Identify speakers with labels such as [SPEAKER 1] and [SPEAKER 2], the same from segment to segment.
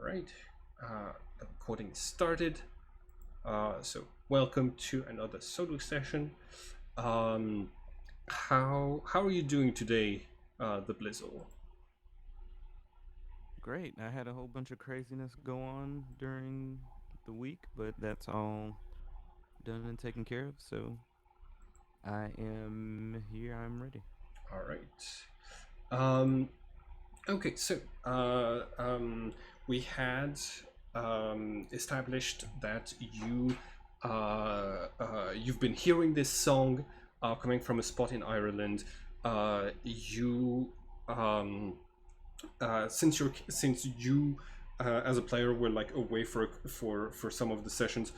[SPEAKER 1] right, the recording started. So welcome to another solo session. How are you doing today, the Blizzle?
[SPEAKER 2] Great. I had a whole bunch of craziness go on during the week, but that's all done and taken care of. So I am here. I'm ready.
[SPEAKER 1] All right. Um, okay, so we had established that you've been hearing this song coming from a spot in Ireland. You since you as a player were like away for some of the sessions,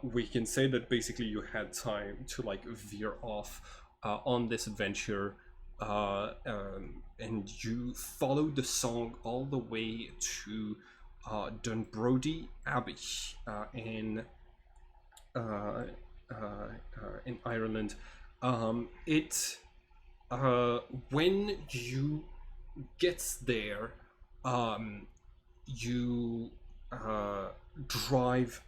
[SPEAKER 1] we can say that basically you had time to like veer off on this adventure, and you followed the song all the way to Dunbrody Abbey in uh, in Ireland. It When you gets there, um, you drive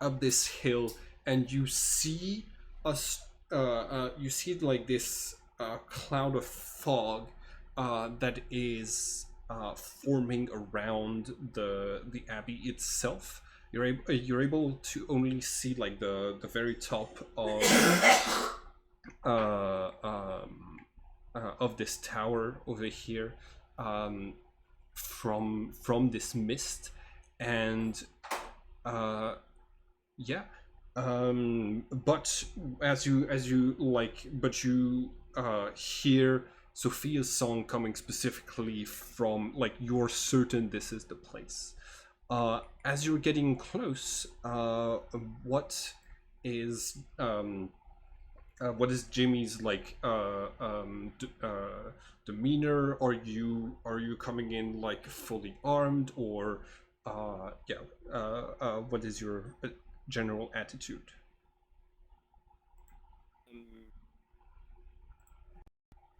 [SPEAKER 1] up this hill and you see you see like this cloud of fog that is forming around the abbey itself. You're able to only see like the very top uh, um, of this tower over here, um, from this mist, and uh, yeah. But but you hear Sophia's song coming specifically from like you're certain this is the place. As you're getting close, what is Jimmy's like demeanor? Are you coming in like fully armed, or yeah? What is your general attitude?
[SPEAKER 2] Um,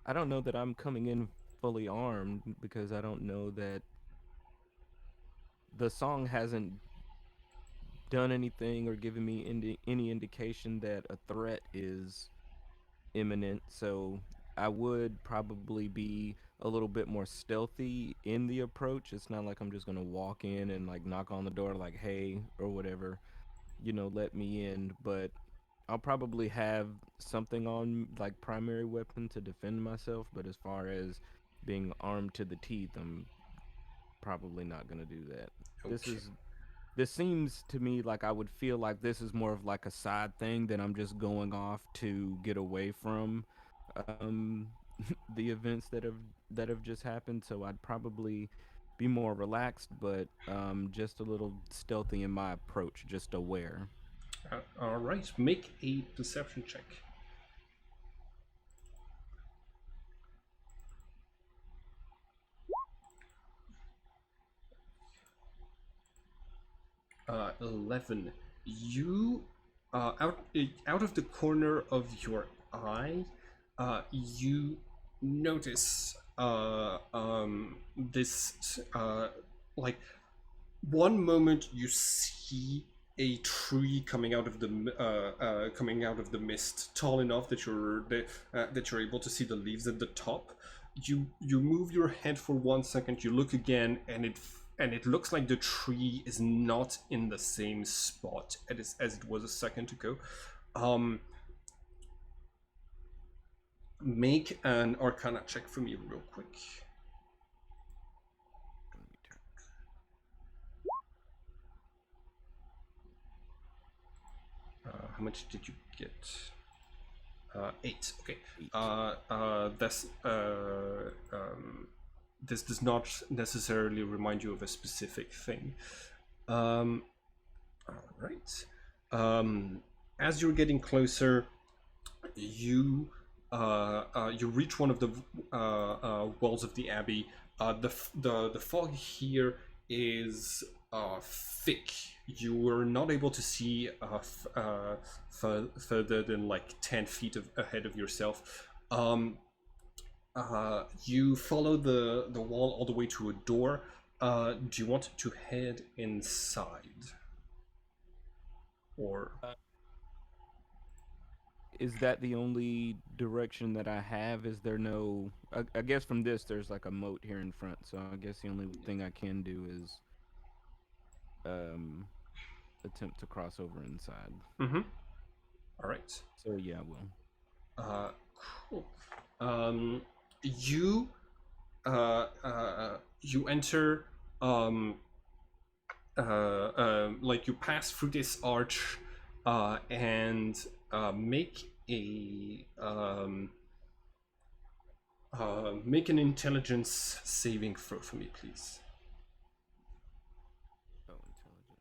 [SPEAKER 2] I don't know that I'm coming in fully armed because I don't know that the song hasn't done anything or given me any indication that a threat is imminent. So I would probably be a little bit more stealthy in the approach. It's not like I'm just gonna walk in and like knock on the door like, "Hey," or whatever, let me in. But I'll probably have something on like primary weapon to defend myself. But as far as being armed to the teeth, I'm probably not gonna do that. This
[SPEAKER 1] Okay.
[SPEAKER 2] is this seems to me like I would feel like this is more of like a side thing that I'm just going off to get away from um the events that have just happened. So I'd probably be more relaxed, but just a little stealthy in my approach, just aware.
[SPEAKER 1] All right. Make a perception check. 11. You out of the corner of your eye, you notice this like one moment you see a tree coming out of the mist, tall enough that you're able to see the leaves at the top. You move your head for 1 second, you look again, and it looks like the tree is not in the same spot as it was a second ago. Um, Make an Arcana check for me real quick.
[SPEAKER 2] Let me turn.
[SPEAKER 1] How much did you get? 8. Okay.
[SPEAKER 2] 8.
[SPEAKER 1] That's this does not necessarily remind you of a specific thing. Um, all right. As you're getting closer, you you reach one of the walls of the abbey. The fog here is thick. You were not able to see further than like 10 feet ahead of yourself. You follow the wall all the way to a door. Do you want to head inside, or
[SPEAKER 2] Is that the only direction that I have? Is there no? I guess from this, there's like a moat here in front, so I guess the only thing I can do is um attempt to cross over inside.
[SPEAKER 1] mm-hmm. All right.
[SPEAKER 2] So yeah, I will.
[SPEAKER 1] Uh, cool. Um, you you enter like you pass through this arch and make an intelligence saving throw for me, please.
[SPEAKER 2] Oh, intelligence.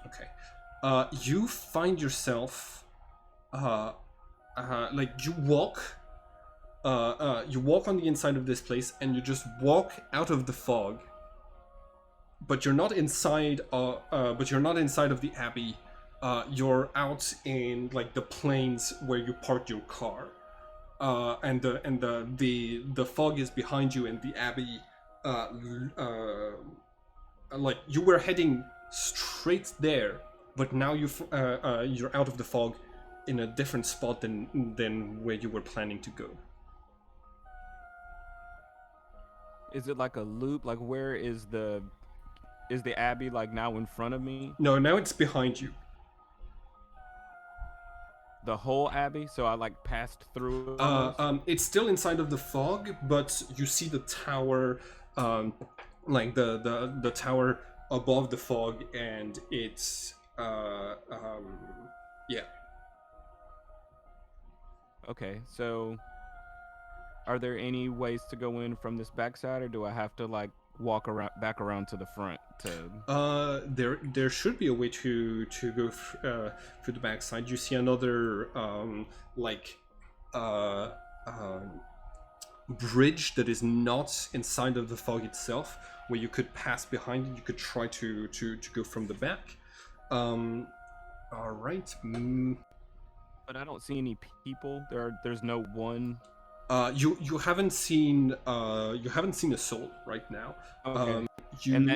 [SPEAKER 1] Okay. You find yourself like you walk on the inside of this place and you just walk out of the fog, but you're not inside but you're not inside of the abbey. You're out in like the plains where you parked your car. And the fog is behind you, and the abbey uh, like you were heading straight there, but now you're out of the fog in a different spot than where you were planning to go.
[SPEAKER 2] Is it like a loop? Like where is the abbey like now in front of me?
[SPEAKER 1] No, now it's behind you.
[SPEAKER 2] The whole abbey? So I like passed through it almost.
[SPEAKER 1] It's still inside of the fog, but you see the tower, like the tower above the fog, and it's yeah.
[SPEAKER 2] Okay, so are there any ways to go in from this backside, or do I have to like walk around back around to the front to?
[SPEAKER 1] There should be a way to go through the backside. You see another like uh, um, bridge that is not inside of the fog itself, where you could pass behind it. You could try to go from the back. All right.
[SPEAKER 2] But I don't see any people. There's no one.
[SPEAKER 1] You haven't seen a soul right now.
[SPEAKER 2] Okay,
[SPEAKER 1] You
[SPEAKER 2] and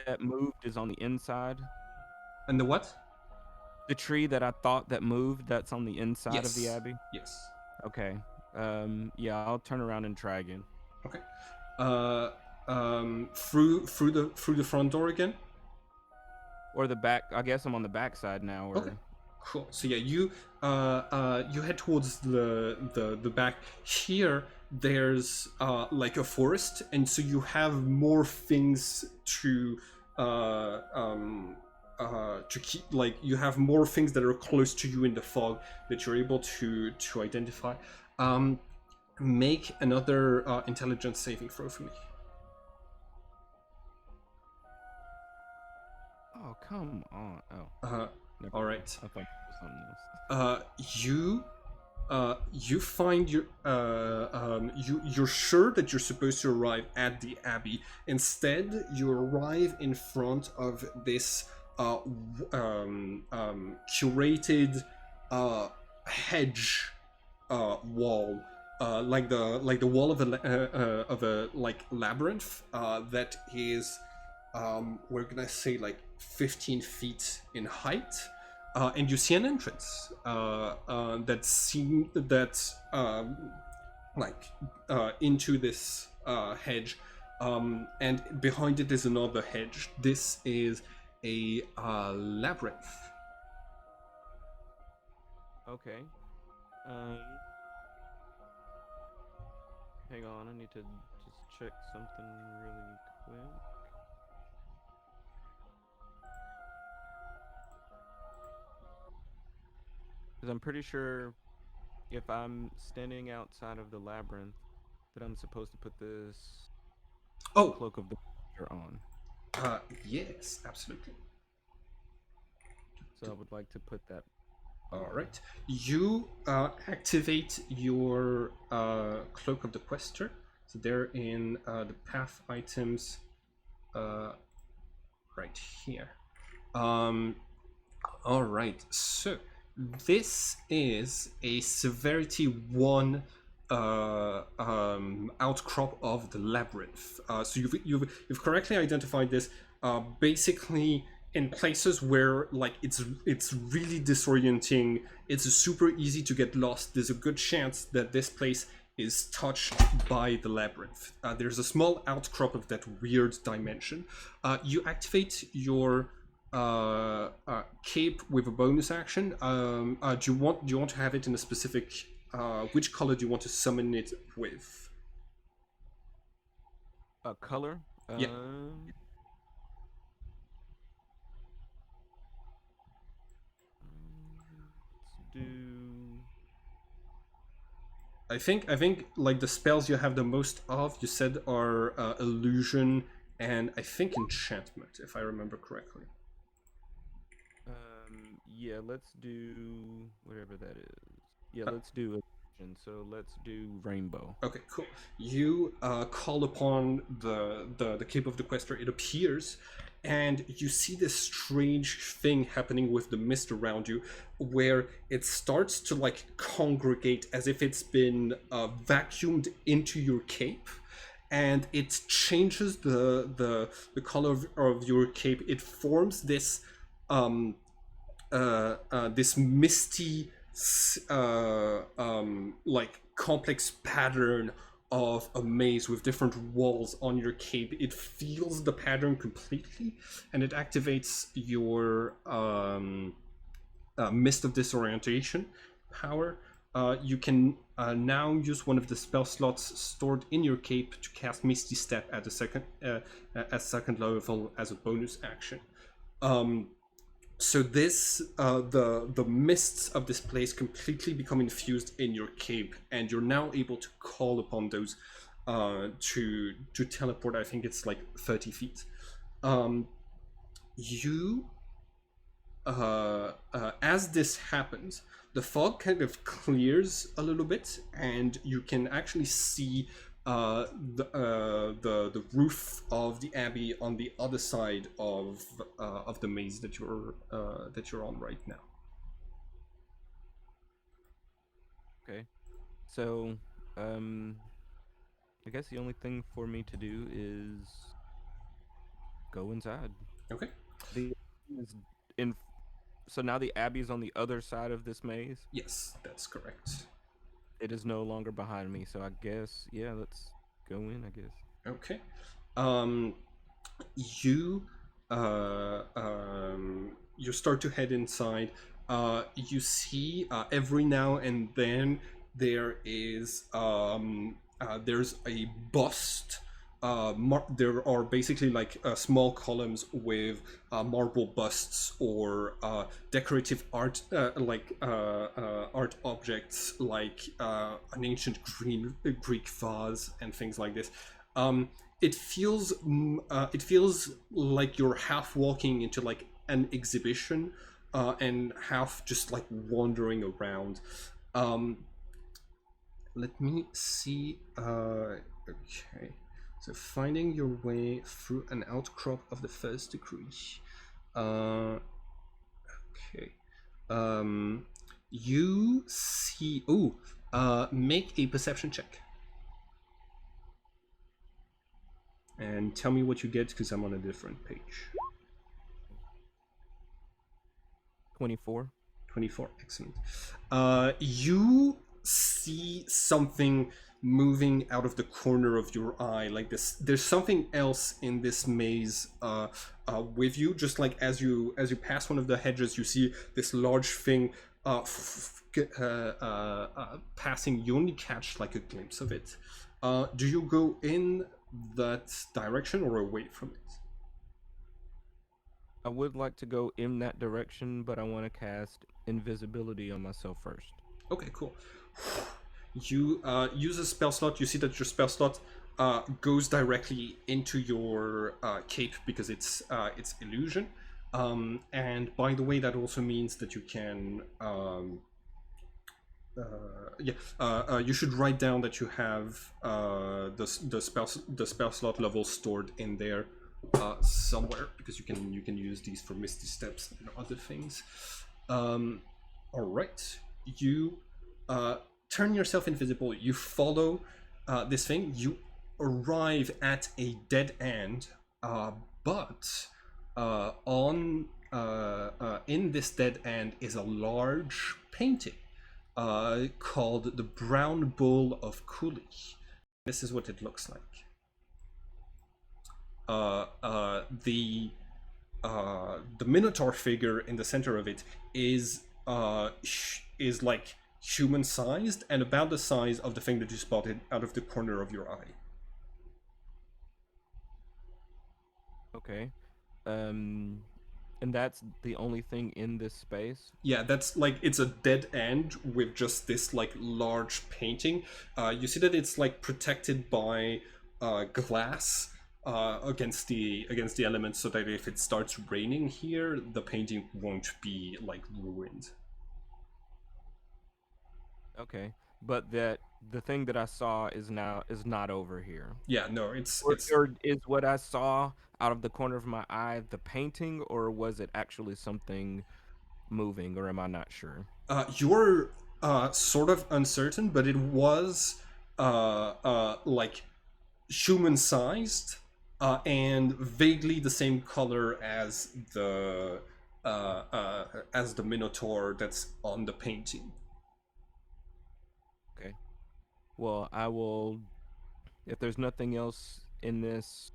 [SPEAKER 2] that moved is on the inside.
[SPEAKER 1] and the what?
[SPEAKER 2] The tree that I thought that moved, that's on the inside of the
[SPEAKER 1] Yes.
[SPEAKER 2] abbey.
[SPEAKER 1] Yes.
[SPEAKER 2] Okay. Yeah, I'll turn around and try again.
[SPEAKER 1] Okay. Through the front door again.
[SPEAKER 2] Or the back. I guess I'm on the back side now. Or
[SPEAKER 1] Okay. Cool. So yeah, you head towards the back. Here, there's like a forest, and so you have more things to keep. Like you have more things that are close to you in the fog that you're able to identify. Make another intelligence saving throw for me.
[SPEAKER 2] Oh, come on. Oh,
[SPEAKER 1] All right.
[SPEAKER 2] I thought it was something else.
[SPEAKER 1] You find you're sure that you're supposed to arrive at the abbey. Instead, you arrive in front of this curated hedge wall, like the wall of a like labyrinth that is we're gonna say like 15 feet in height. And you see an entrance into this hedge, and behind it is another hedge. This is a labyrinth.
[SPEAKER 2] Okay. Um. Hang on, I need to just check something really quick. Because I'm pretty sure if I'm standing outside of the labyrinth, that I'm supposed to put this
[SPEAKER 1] Oh,
[SPEAKER 2] cloak of the Master on.
[SPEAKER 1] yes, absolutely.
[SPEAKER 2] So I would like to put that.
[SPEAKER 1] All right, you activate your cloak of the quester. So they're in the path items, right here. All right, so This is a severity 1 outcrop of the labyrinth. So you've correctly identified this. Basically, in places where like it's really disorienting, it's super easy to get lost. There's a good chance that this place is touched by the labyrinth. There's a small outcrop of that weird dimension. You activate your cape with a bonus action. Do you want to have it in a specific? Which color do you want to summon it with?
[SPEAKER 2] A color.
[SPEAKER 1] Yeah.
[SPEAKER 2] Let's do.
[SPEAKER 1] I think like the spells you have the most of, you said are illusion and I think enchantment, if I remember correctly.
[SPEAKER 2] Yeah, let's do whatever that is. Yeah,
[SPEAKER 1] Uh,
[SPEAKER 2] let's do illusion. So let's do rainbow.
[SPEAKER 1] Okay, cool. You call upon the Cape of the Quester. It appears, and you see this strange thing happening with the mist around you, where it starts to like congregate as if it's been vacuumed into your cape, and it changes the color of your cape. It forms this this misty, like complex pattern of a maze with different walls on your cape. It feels the pattern completely, and it activates your mist of disorientation power. You can now use one of the spell slots stored in your cape to cast Misty Step at second level as a bonus action. So this the mists of this place completely become infused in your cape, and you're now able to call upon those to teleport. I think it's like 30 feet. You As this happens, the fog kind of clears a little bit, and you can actually see the roof of the abbey on the other side of the maze that you're on right now.
[SPEAKER 2] Okay. So, um, I guess the only thing for me to do is go inside.
[SPEAKER 1] Okay.
[SPEAKER 2] The is in. So now the abbey is on the other side of this maze.
[SPEAKER 1] Yes, that's correct.
[SPEAKER 2] It is no longer behind me. So I guess, yeah, let's go in. I guess.
[SPEAKER 1] Okay. Um, you you start to head inside. You see every now and then there's a bust. There are basically like small columns with marble busts or decorative art, art objects like an ancient Greek vase and things like this. It feels like you're half walking into like an exhibition, and half just like wandering around. Um, Let me see. Okay, so finding your way through an outcrop of the first degree. Okay. You see. Oh, make a perception check. And tell me what you get because I'm on a different page.
[SPEAKER 2] 24.
[SPEAKER 1] 24, excellent. You see something moving out of the corner of your eye like this. There's something else in this maze with you. Just like as you pass one of the hedges, you see this large thing passing. You only catch like a glimpse of it. Do you go in that direction or away from it?
[SPEAKER 2] I would like to go in that direction, but I want to cast invisibility on myself first.
[SPEAKER 1] Okay, cool. You use a spell slot. You see that your spell slot goes directly into your cape because it's illusion. And by the way, that also means that you can. You should write down that you have the spell slot level stored in there somewhere because you can use these for misty steps and other things. All right. You turn yourself invisible. You follow this thing. You arrive at a dead end, but on in this dead end is a large painting called the Brown Bull of Cooley. This is what it looks like. The Minotaur figure in the center of it is like human sized and about the size of the thing that you spotted out of the corner of your eye.
[SPEAKER 2] Okay. Um, and that's the only thing in this space.
[SPEAKER 1] Yeah, that's like it's a dead end with just this like large painting. You see that it's like protected by glass against the elements, so that if it starts raining here, the painting won't be like ruined.
[SPEAKER 2] Okay. But that the thing that I saw is not over here.
[SPEAKER 1] Yeah, no, it's
[SPEAKER 2] Or,
[SPEAKER 1] it's
[SPEAKER 2] or is what I saw out of the corner of my eye the painting, or was it actually something moving, or am I not sure?
[SPEAKER 1] you're sort of uncertain, but it was like human sized and vaguely the same color as the Minotaur that's on the painting.
[SPEAKER 2] Okay. Well, I will. If there's nothing else in this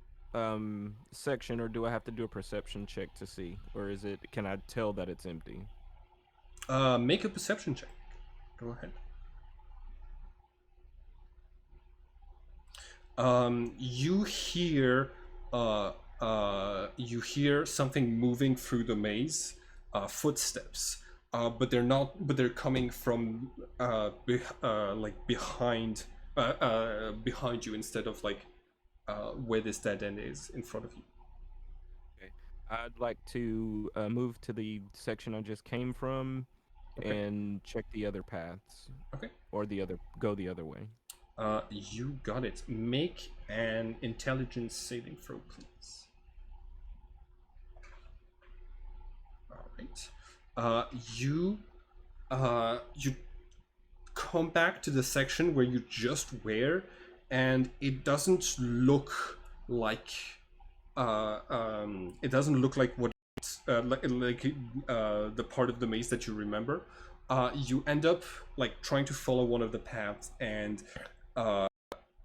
[SPEAKER 2] section, or do I have to do a perception check to see, or is it? Can I tell that it's empty?
[SPEAKER 1] Make a perception check. Go ahead. You hear something moving through the maze, footsteps, but they're not. But they're coming from like behind you instead of like where this dead end is in front of you.
[SPEAKER 2] Okay. I'd like to move to the section I just came from
[SPEAKER 1] Okay.
[SPEAKER 2] and check the other paths,
[SPEAKER 1] Okay.
[SPEAKER 2] or go the other way.
[SPEAKER 1] You got it. Make an intelligence saving throw, please. All right. You come back to the section where you just were, and it doesn't look like it doesn't look like what the part of the maze that you remember. You end up like trying to follow one of the paths, and uh,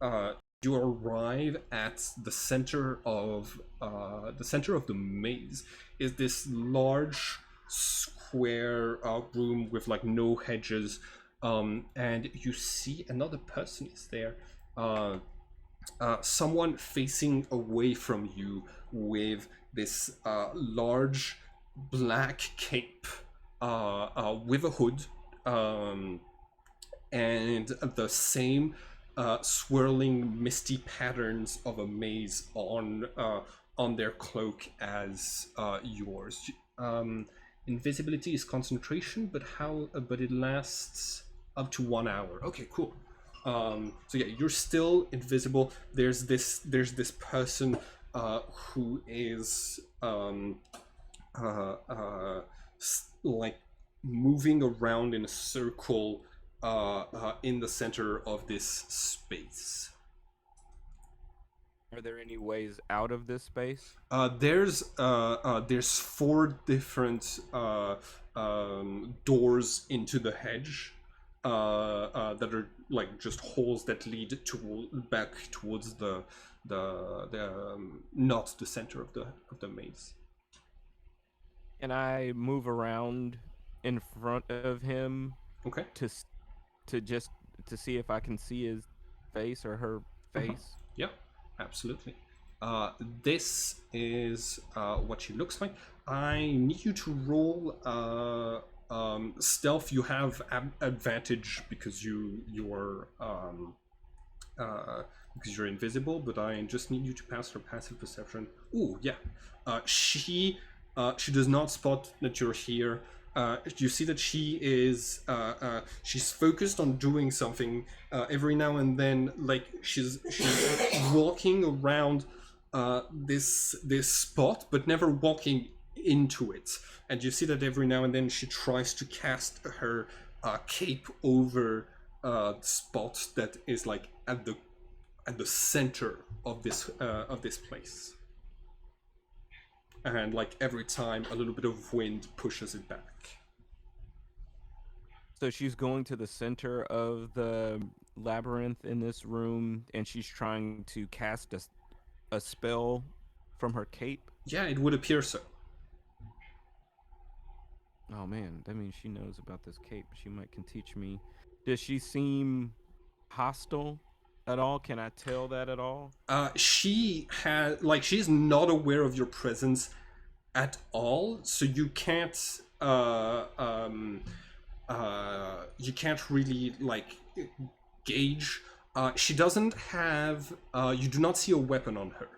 [SPEAKER 1] uh, you arrive at the center of the maze is this large square room with like no hedges, and you see another person is there. Someone facing away from you with this large black cape with a hood, um, and the same swirling misty patterns of a maze on their cloak as yours. Invisibility is concentration, but it lasts up to 1 hour. Okay, cool. So yeah, you're still invisible. There's this person who is like moving around in a circle in the center of this space.
[SPEAKER 2] Are there any ways out of this space?
[SPEAKER 1] There's four different doors into the hedge that are like just holes that lead back towards the not the center of the maze.
[SPEAKER 2] And I move around in front of him
[SPEAKER 1] Okay.
[SPEAKER 2] to s- to just to see if I can see his face or her
[SPEAKER 1] Uh-huh.
[SPEAKER 2] face.
[SPEAKER 1] Yeah, absolutely. This is what she looks like. I need you to roll stealth. You have advantage because uh, you're invisible, but I just need you to pass her passive perception. Ooh, yeah. She does not spot that you're here. You see that she's focused on doing something every now and then. Like she's walking around this spot, but never walking into it, and you see that every now and then she tries to cast her cape over the spot that is like at the center of this place, and like every time a little bit of wind pushes it back.
[SPEAKER 2] So she's going to the center of the labyrinth in this room, and she's trying to cast a spell from her cape.
[SPEAKER 1] Yeah, it would appear so.
[SPEAKER 2] Oh man, that means she knows about this cape. She might can teach me. Does she seem hostile at all? Can I tell that at all?
[SPEAKER 1] She has like she's not aware of your presence at all, so you can't really like gauge. She doesn't have. You do not see a weapon on her.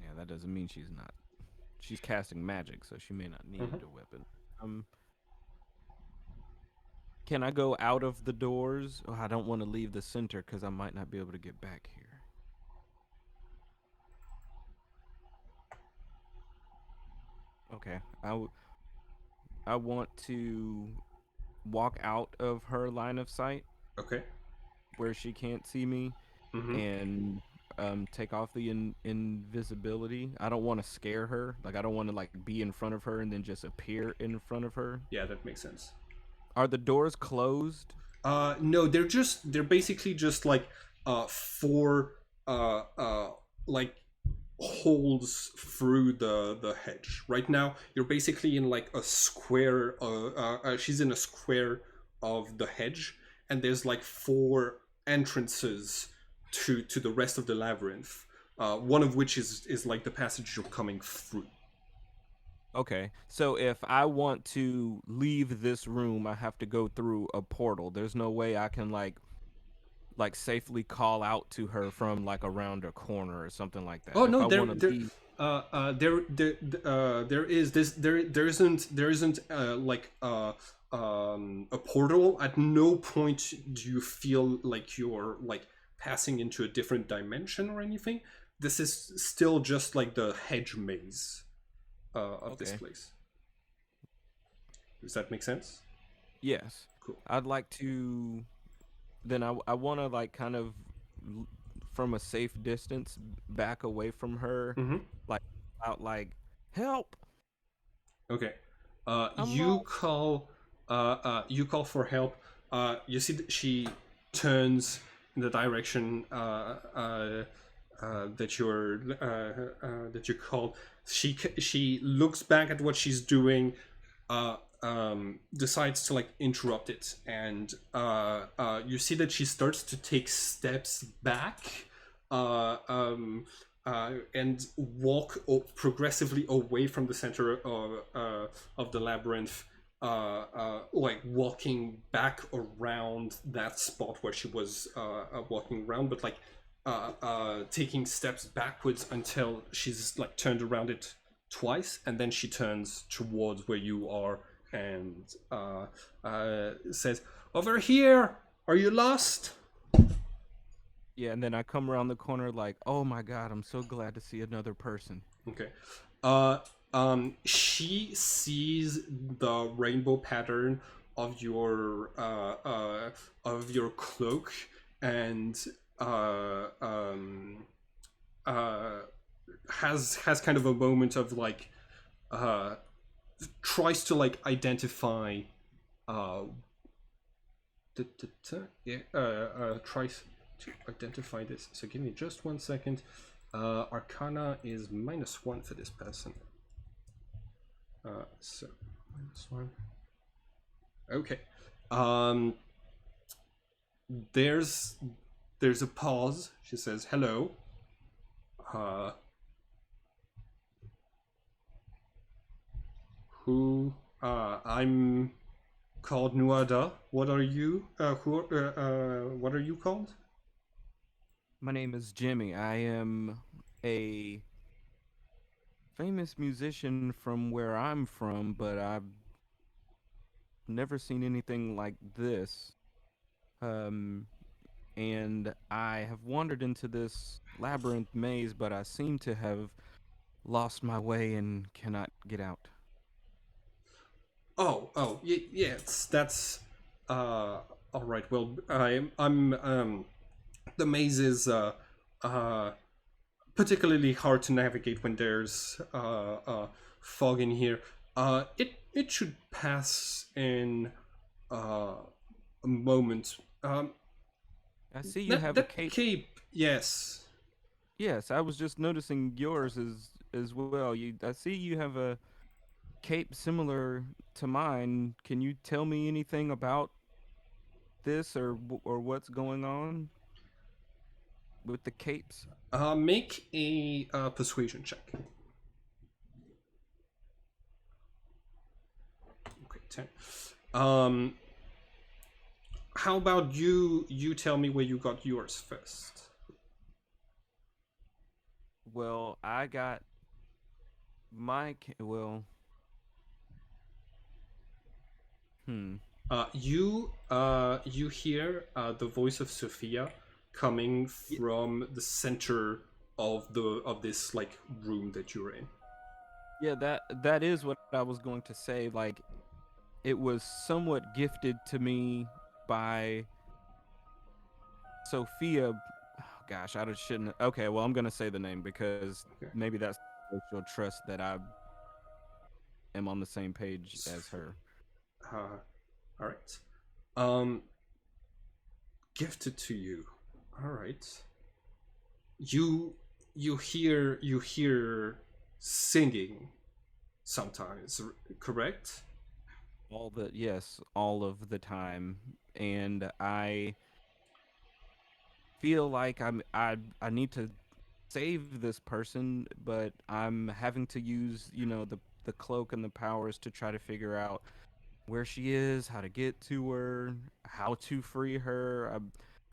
[SPEAKER 2] Yeah, that doesn't mean she's not. She's casting magic, so she may not
[SPEAKER 1] Mhm.
[SPEAKER 2] need a weapon. Um, can I go out of the doors? Oh, I don't want to leave the center because I might not be able to get back here. Okay, I want to walk out of her line of sight
[SPEAKER 1] Okay.
[SPEAKER 2] where she can't see me
[SPEAKER 1] Mm-hmm.
[SPEAKER 2] and take off the invisibility. I don't want to scare her. Like I don't want to like be in front of her and then just appear in front of her.
[SPEAKER 1] Yeah, that makes sense.
[SPEAKER 2] Are the doors closed?
[SPEAKER 1] No, they're basically just like four like holes through the hedge. Right now, you're basically in like a square. She's in a square of the hedge, and there's like four entrances to the rest of the labyrinth. One of which is like the passage you're coming through.
[SPEAKER 2] Okay. So if I want to leave this room, I have to go through a portal. There's no way I can like safely call out to her from like around a corner or something like that.
[SPEAKER 1] Oh
[SPEAKER 2] If
[SPEAKER 1] no,
[SPEAKER 2] I want to leave,
[SPEAKER 1] there is this there isn't like a portal. At no point do you feel like you're like passing into a different dimension or anything. This is still just like the hedge maze of this
[SPEAKER 2] okay.
[SPEAKER 1] place. Does that make sense?
[SPEAKER 2] Yes.
[SPEAKER 1] Cool.
[SPEAKER 2] I'd like to then I want to like kind of l- from a safe distance back away from her
[SPEAKER 1] Mm-hmm.
[SPEAKER 2] like out like help,
[SPEAKER 1] Okay.
[SPEAKER 2] I'm lost.
[SPEAKER 1] You call for help. You see that she turns in the direction that you called. She looks back at what she's doing, decides to like interrupt it, and you see that she starts to take steps back. Uh, um, and walk progressively away from the center of the labyrinth, like walking back around that spot where she was walking around, but like taking steps backwards until she's like turned around it twice, and then she turns towards where you are and says, "Over here! Are you lost?"
[SPEAKER 2] Yeah, and then I come around the corner like, "Oh my god, I'm so glad to see another person."
[SPEAKER 1] Okay. She sees the rainbow pattern of your cloak, and uh, um, uh, has kind of a moment of like uh, tries to like identify uh, yeah, tries to identify this. So give me just 1 second. Arcana is -1 for this person. So -1. Okay. Um, there's there's a pause. She says, "Hello. Uh, who? I'm called Nuada. What are you? What are you called?"
[SPEAKER 2] My name is Jimmy. I am a famous musician from where I'm from, but I've never seen anything like this. Um, and I have wandered into this labyrinth maze, but I seem to have lost my way and cannot get out.
[SPEAKER 1] Yes, that's uh, all right. Well, I'm the maze is uh, particularly hard to navigate when there's fog in here. It should pass in uh, a moment.
[SPEAKER 2] I see you
[SPEAKER 1] That
[SPEAKER 2] have a
[SPEAKER 1] that
[SPEAKER 2] cape.
[SPEAKER 1] cape, yes.
[SPEAKER 2] Yes, I was just noticing yours as well. I see you have a cape similar to mine. Can you tell me anything about this or what's going on with the capes?
[SPEAKER 1] Make a persuasion check. Okay, 10. Um, how about you? You tell me where you got yours first.
[SPEAKER 2] Well, I got well, hmm.
[SPEAKER 1] You hear the voice of Sophia coming
[SPEAKER 2] Y-
[SPEAKER 1] from the center of this like room that you're in.
[SPEAKER 2] Yeah, that is what I was going to say. Like it was somewhat gifted to me by Sophia. Oh, gosh, I just shouldn't. Okay, well, I'm gonna say the name because
[SPEAKER 1] Okay.
[SPEAKER 2] maybe that's she'll trust that I am on the same page as
[SPEAKER 1] Sophia.
[SPEAKER 2] her.
[SPEAKER 1] Uh, all right. Um, gifted to you. All right. You you hear singing sometimes, correct?
[SPEAKER 2] Yes, all of the time, and I feel like I need to save this person, but I'm having to use the cloak and the powers to try to figure out where she is, how to get to her, how to free her.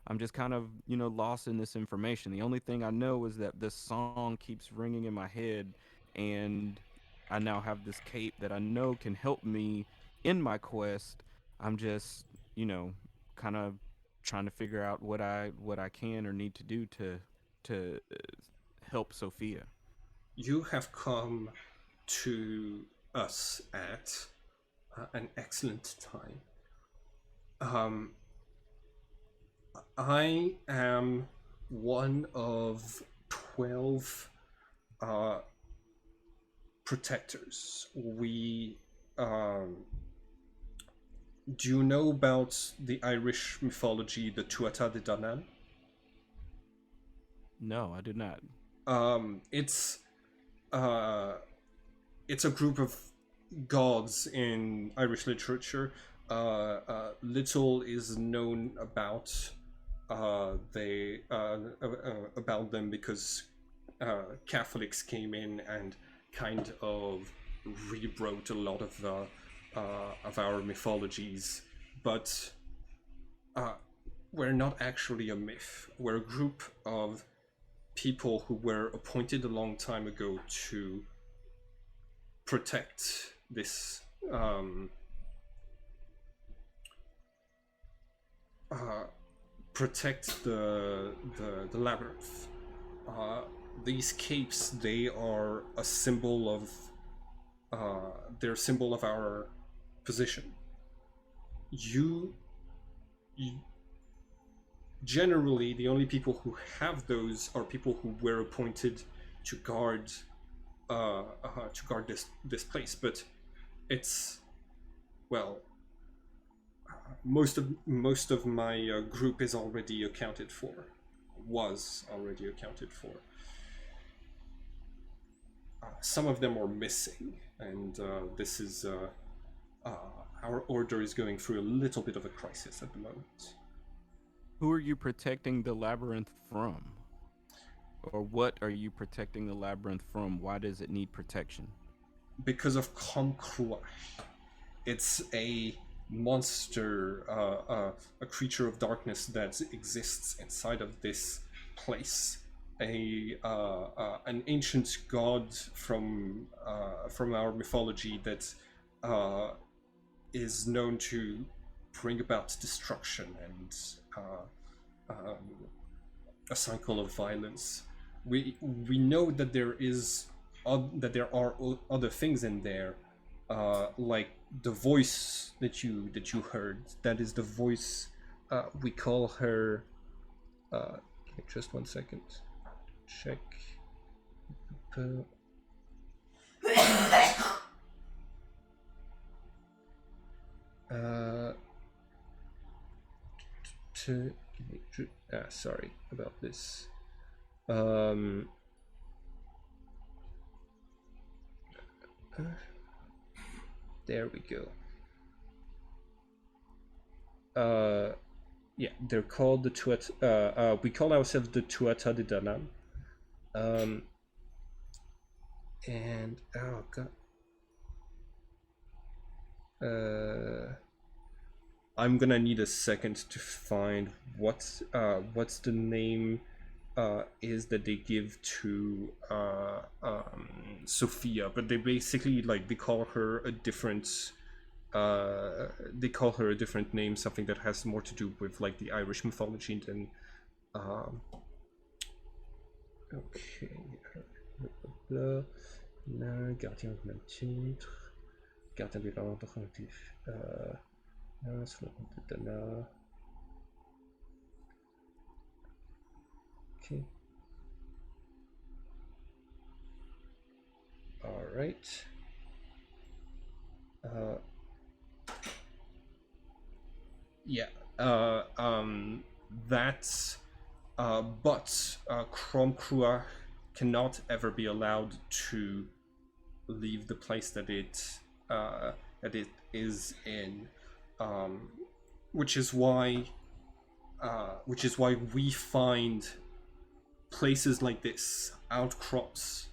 [SPEAKER 2] I'm just kind of, lost in this information. The only thing I know is that this song keeps ringing in my head, and I now have this cape that I know can help me in my quest. I'm just, you know, kind of trying to figure out what I can or need to do to help Sophia.
[SPEAKER 1] You have come to us at an excellent time. Um, I am one of 12 uh, protectors. We. Um, do you know about the Irish mythology, the Tuatha de Danann?
[SPEAKER 2] No, I did not.
[SPEAKER 1] Um, it's uh, it's a group of gods in Irish literature. Little is known about them because Catholics came in and kind of rewrote a lot of our mythologies, but uh, we're not actually a myth. We're a group of people who were appointed a long time ago to protect this uh, protect the labyrinth. Uh, these capes, they are a symbol of they're a symbol of our position. You, you generally the only people who have those are people who were appointed to guard this place. But it's well, most of my group is already accounted for, was already accounted for. Some of them are missing, and this is uh, our order is going through a little bit of a crisis at the moment.
[SPEAKER 2] Who are you protecting the labyrinth from? Or what are you protecting the labyrinth from? Why does it need protection?
[SPEAKER 1] Because of Comcruach. It's a monster, a creature of darkness that exists inside of this place. An ancient god from our mythology that uh, is known to bring about destruction and a cycle of violence. We know that there is that there are other things in there, like the voice that you heard. That is the voice. We call her. Just 1 second. Check. Sorry about this. There we go. Yeah, they're called the Tuatha. We call ourselves the Tuatha de Danann. And oh god. I'm gonna need a second to find what's the name is that they give to Sophia, but they basically they call her a different name, something that has more to do with like the Irish mythology than okay. Gardien du même titre, gardien des valeurs relatifs. Okay. All right. Yeah. That's. But Kromkrua cannot ever be allowed to leave the place that it is in, which is why we find places like this, outcrops,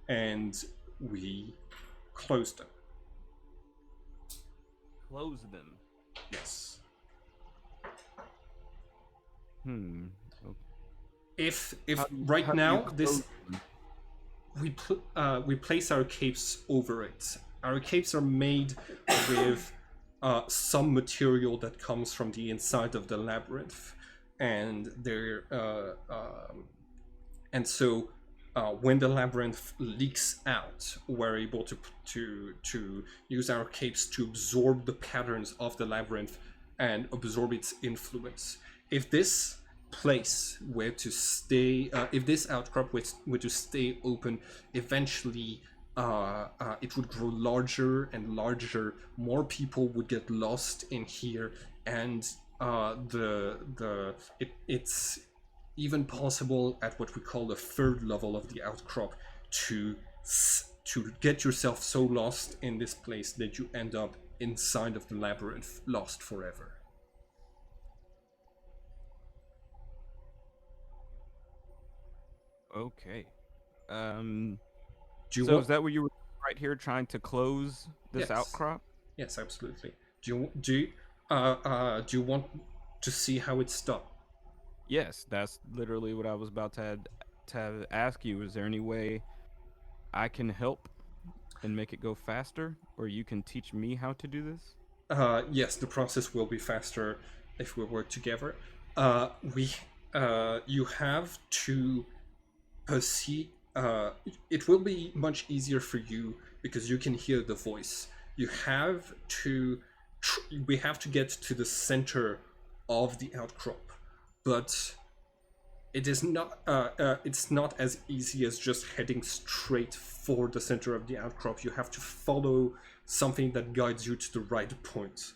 [SPEAKER 1] and we close them.
[SPEAKER 2] Close them.
[SPEAKER 1] Yes.
[SPEAKER 2] Okay.
[SPEAKER 1] If right now this we place our capes over it. Our capes are made with some material that comes from the inside of the labyrinth, and they're and so when the labyrinth leaks out, we're able to use our capes to absorb the patterns of the labyrinth and absorb its influence. If this place were to stay, if this outcrop were to stay open, eventually it would grow larger and larger. More people would get lost in here, and it's even possible at what we call the third level of the outcrop to get yourself so lost in this place that you end up inside of the labyrinth, lost forever.
[SPEAKER 2] Okay.
[SPEAKER 1] Do you
[SPEAKER 2] So
[SPEAKER 1] want?
[SPEAKER 2] is that what you were right here trying to close this
[SPEAKER 1] Yes.
[SPEAKER 2] outcrop?
[SPEAKER 1] Yes, absolutely. Do you want to see how it's done?
[SPEAKER 2] Yes, that's literally what I was about to ask you. Is there any way I can help and make it go faster, or you can teach me how to do this?
[SPEAKER 1] Yes, the process will be faster if we work together. You have to perceive. It will be much easier for you because you can hear the voice. You have to. We have to get to the center of the outcrop, but it is not. It's not as easy as just heading straight for the center of the outcrop. You have to follow something that guides you to the right point.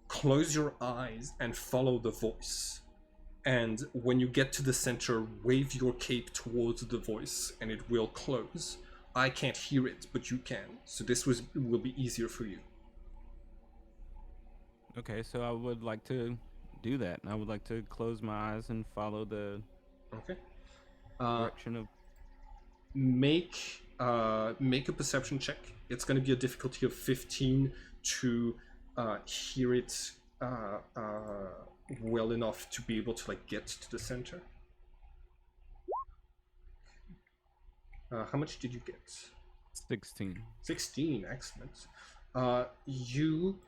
[SPEAKER 1] Close your eyes and follow the voice. And when you get to the center, wave your cape towards the voice, and it will close. I can't hear it, but you can. So this will be easier for you.
[SPEAKER 2] Okay, so I would like to do that. I would like to close my eyes and follow the
[SPEAKER 1] Okay.
[SPEAKER 2] direction of.
[SPEAKER 1] Make a perception check. It's going to be a difficulty of 15 to hear it well enough to be able to get to the center. How much did you get?
[SPEAKER 2] 16.
[SPEAKER 1] 16, excellent. You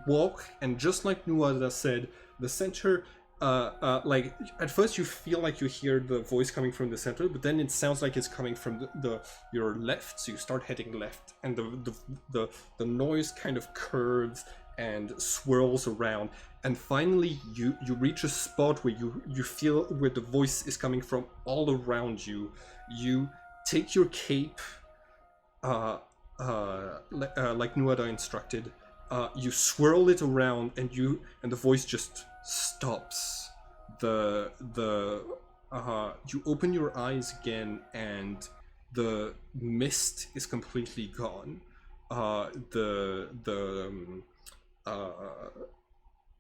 [SPEAKER 1] walk, and just like Nuada said, the center like at first you feel like you hear the voice coming from the center, but then it sounds like it's coming from the your left. So you start heading left, and the noise kind of curves and swirls around, and finally you reach a spot where you feel where the voice is coming from all around you. You take your cape, like Nuada instructed. You swirl it around, and the voice just stops. You open your eyes again, and the mist is completely gone.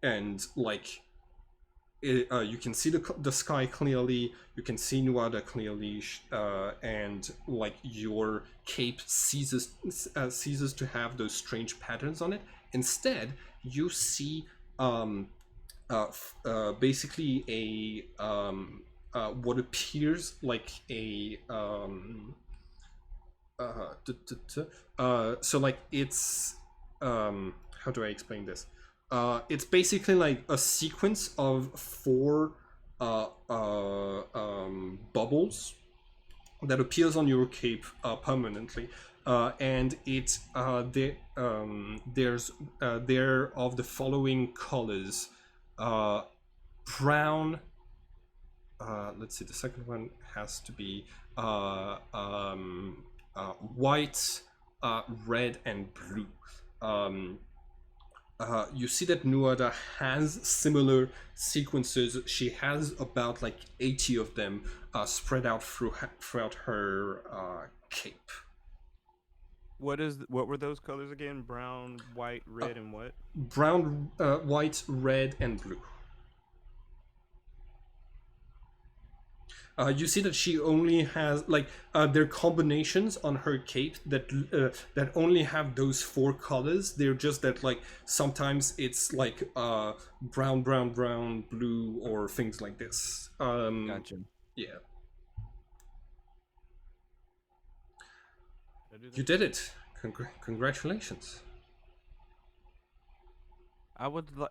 [SPEAKER 1] And like you can see the sky clearly. You can see Nuada clearly, and like your cape ceases to have those strange patterns on it. Instead, you see basically what appears like a so like it's how do I explain this? It's basically like a sequence of four bubbles that appears on your cape permanently, and they're of the following colors: brown. Let's see. The second one has to be white, red, and blue. You see that Nuada has similar sequences. She has about like 80 of them spread out throughout her cape.
[SPEAKER 2] What were those colors again? Brown, white, red, and what?
[SPEAKER 1] Brown, white, red, and blue. You see that she only has like there are combinations on her cape that only have those four colors. They're just that like sometimes it's like brown, brown, brown, blue, or things like this.
[SPEAKER 2] Gotcha.
[SPEAKER 1] Yeah, you did it. Congratulations.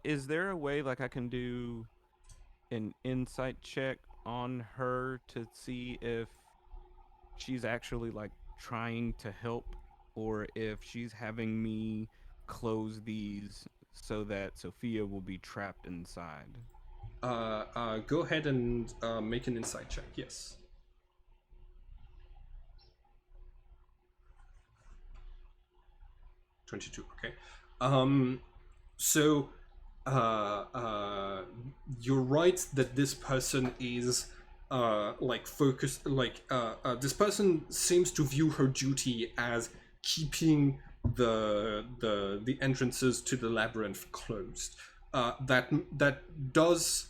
[SPEAKER 2] Is there a way like I can do an insight check on her to see if she's actually like trying to help, or if she's having me close these so that Sophia will be trapped inside?
[SPEAKER 1] Go ahead and make an insight check. Yes. 22. Okay. So you're right that this person is like focused. Like this person seems to view her duty as keeping the entrances to the labyrinth closed. That does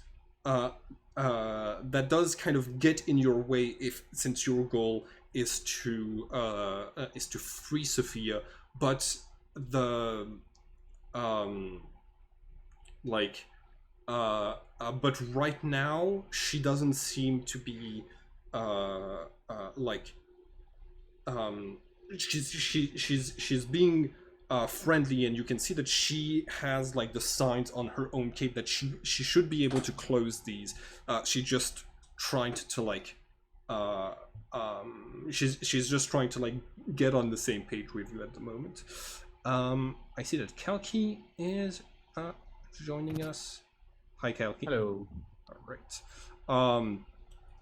[SPEAKER 1] kind of get in your way if since your goal is to free Sophia, but the like but right now she doesn't seem to be like she's being friendly, and you can see that she has like the signs on her own cape that she should be able to close these. She just trying to like she's just trying to like get on the same page with you at the moment. I see that Kalki is joining us. Hi, Kalki.
[SPEAKER 3] Hello.
[SPEAKER 1] All right.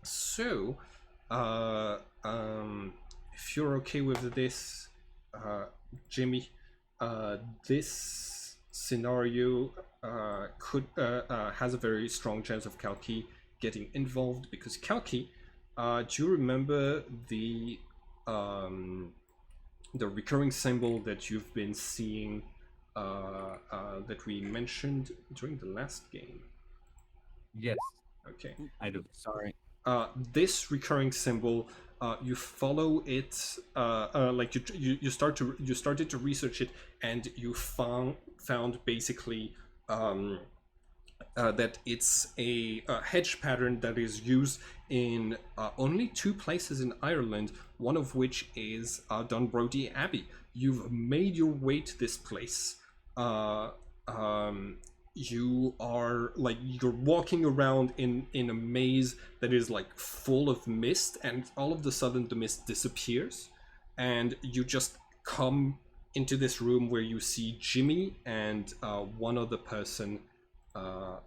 [SPEAKER 1] So, if you're okay with this, Jimmy, this scenario could has a very strong chance of Kalki getting involved, because Kalki, do you remember the recurring symbol that you've been seeing that we mentioned during the last game?
[SPEAKER 3] Yes,
[SPEAKER 1] Okay.
[SPEAKER 3] I do.
[SPEAKER 2] Sorry.
[SPEAKER 1] This recurring symbol, you follow it, like you started to research it, and you found basically that it's a hedge pattern that is used in only two places in Ireland, one of which is Dunbrody Abbey. You've made your way to this place, you are like you're walking around in a maze that is like full of mist, and all of a sudden the mist disappears, and you just come into this room where you see Jimmy and one other person, uh,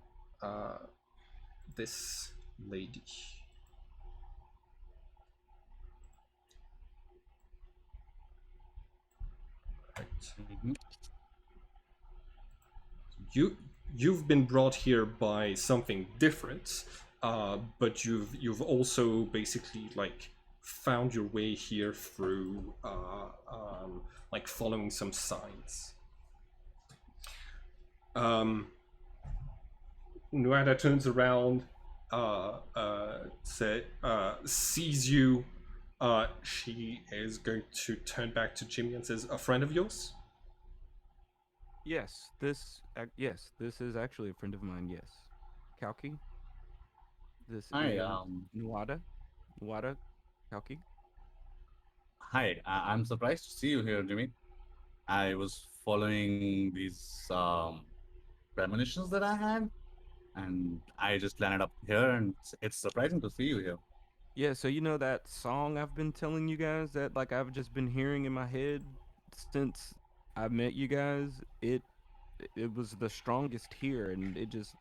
[SPEAKER 1] uh, this lady. Right.
[SPEAKER 3] Mhm.
[SPEAKER 1] you you've been brought here by something different, but you've also basically like found your way here through like following some signs. um Nuada turns around, sees you. She is going to turn back to Jimmy and says, "A friend of yours?"
[SPEAKER 2] Yes, this is actually a friend of mine. Yes, Kalki. This
[SPEAKER 3] Hi,
[SPEAKER 2] is Nuada. Nuada Kalki.
[SPEAKER 3] I'm surprised to see you here, Jimmy. I was following these premonitions that I had, and I just landed up here, and it's surprising to see you here.
[SPEAKER 2] Yeah, so you know that song I've been telling you guys that like I've just been hearing in my head since I met you guys. It was the strongest here, and it just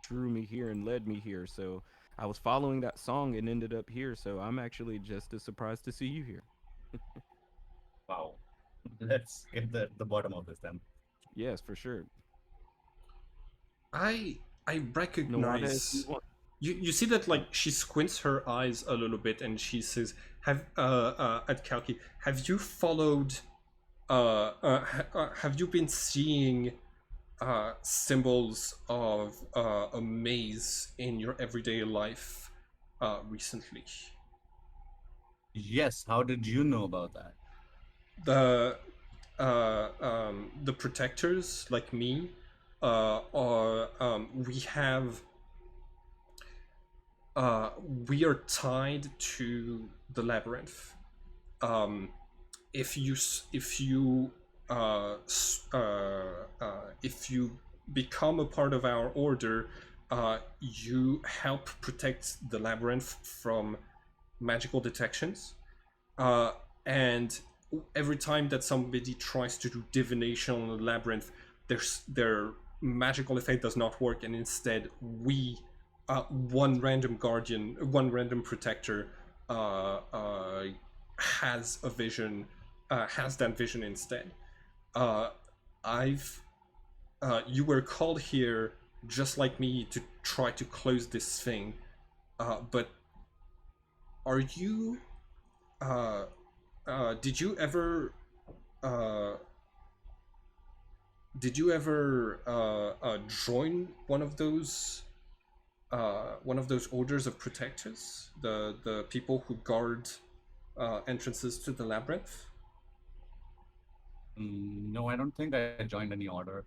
[SPEAKER 2] drew me here and led me here. So I was following that song and ended up here. So I'm actually just as surprised to see you here.
[SPEAKER 3] Wow. Let's get the bottom of this then.
[SPEAKER 2] Yes, for sure.
[SPEAKER 1] I
[SPEAKER 2] Nawada, if you
[SPEAKER 1] recognize.
[SPEAKER 2] want.
[SPEAKER 1] You see that
[SPEAKER 2] Oh,
[SPEAKER 1] like she squints her eyes a little bit and she says, "Have at Kalki, have you followed? Have you been seeing symbols of a maze in your everyday life recently?"
[SPEAKER 3] Yes, how did you know about that?
[SPEAKER 1] The the protectors like me are we have we are tied to the labyrinth. Um, if you if you become a part of our order, you help protect the labyrinth from magical detections. Uh, and every time that somebody tries to do divination on the labyrinth, their magical effect does not work, and instead we, one random guardian, one random protector, uh, uh, has a vision, has that vision instead. Uh, I've You were called here just like me to try to close this thing, but are you? Uh, did you ever uh, join one of those orders of protectors, the people who guard entrances to the labyrinth?
[SPEAKER 3] No, I don't think I joined any order.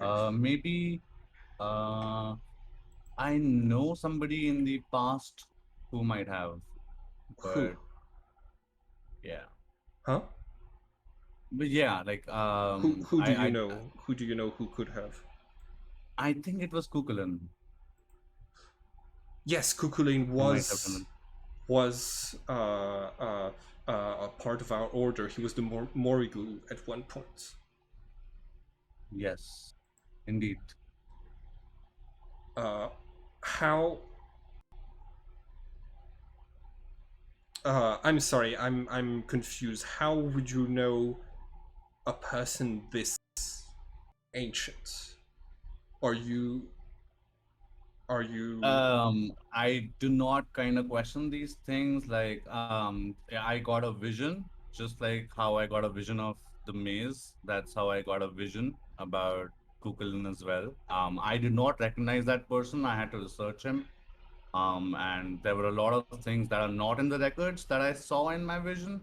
[SPEAKER 1] Okay.
[SPEAKER 3] Maybe I know somebody in the past who might have,
[SPEAKER 1] Who?
[SPEAKER 3] but yeah.
[SPEAKER 1] Huh?
[SPEAKER 3] But yeah, like
[SPEAKER 1] Who do you know? Who do you know who could have?
[SPEAKER 3] I think it was Kukulin
[SPEAKER 1] Yes, Kukulin
[SPEAKER 3] who might have done it.
[SPEAKER 1] was a part of our order. He was the Morigu at one point.
[SPEAKER 3] Yes, indeed.
[SPEAKER 1] Uh, how I'm sorry, I'm confused. How would you know a person this ancient? Are you are you
[SPEAKER 3] I do not kind of question these things. Like, yeah, I got a vision, just like how I got a vision of the maze. That's how I got a vision about Kukulin as well. I did not recognize that person. I had to research him. And there were a lot of things that are not in the records that I saw in my vision.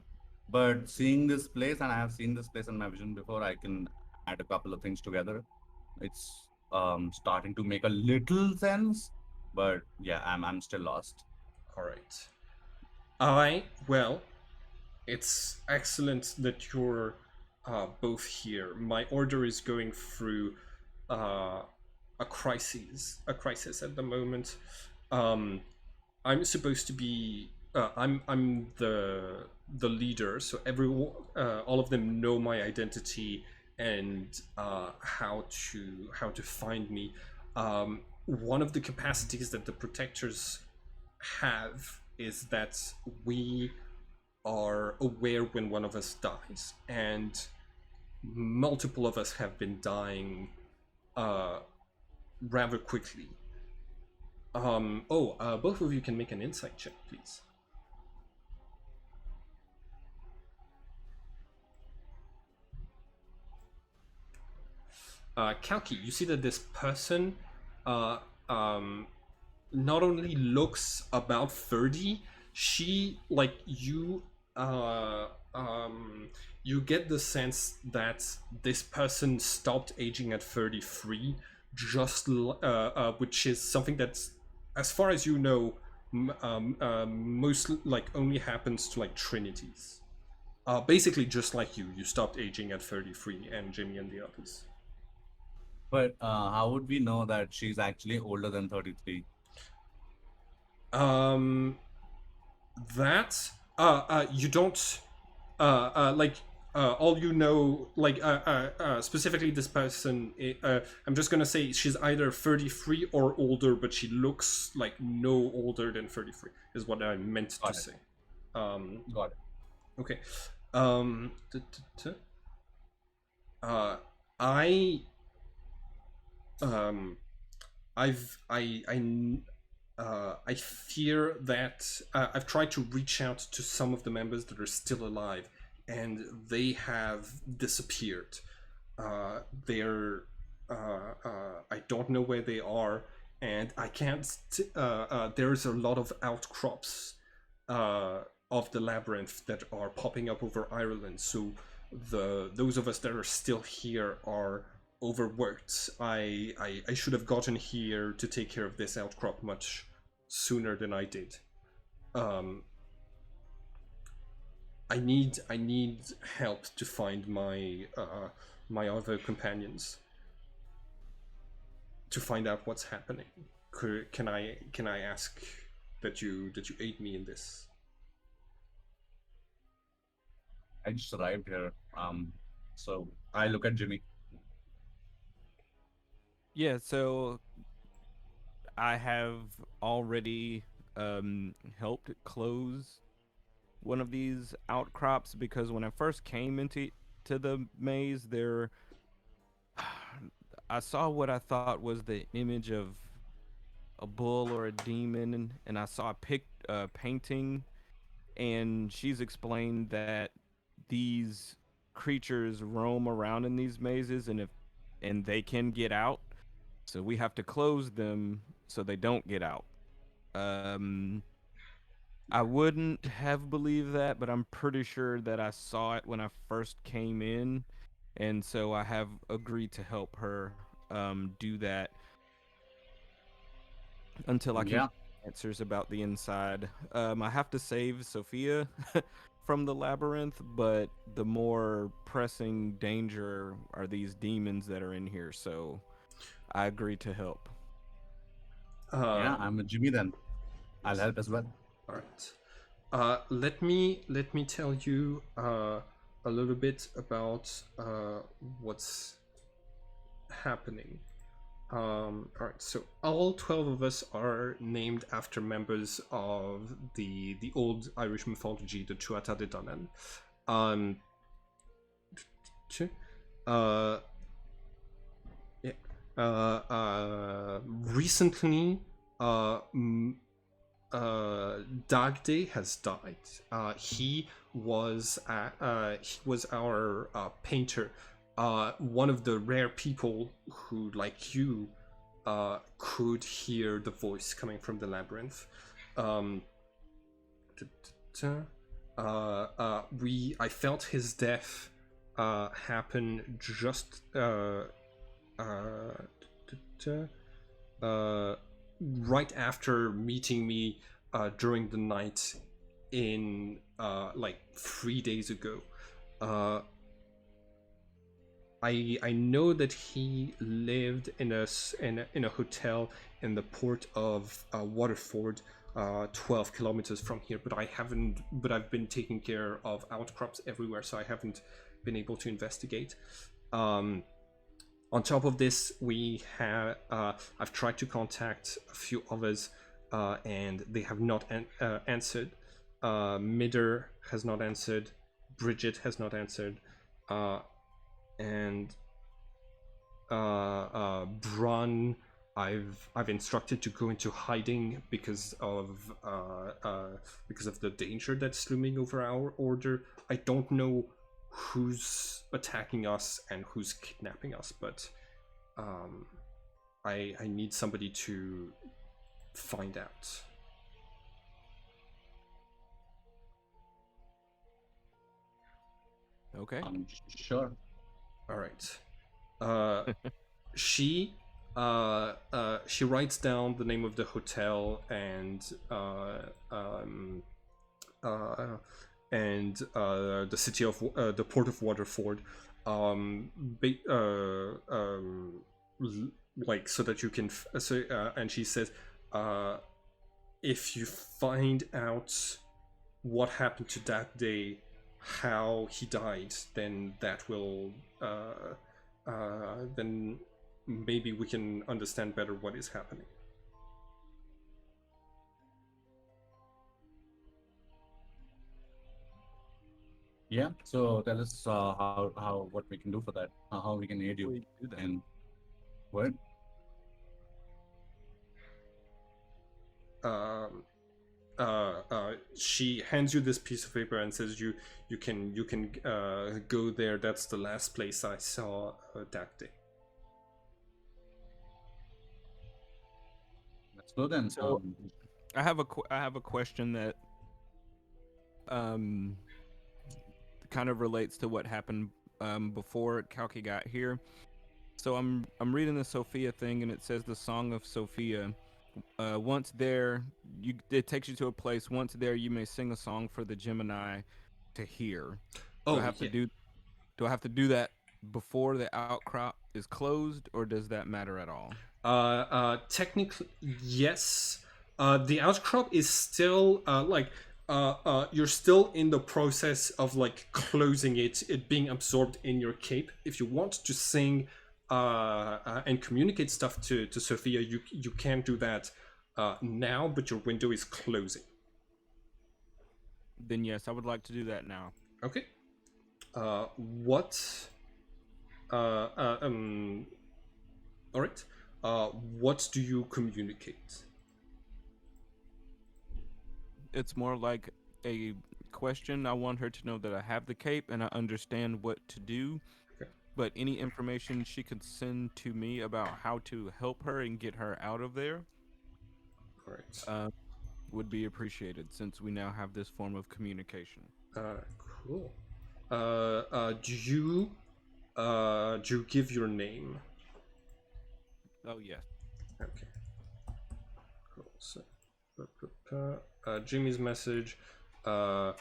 [SPEAKER 3] But seeing this place, and I have seen this place in my vision before, I can add a couple of things together. It's starting to make a little sense, but yeah, I'm still lost.
[SPEAKER 1] all right? I well, it's excellent that you're both here. My order is going through uh, a crisis at the moment. Um, I'm supposed to be. I'm the leader, so everyone, all of them know my identity and how to find me. One of the capacities that the protectors have is that we are aware when one of us dies, and multiple of us have been dying uh, rather quickly. Both of you can make an insight check, please. Kalki, you see that this person uh, um, not only looks about 30, she, like, you get the sense that this person stopped aging at 33, which is something that's, as far as you know, most, like, only happens to, like, Trinities. Basically, just like you stopped aging at 33, and Jimmy and the others.
[SPEAKER 3] But how would we know that she's actually older than 33?
[SPEAKER 1] Um, that you don't like all you know, like specifically this person. I'm just gonna say she's either 33 or older, but she looks like no older than 33. Is what I meant to
[SPEAKER 3] Got it.
[SPEAKER 1] say. Um,
[SPEAKER 3] Got it.
[SPEAKER 1] okay. Um, t- t- t- uh, I um I fear that I've tried to reach out to some of the members that are still alive, and they have disappeared. They're I don't know where they are, and I can't. There's a lot of outcrops of the labyrinth that are popping up over Ireland. So those of us that are still here are overworked. I should have gotten here to take care of this outcrop much sooner than I did. Um, I need help to find my other companions, to find out what's happening. Can I ask that you aid me in this?
[SPEAKER 3] I just arrived here. So I look at Jimmy.
[SPEAKER 2] Yeah, so I have already helped close one of these outcrops because when I first came into the maze, there I saw what I thought was the image of a bull or a demon, and I saw a painting, and she's explained that these creatures roam around in these mazes, and they can get out, so we have to close them so they don't get out. Um, I wouldn't have believed that, but I'm pretty sure that I saw it when I first came in, and so I have agreed to help her do that until I can
[SPEAKER 3] Yeah,
[SPEAKER 2] get answers about the inside. I have to save Sophia from the labyrinth, but the more pressing danger are these demons that are in here, so I agree to help.
[SPEAKER 3] yeah,
[SPEAKER 1] Um,
[SPEAKER 3] I'm with Jimmy then. I'll help as well.
[SPEAKER 1] all right. Let me tell you a little bit about what's happening. All right, so all 12 of us are named after members of the old Irish mythology, the Tuatha de Danann. Um, uh, yeah, recently, uh, Dagde has died. He was our painter, one of the rare people who, like you, could hear the voice coming from the labyrinth. Um, I felt his death happen just uh, right after meeting me during the night in like 3 days ago. Uh, I know that he lived in a hotel in the port of Waterford, 12 kilometers from here. But I haven't. But I've been taking care of outcrops everywhere, so I haven't been able to investigate. Um, on top of this, we have I've tried to contact a few others, and they have not answered. Midder has not answered. Bridget has not answered. And Bron, I've instructed to go into hiding because of the danger that's looming over our order. I don't know who's attacking us and who's kidnapping us, but I need somebody to find out.
[SPEAKER 2] Okay.
[SPEAKER 3] Sure.
[SPEAKER 1] All right. She she writes down the name of the hotel uh, the city of the port of Waterford, like so that you can and she says, if you find out what happened to that day, how he died, then that will then maybe we can understand better what is happening.
[SPEAKER 3] Yeah. So tell us how what we can do for that. How we can aid you
[SPEAKER 2] We do that.
[SPEAKER 3] in what?
[SPEAKER 1] Um, she hands you this piece of paper and says you can go there. That's the last place I saw that day.
[SPEAKER 3] Let's go then.
[SPEAKER 2] So I have a question that um kind of relates to what happened before Kalki got here. So I'm reading the Sophia thing, and it says the Song of Sophia. Once there, it takes you to a place. Once there, you may sing a song for the Gemini to hear. Do I
[SPEAKER 1] Oh
[SPEAKER 2] have to
[SPEAKER 1] yeah.
[SPEAKER 2] do that before the outcrop is closed, or does that matter at all?
[SPEAKER 1] Technically, yes. The outcrop is still you're still in the process of like closing it being absorbed in your cape. If you want to sing and communicate stuff to Sophia, you can do that now, but your window is closing.
[SPEAKER 2] Then yes, I would like to do that now.
[SPEAKER 1] Okay. What? Uh, uh, um. All right. What do you communicate?
[SPEAKER 2] It's more like a question. I want her to know that I have the cape and I understand what to do.
[SPEAKER 1] Okay.
[SPEAKER 2] But any information she could send to me about how to help her and get her out of there
[SPEAKER 1] All right.
[SPEAKER 2] uh, would be appreciated since we now have this form of communication.
[SPEAKER 1] Cool. Do you give your name?
[SPEAKER 2] Oh, yes.
[SPEAKER 1] Okay. Cool. So, Jimmy's message. Uh,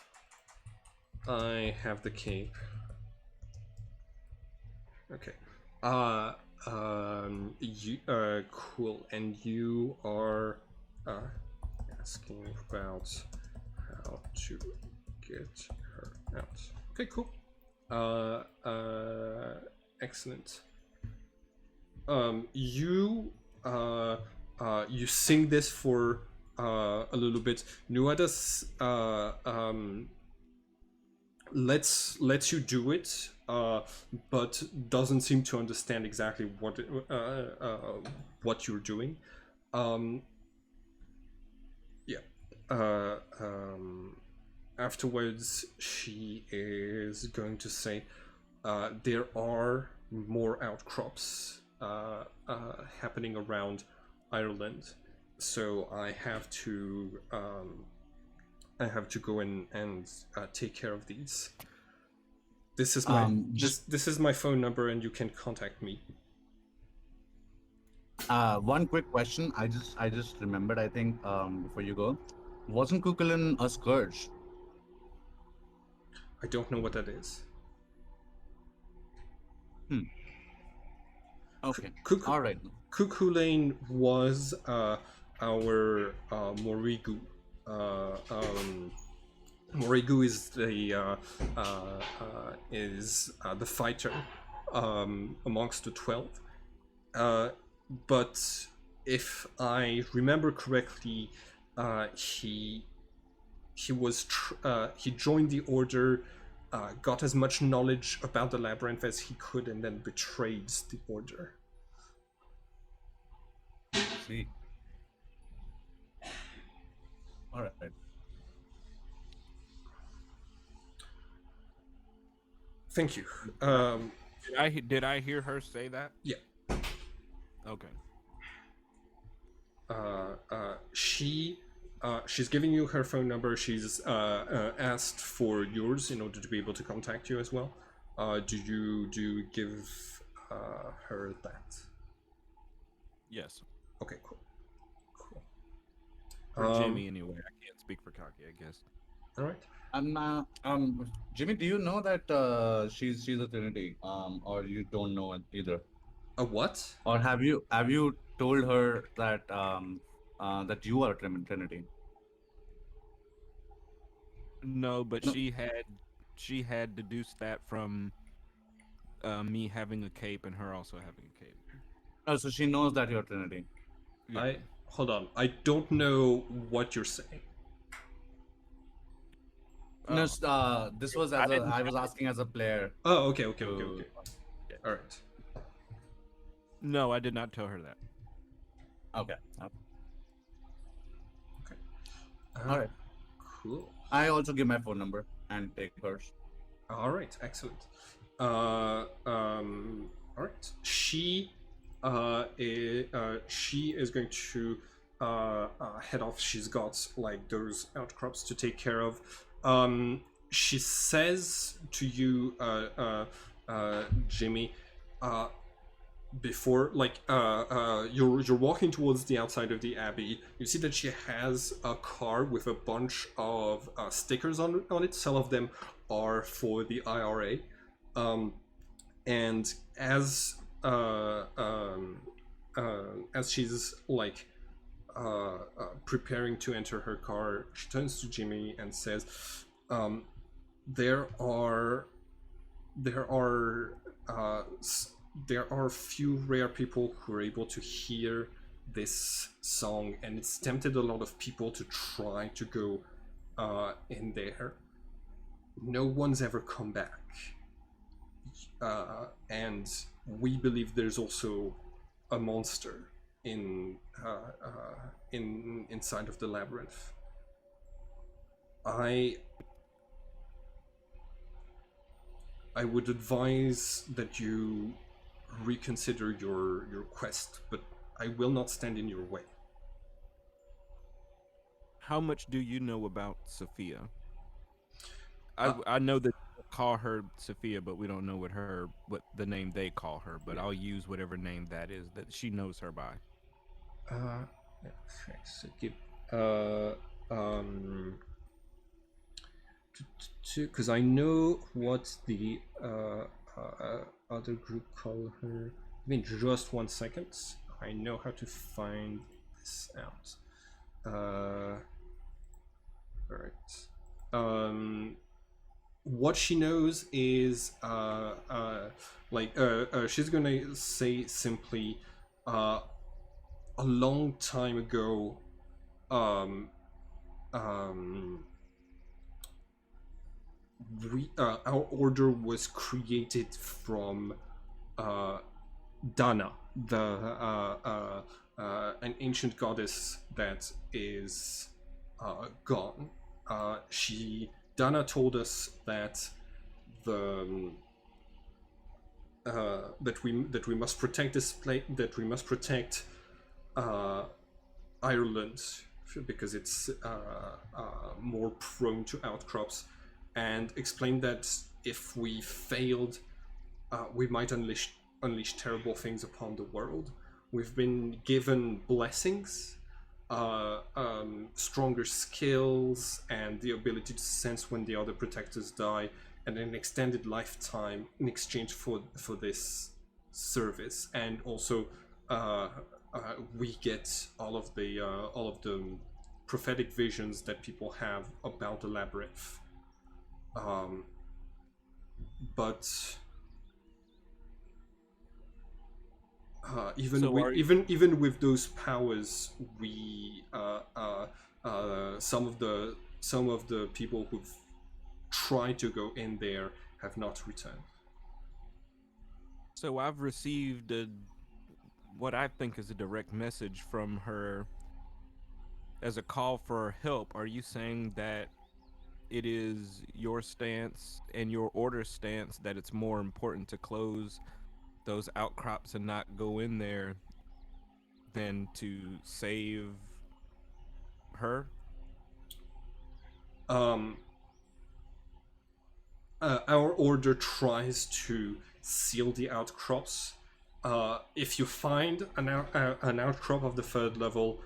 [SPEAKER 1] I have the cape. Okay. You. Cool. And you are asking about how to get her out. Okay. Cool. Excellent. You sing this for a little bit. Nuada's lets you do it, but doesn't seem to understand exactly what you're doing. Um, yeah. Afterwards, she is going to say, there are more outcrops happening around Ireland, so I have to go in and take care of these. This is my this is my phone number, and you can contact me.
[SPEAKER 3] One quick question. I just remembered. I think before you go, wasn't Kukulin a scourge?
[SPEAKER 1] I don't know what that is.
[SPEAKER 3] Okay.
[SPEAKER 1] Cuckoo,
[SPEAKER 3] All right.
[SPEAKER 1] Cuckoo Lane was our Morigu. Morigu is the fighter amongst the 12. Uh, but if I remember correctly, he he joined the order, got as much knowledge about the labyrinth as he could, and then betrayed the order.
[SPEAKER 3] See. All right.
[SPEAKER 1] Thank you.
[SPEAKER 2] Did I hear her say that?
[SPEAKER 1] Yeah.
[SPEAKER 2] Okay.
[SPEAKER 1] She's giving you her phone number. She's asked for yours in order to be able to contact you as well. Do you give her that?
[SPEAKER 2] Yes.
[SPEAKER 1] Okay, cool. Cool.
[SPEAKER 2] For Jimmy, anyway. I can't speak for Kaki, I guess.
[SPEAKER 1] All right.
[SPEAKER 3] Jimmy, do you know that she's a Trinity? Or you don't know it either?
[SPEAKER 1] A what?
[SPEAKER 3] Or have you told her that that you are a Trinity?
[SPEAKER 2] No, but
[SPEAKER 3] No.
[SPEAKER 2] she had deduced that from me having a cape and her also having a cape.
[SPEAKER 3] Oh, so she knows that you're a Trinity.
[SPEAKER 2] Yeah.
[SPEAKER 1] I hold on. I don't know what you're saying.
[SPEAKER 3] No,
[SPEAKER 2] Oh.
[SPEAKER 3] this was
[SPEAKER 2] I
[SPEAKER 3] as a
[SPEAKER 2] didn't.
[SPEAKER 3] I was asking as a player
[SPEAKER 1] Oh, okay, okay, okay,
[SPEAKER 3] to.
[SPEAKER 1] okay. All right.
[SPEAKER 2] No, I did not tell her that.
[SPEAKER 3] Okay.
[SPEAKER 1] Okay.
[SPEAKER 3] All right.
[SPEAKER 1] Cool.
[SPEAKER 3] I also give my phone number and take hers.
[SPEAKER 1] All right, excellent. All right. She is going to head off. She's got like those outcrops to take care of. She says to you, Jimmy, before you're walking towards the outside of the abbey. You see that she has a car with a bunch of stickers on it. Some of them are for the IRA, and as she's like preparing to enter her car, she turns to Jimmy and says, there are there are there are few rare people who are able to hear this song, and it's tempted a lot of people to try to go in there. No one's ever come back, and we believe there's also a monster inside of the labyrinth. I would advise that you reconsider your quest, but I will not stand in your way.
[SPEAKER 2] How much do you know about Sophia?
[SPEAKER 1] Uh,
[SPEAKER 2] I know that people call her Sophia, but we don't know what the name they call her. But I'll use whatever name that is that she knows her by.
[SPEAKER 1] Okay, so give uh because I know what the other group call her. I mean, just 1 second. I know how to find this out. All right. What she knows is she's gonna say simply, a long time ago, um, um, our order was created from Dana, an ancient goddess that is gone. Dana told us that the that we must protect this place, that we must protect Ireland because it's more prone to outcrops, and explained that if we failed, we might unleash terrible things upon the world. We've been given blessings, stronger skills, and the ability to sense when the other protectors die, and an extended lifetime in exchange for this service, and also uh, we get all of the prophetic visions that people have about the labyrinth. Um, but
[SPEAKER 2] So are
[SPEAKER 1] even with those powers, we some of the people who've tried to go in there have not returned.
[SPEAKER 2] so I've received what I think is a direct message from her as a call for help. Are you saying that it is your stance and your order stance that it's more important to close those outcrops and not go in there than to save her?
[SPEAKER 1] Um, our order tries to seal the outcrops. If you find an outcrop of the third level,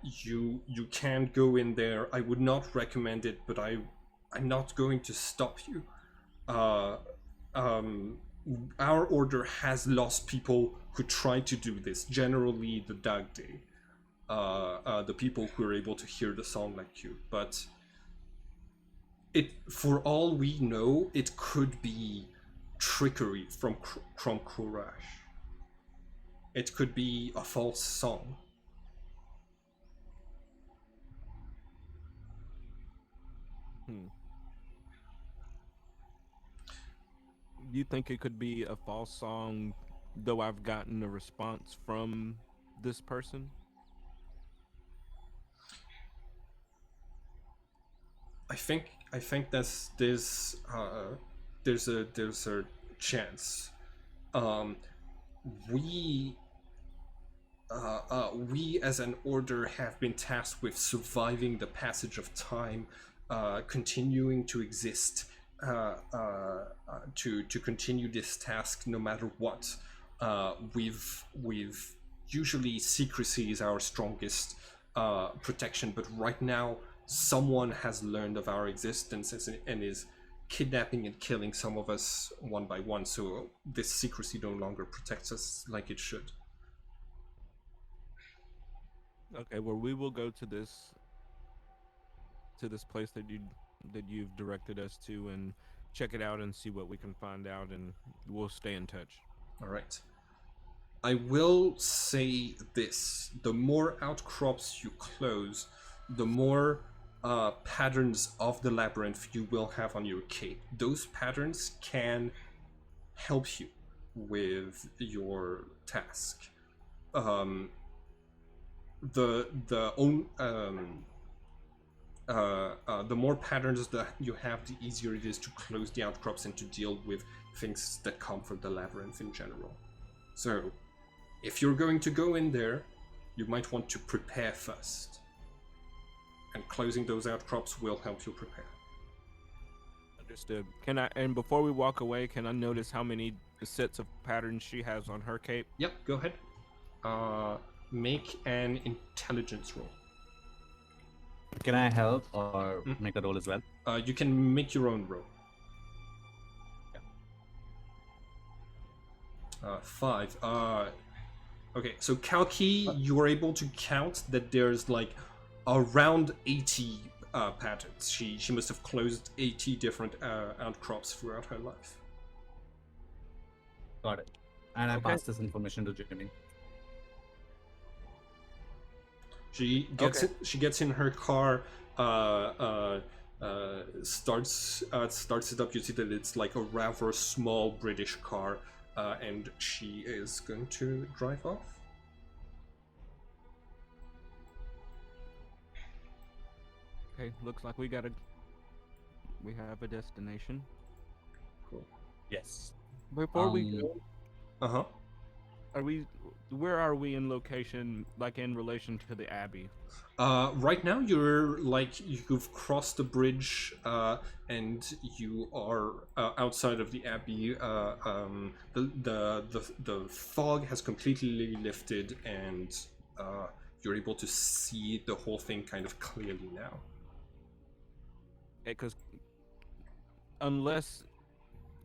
[SPEAKER 1] you can go in there. I would not recommend it, but I'm not going to stop you. Uh, um, our order has lost people who try to do this. Generally, the Dagde, the people who are able to hear the song like you, but it, for all we know, it could be trickery from Kurash. It could be a false song.
[SPEAKER 2] Hmm. You think it could be a false song, though I've gotten a response from this person?
[SPEAKER 1] I think there's a chance. Um, we we as an order have been tasked with surviving the passage of time, continuing to exist, to continue this task no matter what. We've usually secrecy is our strongest protection, but right now someone has learned of our existence and is kidnapping and killing some of us one by one. So this secrecy no longer protects us like it should.
[SPEAKER 2] Okay, well we will go to this place that you've directed us to and check it out and see what we can find out, and we'll stay in touch.
[SPEAKER 1] All right. I will say this: the more outcrops you close, the more patterns of the labyrinth you will have on your cape. Those patterns can help you with your task. Um, the own the more patterns that you have, the easier it is to close the outcrops and to deal with things that come from the labyrinth in general. So, if you're going to go in there, you might want to prepare first. And closing those outcrops will help you prepare.
[SPEAKER 2] Understood. Can I, and before we walk away, can I notice how many sets of patterns she has on her cape?
[SPEAKER 1] Yep, go ahead. Make an intelligence roll.
[SPEAKER 3] Can I help or make a roll as well?
[SPEAKER 1] You can make your own roll. 5. Okay, so Kalki, you are able to count that there's like around 80 patterns. She must have closed 80 different outcrops throughout her life.
[SPEAKER 3] Got it. And I
[SPEAKER 2] Okay.
[SPEAKER 3] pass this information to Jimmy.
[SPEAKER 1] She gets in her car, starts it up. You see that it's like a rather small British car, and she is going to drive off.
[SPEAKER 2] Okay, looks like we have a destination.
[SPEAKER 1] Cool.
[SPEAKER 3] Yes.
[SPEAKER 2] Before we go,
[SPEAKER 1] Uh huh.
[SPEAKER 2] where are we in location, like in relation to the Abbey?
[SPEAKER 1] Right now you're like you've crossed the bridge, and you are outside of the abbey. The fog has completely lifted, and you're able to see the whole thing kind of clearly now.
[SPEAKER 2] Because unless,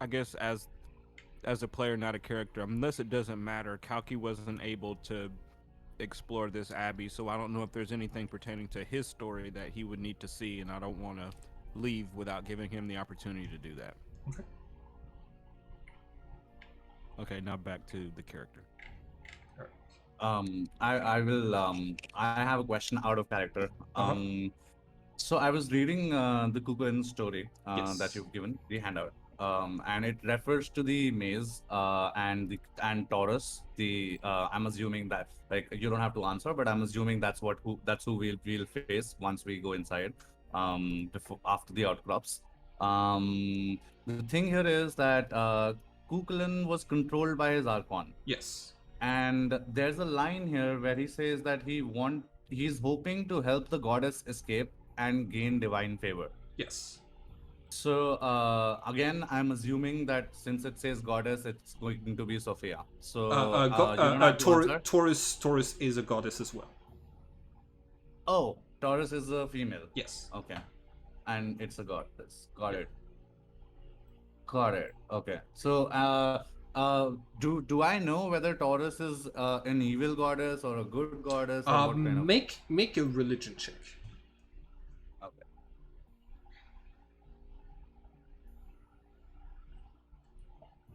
[SPEAKER 2] I guess, as as a player, not a character. Unless it doesn't matter, Kalki wasn't able to explore this abbey, so I don't know if there's anything pertaining to his story that he would need to see, and I don't want to leave without giving him the opportunity to do that.
[SPEAKER 1] Okay.
[SPEAKER 2] Okay, now back to the character.
[SPEAKER 3] I will I have a question out of character.
[SPEAKER 1] Uh-huh.
[SPEAKER 3] So I was reading the Kukulin story that
[SPEAKER 1] Yes.
[SPEAKER 3] you've given, the handout, and it refers to the maze and Taurus. I'm assuming that, like, you don't have to answer, but I'm assuming that's who we'll face once we go inside, before after the outcrops. The thing here is that Kukulin was controlled by his Archon.
[SPEAKER 1] Yes.
[SPEAKER 3] And there's a line here where he says that he's hoping to help the goddess escape and gain divine favor.
[SPEAKER 1] Yes.
[SPEAKER 3] So again, I'm assuming that since it says goddess, it's going to be Sophia. So you don't have to answer.
[SPEAKER 1] Taurus is a goddess as well.
[SPEAKER 3] Oh, Taurus is a female.
[SPEAKER 1] Yes.
[SPEAKER 3] Okay, and it's a goddess. Got it. Got it. Okay. So do I know whether Taurus is an evil goddess or a good goddess, or what kind of?
[SPEAKER 1] Make a religion check.
[SPEAKER 3] Okay.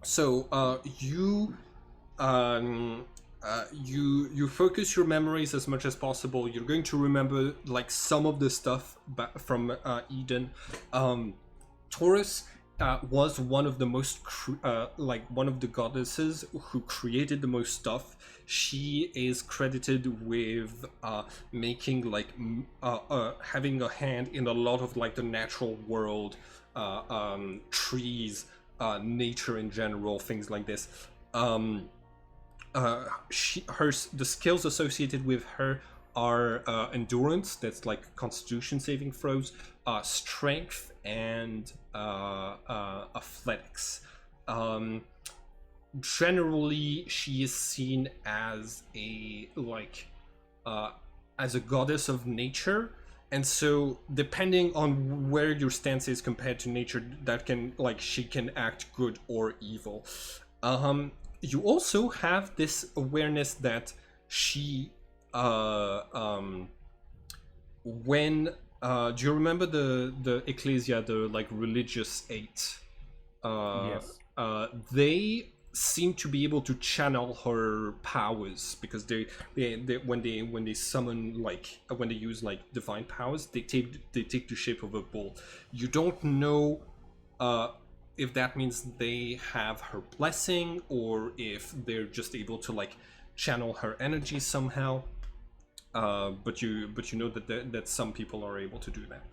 [SPEAKER 1] So you focus your memories as much as possible. You're going to remember like some of the stuff from Eden. Taurus was one of the most one of the goddesses who created the most stuff. She is credited with making like having a hand in a lot of like the natural world, trees, nature in general, things like this. The skills associated with her are endurance, that's like constitution saving throws, strength, and athletics. Generally, she is seen as a goddess of nature, and so depending on where your stance is compared to nature, that can she can act good or evil. You also have this awareness that she when do you remember the ecclesia, the religious eight?
[SPEAKER 3] Yes.
[SPEAKER 1] They seem to be able to channel her powers, because they when they summon when they use divine powers, they take the shape of a bull. You don't know if that means they have her blessing, or if they're just able to channel her energy somehow. But you know that some people are able to do that.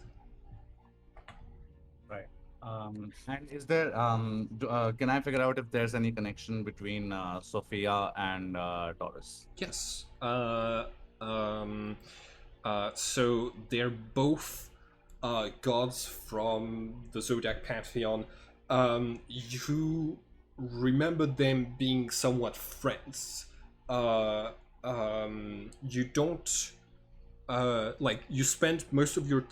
[SPEAKER 3] Right. And is there can I figure out if there's any connection between Sophia and Taurus?
[SPEAKER 1] Yes. So they're both gods from the Zodiac Pantheon. You remember them being somewhat friends. You don't you spend most of your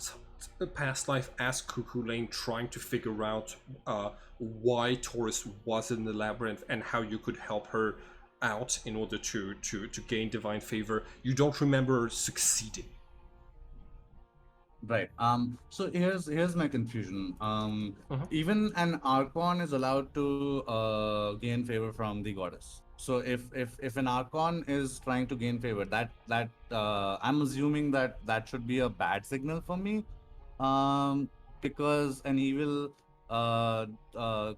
[SPEAKER 1] past life as Cuckoo trying to figure out why Taurus was in the labyrinth and how you could help her out in order to gain divine favor. You don't remember succeeding.
[SPEAKER 3] Right. So here's my confusion. Even an Archon is allowed to gain favor from the goddess. So if an Archon is trying to gain favor, that I'm assuming that should be a bad signal for me, because an evil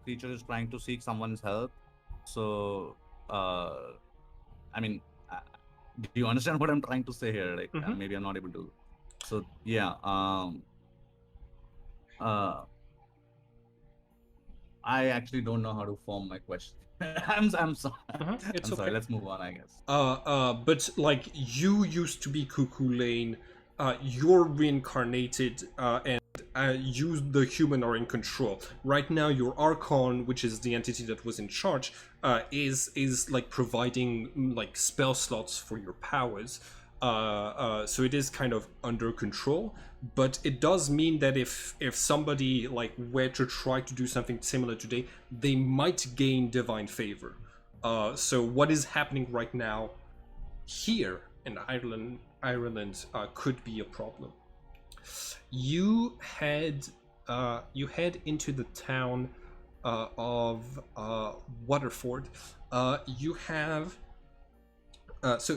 [SPEAKER 3] creature is trying to seek someone's help. So I mean, do you understand what I'm trying to say here? Maybe I'm not able to. So yeah, I actually don't know how to form my question. I'm sorry.
[SPEAKER 1] It's
[SPEAKER 3] I'm
[SPEAKER 1] okay.
[SPEAKER 3] sorry. Let's move on, I guess.
[SPEAKER 1] But you used to be Cuckoo Lane. You're reincarnated, and you, the human, are in control. Right now, your Archon, which is the entity that was in charge, is providing spell slots for your powers. So it is kind of under control, but it does mean that if somebody like were to try to do something similar today, they might gain divine favor. So what is happening right now here in Ireland could be a problem. You head into the town of Waterford. You have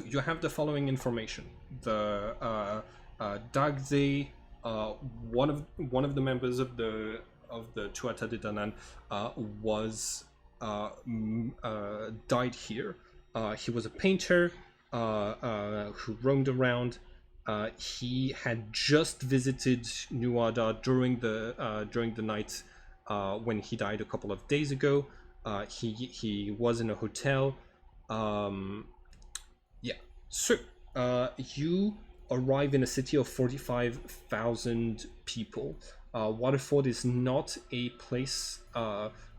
[SPEAKER 1] you have the following information: the Dagde, one of the members of the Tuatha de Danann, was died here. He was a painter who roamed around. He had just visited Nuada during the night when he died a couple of days ago. He was in a hotel. Yeah. So, you arrive in a city of 45,000 people. Waterford is not a place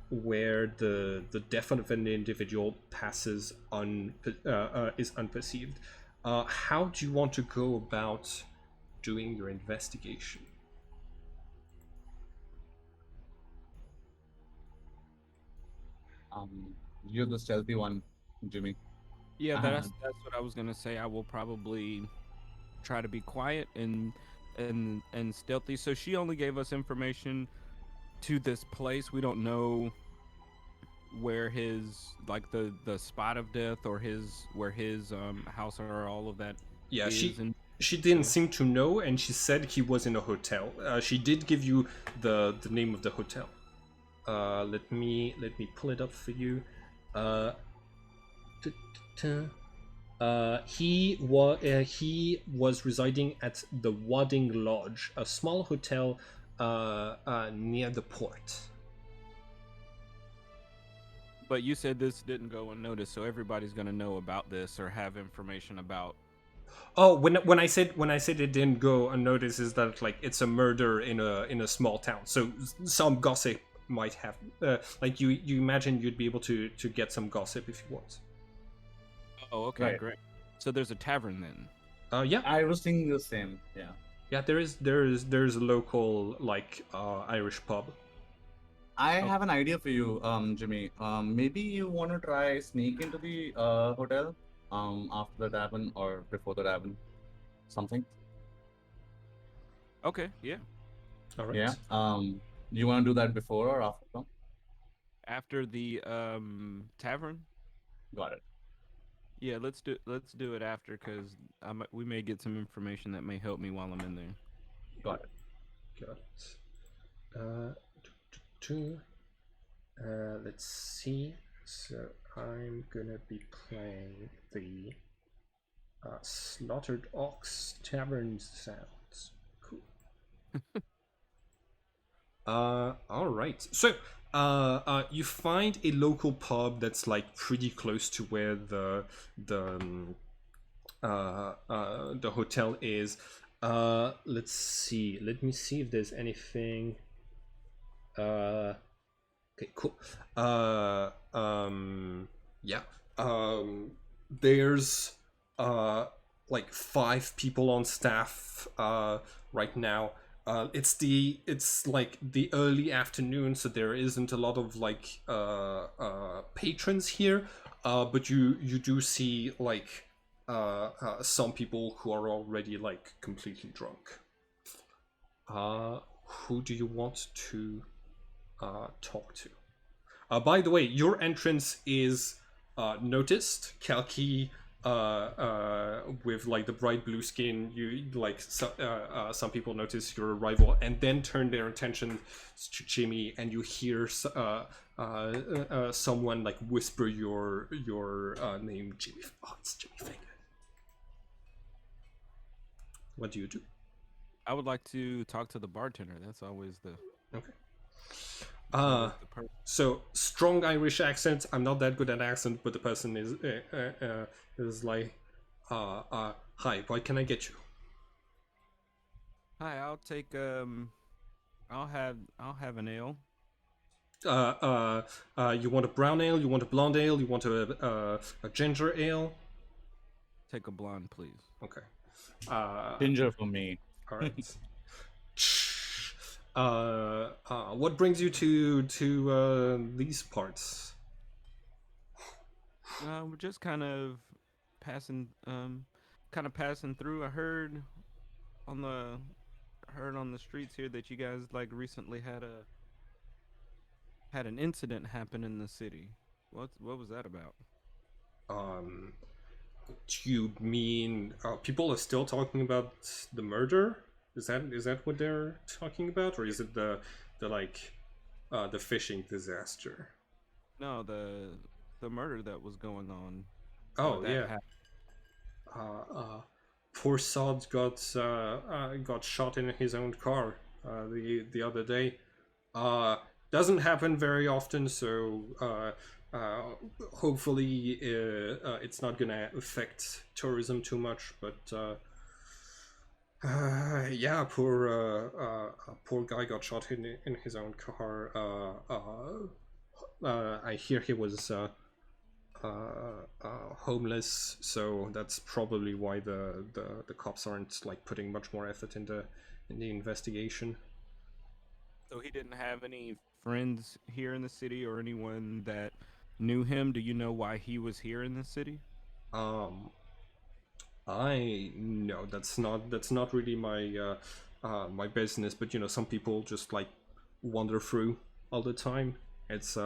[SPEAKER 1] where the death of an individual passes is unperceived. How do you want to go about doing your investigation?
[SPEAKER 3] You're the stealthy one, Jimmy.
[SPEAKER 2] Yeah,
[SPEAKER 3] Uh,
[SPEAKER 2] that's what I was gonna say. I will probably try to be quiet and stealthy. So she only gave us information to this place. We don't know where his like the spot of death or his where his house or all of that
[SPEAKER 1] Yeah,
[SPEAKER 2] is. And
[SPEAKER 1] she didn't
[SPEAKER 2] so
[SPEAKER 1] seem to know, and she said he was in a hotel. She did give you the name of the hotel. Let me pull it up for you. Uh, he was residing at the Wadding Lodge, a small hotel near the port.
[SPEAKER 2] but you said this didn't go unnoticed, so everybody's gonna know about this or have information about.
[SPEAKER 1] Oh, when I said it didn't go unnoticed, is that like it's a murder in a small town, so some gossip might have like you imagine you'd be able to get some gossip if you want.
[SPEAKER 2] Oh, okay,
[SPEAKER 3] right.
[SPEAKER 2] great. So there's a tavern then.
[SPEAKER 1] Yeah,
[SPEAKER 3] I was thinking the same. Yeah.
[SPEAKER 1] yeah. There's a local like Irish pub.
[SPEAKER 3] I
[SPEAKER 2] Oh,
[SPEAKER 3] have an idea for you, Jimmy. Maybe you want to try sneak into the hotel, after the tavern or before the tavern, something.
[SPEAKER 2] okay, yeah.
[SPEAKER 1] All
[SPEAKER 3] Yeah.
[SPEAKER 1] right.
[SPEAKER 3] You want to do that before or after? No?
[SPEAKER 2] After the tavern.
[SPEAKER 3] Got it.
[SPEAKER 2] Yeah, let's do it after because we may get some information that may help me while I'm in there.
[SPEAKER 3] Got it.
[SPEAKER 1] Got it. Uh, let's see. So I'm gonna be playing the Slaughtered Ox Tavern sounds. Cool. All right. So, you find a local pub that's like pretty close to where the hotel is. Let's see. Let me see if there's anything. Okay, cool. Yeah. There's like 5 people on staff right now. It's like the early afternoon, so there isn't a lot of like patrons here. But you do see like some people who are already like completely drunk. Who do you want to talk to? By the way, your entrance is noticed. Kalki, with like the bright blue skin, you like some people notice your arrival and then turn their attention to Jimmy, and you hear someone like whisper your name, Jimmy. Oh, it's Jimmy Finger. What do you do?
[SPEAKER 2] I would like to talk to the bartender. That's always the
[SPEAKER 1] Okay.
[SPEAKER 2] that's always the purpose.
[SPEAKER 1] So strong Irish accent. I'm not that good at accent, but the person is like, hi, what can I get you?
[SPEAKER 2] Hi, I'll have an ale.
[SPEAKER 1] You want a brown ale? You want a blonde ale? You want a ginger ale?
[SPEAKER 2] Take a blonde, please.
[SPEAKER 1] Okay. Uh,
[SPEAKER 3] Ginger for me.
[SPEAKER 1] all right. What brings you to these parts?
[SPEAKER 2] We're just passing, kind of passing through. I on the heard on the streets here that you guys like recently had an incident happen in the city. What was that about?
[SPEAKER 1] Um, do you mean people are still talking about the murder? Is that what they're talking about, or is it the like the fishing disaster?
[SPEAKER 2] No, the murder that was going on, or
[SPEAKER 1] Oh
[SPEAKER 2] that
[SPEAKER 1] yeah,
[SPEAKER 2] happened.
[SPEAKER 1] poor Sod got shot in his own car the other day. Uh, doesn't happen very often, so uh, hopefully it's not gonna affect tourism too much. But yeah, poor guy got shot in his own car. I hear he was homeless, so that's probably why the cops aren't like putting much more effort in the investigation.
[SPEAKER 2] So he didn't have any friends here in the city or anyone that knew him. Do you know why he was here in the city?
[SPEAKER 1] Um, I no, that's not really my business. But some people just like wander through all the time. It's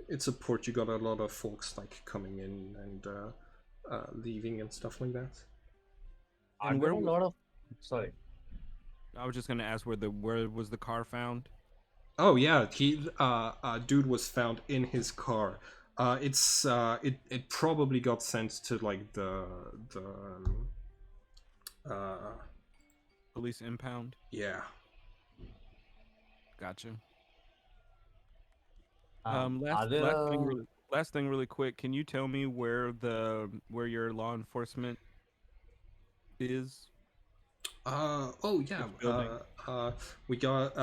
[SPEAKER 1] it's a port. You got a lot of folks like coming in and leaving and stuff like that.
[SPEAKER 3] Are
[SPEAKER 2] And
[SPEAKER 3] there a lot of sorry?
[SPEAKER 2] I was just gonna ask where was the car found?
[SPEAKER 1] Oh yeah, he dude was found in his car. It probably got sent to like the uh
[SPEAKER 2] Police impound.
[SPEAKER 1] yeah.
[SPEAKER 2] Gotcha.
[SPEAKER 3] Are there
[SPEAKER 2] Last thing really quick. Can you tell me where your law enforcement is?
[SPEAKER 1] Oh yeah.
[SPEAKER 2] Which building?
[SPEAKER 1] We got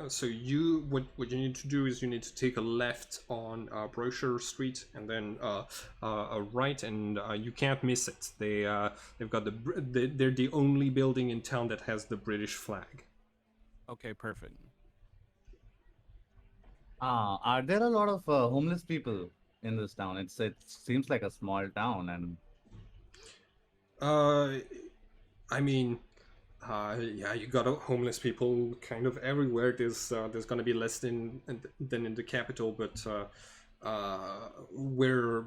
[SPEAKER 1] so what you need to do is you need to take a left on Brochure Street and then a right, and you can't miss it. They've got they're the only building in town that has the British flag.
[SPEAKER 2] Okay, perfect.
[SPEAKER 3] are there a lot of homeless people in this town? It seems like a small town, and
[SPEAKER 1] Uh, I mean, yeah, you got homeless people kind of everywhere. There's gonna be less than in the capital, but where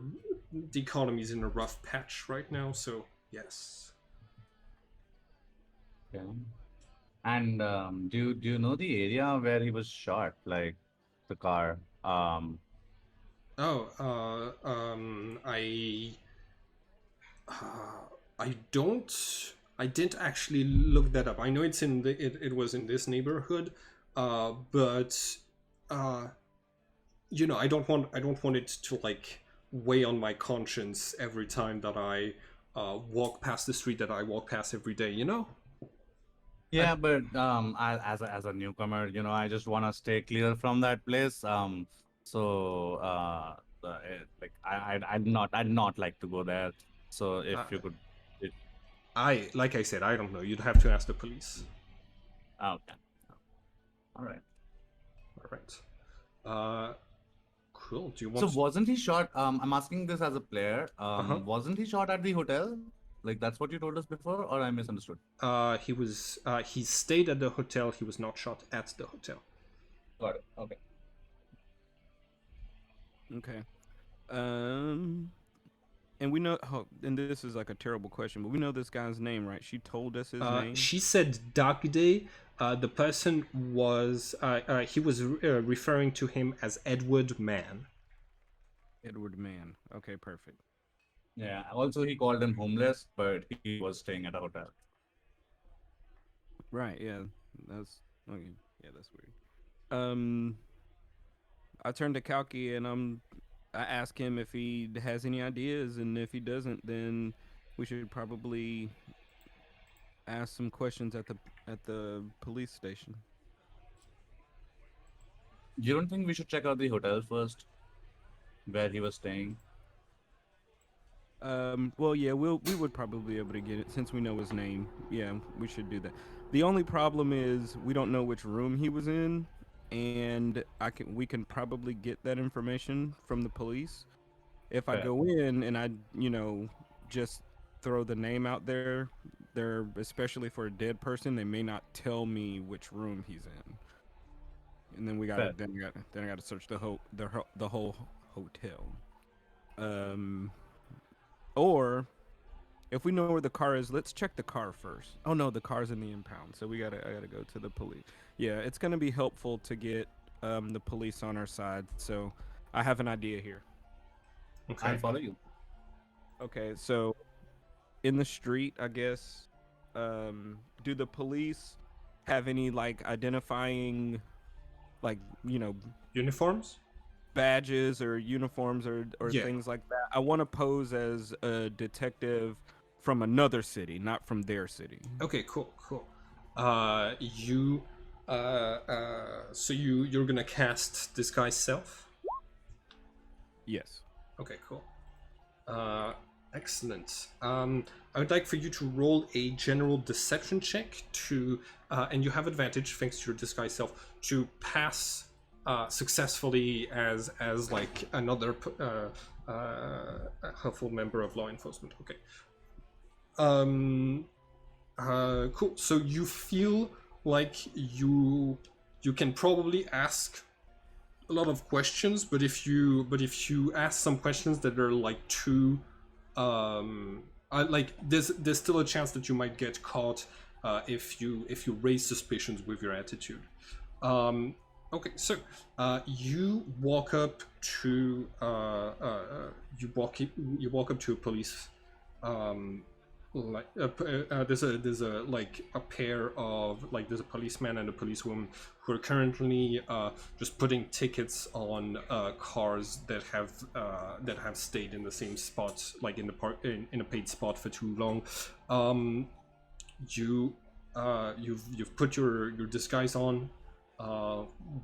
[SPEAKER 1] the economy's in a rough patch right now. So yes.
[SPEAKER 3] yeah. And do you know the area where he was shot? Like the car.
[SPEAKER 1] Oh, I don't. I didn't actually look that up. I know it was in this neighborhood, but uh, I don't want it to like weigh on my conscience every time that I walk past the street that I walk past every day. I,
[SPEAKER 3] Yeah, but as a newcomer, I just want to stay clear from that place. So like I'd not like to go there. So
[SPEAKER 1] uh,
[SPEAKER 3] if you could, it,
[SPEAKER 1] I like I said, I don't know. You'd have to ask the police.
[SPEAKER 3] okay, all right.
[SPEAKER 1] All right. Uh, cool. Do you
[SPEAKER 3] So
[SPEAKER 1] want?
[SPEAKER 3] wasn't he shot? I'm asking this as a player.
[SPEAKER 1] Uh huh.
[SPEAKER 3] Wasn't he shot at the hotel? Like that's what you told us before, or I misunderstood?
[SPEAKER 1] He was. He stayed at the hotel. He was not shot at the hotel.
[SPEAKER 3] Got it. Okay.
[SPEAKER 2] Okay. Um, and we know. Oh, and this is like a terrible question, but we know this guy's name, right? She told us his name.
[SPEAKER 1] She said Dagde. The person was. He was referring to him as Edward Mann.
[SPEAKER 2] Edward Mann. Okay, perfect.
[SPEAKER 3] Yeah. Also, he called him homeless, but he was staying at a hotel.
[SPEAKER 2] Right. Yeah. That's okay. Yeah, that's weird. Um, I turned to Kalki and I ask him if he has any ideas, and if he doesn't, then we should probably ask some questions at the police station.
[SPEAKER 3] You don't think we should check out the hotel first, where he was staying?
[SPEAKER 2] Well, yeah, we would probably be able to get it since we know his name. Yeah, we should do that. The only problem is we don't know which room he was in, and we can probably get that information from the police. If I
[SPEAKER 3] Fair.
[SPEAKER 2] go in and just throw the name out there, they're especially for a dead person, they may not tell me which room he's in, and then we gotta
[SPEAKER 3] Fair.
[SPEAKER 2] then I gotta search the whole hotel. Um, or if we know where the car is, let's check the car first. Oh no, the car's in the impound, so I gotta go to the police. Yeah, it's gonna be helpful to get the police on our side. So I have an idea here.
[SPEAKER 3] I'll
[SPEAKER 1] Okay.
[SPEAKER 3] follow you.
[SPEAKER 2] Okay, so in the street, I guess, do the police have any like identifying like
[SPEAKER 1] Uniforms?
[SPEAKER 2] badges or uniforms or
[SPEAKER 1] Yeah.
[SPEAKER 2] things like that? I want to pose as a detective from another city, not from their city.
[SPEAKER 1] Okay, cool, cool. You so you're gonna cast disguise self?
[SPEAKER 2] Yes.
[SPEAKER 1] Okay, cool. Uh, excellent. I would like for you to roll a general deception check and you have advantage thanks to your disguise self to pass successfully as like another helpful member of law enforcement. Okay. Um, cool. So you feel like you can probably ask a lot of questions, but if you ask some questions that are like too like there's still a chance that you might get caught if you raise suspicions with your attitude. Um, okay, so you walk up to you walk up to a police um, like there's a like a pair of like there's a policeman and a policewoman who are currently just putting tickets on cars that have stayed in the same spot, like in the park in a paid spot for too long. um you you've put your disguise on.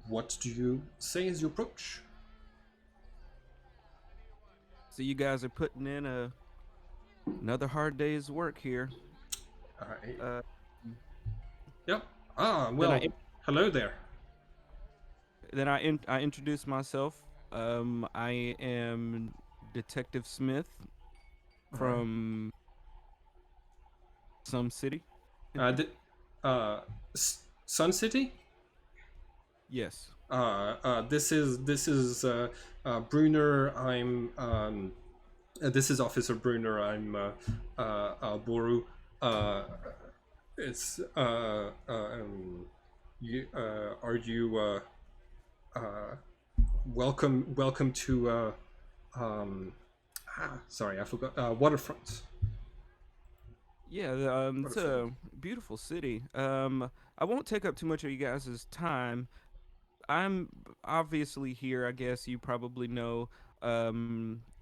[SPEAKER 1] What do you say as you approach?
[SPEAKER 2] So you guys are putting in another hard day's work here.
[SPEAKER 1] I,
[SPEAKER 2] Uh,
[SPEAKER 1] yep.
[SPEAKER 2] then
[SPEAKER 1] Well, hello there.
[SPEAKER 2] I introduce myself. I am Detective Smith
[SPEAKER 1] All right.
[SPEAKER 2] from some city.
[SPEAKER 1] The, Sun City.
[SPEAKER 2] Yes.
[SPEAKER 1] This is Bruner. This is Officer Bruner. I'm Boru. Uh, it's you are you welcome to sorry, I forgot, Waterfront.
[SPEAKER 2] Yeah, it's
[SPEAKER 1] Waterfront.
[SPEAKER 2] a beautiful city. I won't take up too much of you guys' time. I'm obviously here. I guess you probably know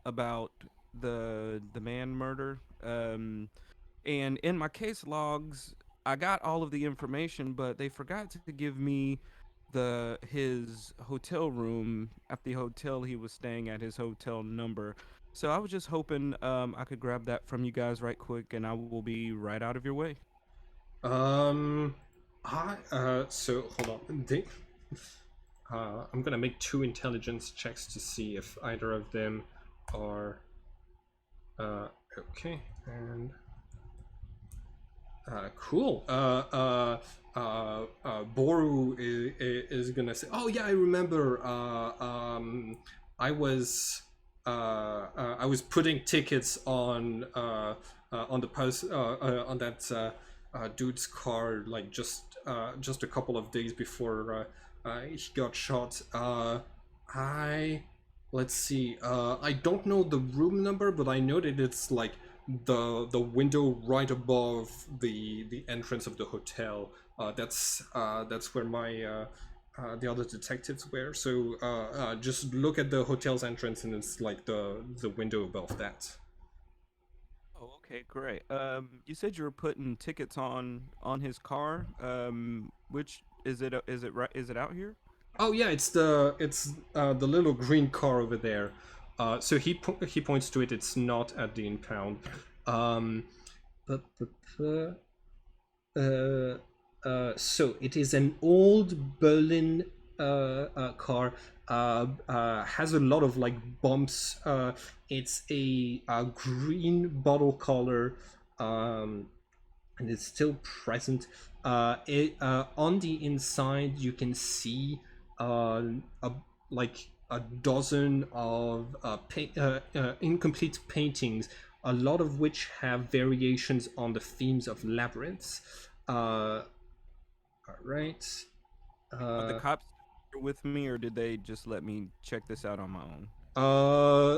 [SPEAKER 2] about the man murder. And in my case logs, I got all of the information, but they forgot to give me the his hotel room at the hotel he was staying at, his hotel number. So I was just hoping I could grab that from you guys right quick, and I will be right out of your way.
[SPEAKER 1] Um, I so hold on. I'm gonna make two intelligence checks to see if either of them are uh okay. And cool. Boru is gonna say, "Oh yeah, I remember. I was putting tickets on the post on that dude's car, like just a couple of days before he got shot. I Let's see. I don't know the room number, but I know that it's like the window right above the entrance of the hotel. That's where my the other detectives were. So just look at the hotel's entrance, and it's like the window above that.
[SPEAKER 2] Oh, okay, great. You said you were putting tickets on his car. Which is it? Is it right? Is it out here?
[SPEAKER 1] Oh yeah, it's the little green car over there. He points to it. It's not at the impound. Um, but, so it is an old Berlin car. Has a lot of like bumps. It's a green bottle color. Um, and it's still present. On the inside, you can see a, like a dozen of incomplete paintings, a lot of which have variations on the themes of labyrinths. All right.
[SPEAKER 2] Are the
[SPEAKER 1] Uh,
[SPEAKER 2] cops here with me, or did they just let me check this out on my own?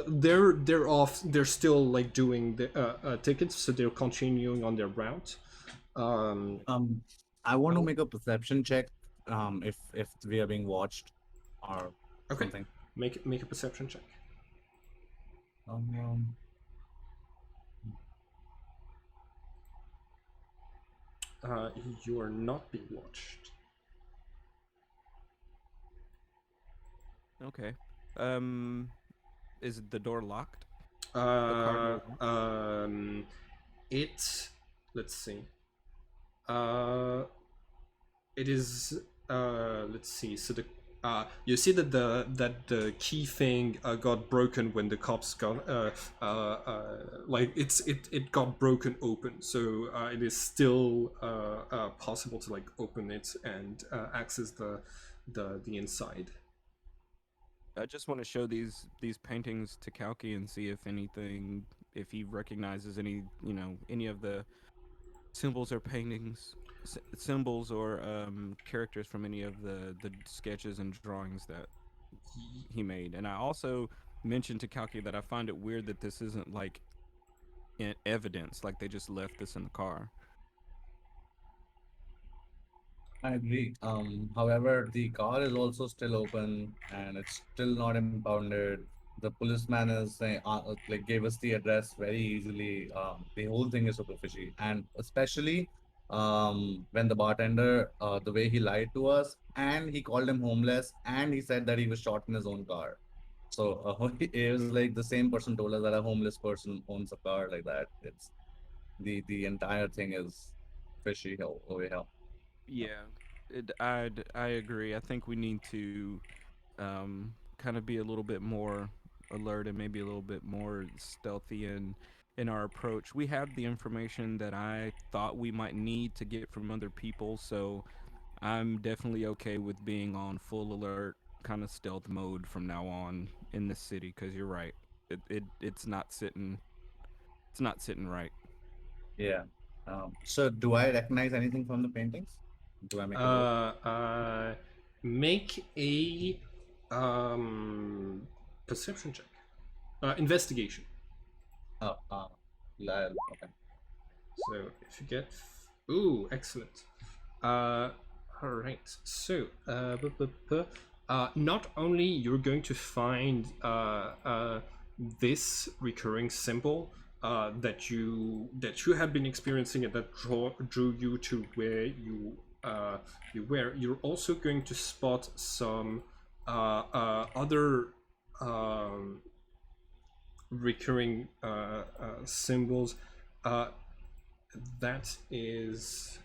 [SPEAKER 1] they're off. They're still like doing the tickets, so they're continuing on their route. Um,
[SPEAKER 3] Um, I want to
[SPEAKER 1] oh,
[SPEAKER 3] make a perception check. If we are being watched or
[SPEAKER 1] okay.
[SPEAKER 3] something.
[SPEAKER 1] Make a perception check.
[SPEAKER 3] Um,
[SPEAKER 1] Uh, you are not being watched.
[SPEAKER 2] Okay. Um, is the door locked? The car
[SPEAKER 1] Uh,
[SPEAKER 2] door locked?
[SPEAKER 1] um, it. Let's see. Uh, it is. Let's see. So the. You see that the key thing got broken when the cops got like it got broken open, so it is still possible to like open it and access the inside.
[SPEAKER 2] I just want to show these paintings to Kalki and see if anything, if he recognizes any, any of the symbols or paintings, symbols or characters from any of the sketches and drawings that he made. And I also mentioned to Kalki that I find it weird that this isn't like evidence, like they just left this in the car.
[SPEAKER 3] I agree. However, the car is also still open and it's still not impounded. The policeman is saying, like gave us the address very easily. The whole thing is super fishy, and especially when the bartender, the way he lied to us, and he called him homeless, and he said that he was shot in his own car. So it was like the same person told us that a homeless person owns a car like that. It's the entire thing is fishy over here.
[SPEAKER 2] Yeah, I agree. I think we need to kind of be a little bit more alert and maybe a little bit more stealthy in our approach. We have the information that I thought we might need to get from other people, so I'm definitely okay with being on full alert, kind of stealth mode from now on in this city. Because you're right, it's not sitting, it's not sitting right.
[SPEAKER 3] Yeah. So do I recognize anything from the paintings? Do I make a roll?
[SPEAKER 1] Uh, uh, Make a perception check. Investigation.
[SPEAKER 3] Oh, okay.
[SPEAKER 1] So if you get, ooh, excellent. Uh, all right. So, not only you're going to find this recurring symbol that you have been experiencing and that drew you to where you were. You're also going to spot some other um, recurring symbols. Uh, that is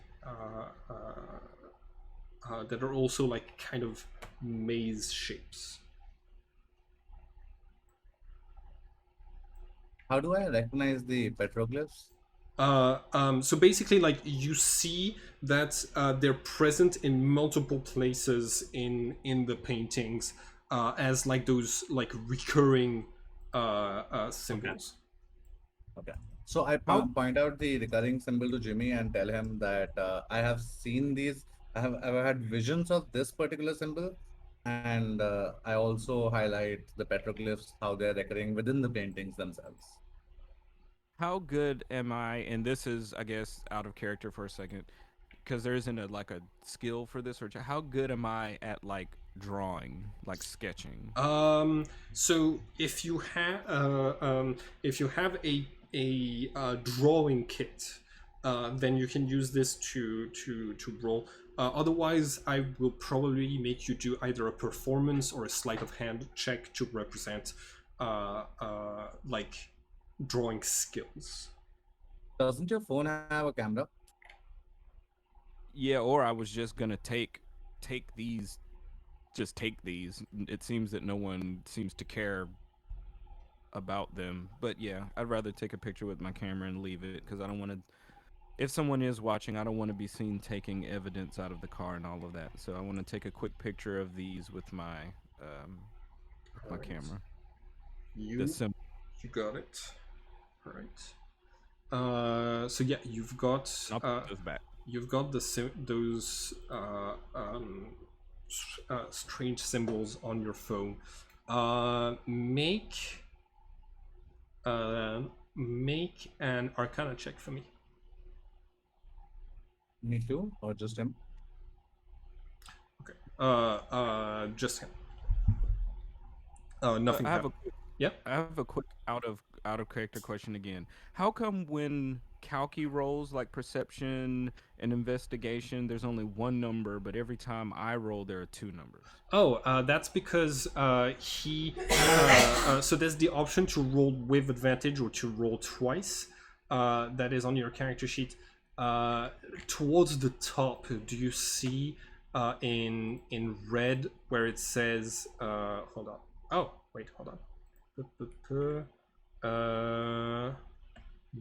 [SPEAKER 1] that are also like kind of maze shapes.
[SPEAKER 3] How do I recognize the petroglyphs?
[SPEAKER 1] So basically, like you see that they're present in multiple places in the paintings as like those like recurring
[SPEAKER 3] Okay.
[SPEAKER 1] symbols.
[SPEAKER 3] Okay. So I
[SPEAKER 2] How
[SPEAKER 3] point out the recurring symbol to Jimmy and tell him that I have seen these. I've had visions of this particular symbol, and I also highlight the petroglyphs, how they're recurring within the paintings themselves.
[SPEAKER 2] how good am I? And this is, I guess, out of character for a second, because there isn't a like a skill for this. Or how good am I at like drawing, like sketching?
[SPEAKER 1] So if you have a drawing kit, then you can use this to roll. Otherwise, I will probably make you do either a performance or a sleight of hand check to represent like drawing skills.
[SPEAKER 3] Doesn't your phone have a camera?
[SPEAKER 2] Yeah, or I was just gonna take these, just take these. It seems that no one seems to care about them. But yeah, I'd rather take a picture with my camera and leave it because I don't want to. If someone is watching, I don't want to be seen taking evidence out of the car and all of that. So I want to take a quick picture of these um, with
[SPEAKER 1] All
[SPEAKER 2] my
[SPEAKER 1] right,
[SPEAKER 2] camera. The
[SPEAKER 1] you
[SPEAKER 2] sim.
[SPEAKER 1] you got it. All right. So yeah,
[SPEAKER 2] And I'll put those back.
[SPEAKER 1] you've got those strange symbols on your phone. Make uh, make an Arcana check for me.
[SPEAKER 3] Me too, or just him?
[SPEAKER 1] Okay. Just him.
[SPEAKER 2] I
[SPEAKER 1] Nothing
[SPEAKER 2] have a
[SPEAKER 1] happened. Yeah.
[SPEAKER 2] I have a quick out of character question again. How come when Kalki rolls like perception and investigation, there's only one number, but every time I roll, there are two numbers?
[SPEAKER 1] Oh, that's because so there's the option to roll with advantage or to roll twice. That is on your character sheet. Towards the top, do you see in red where it says? Hold on. Oh, wait, hold on.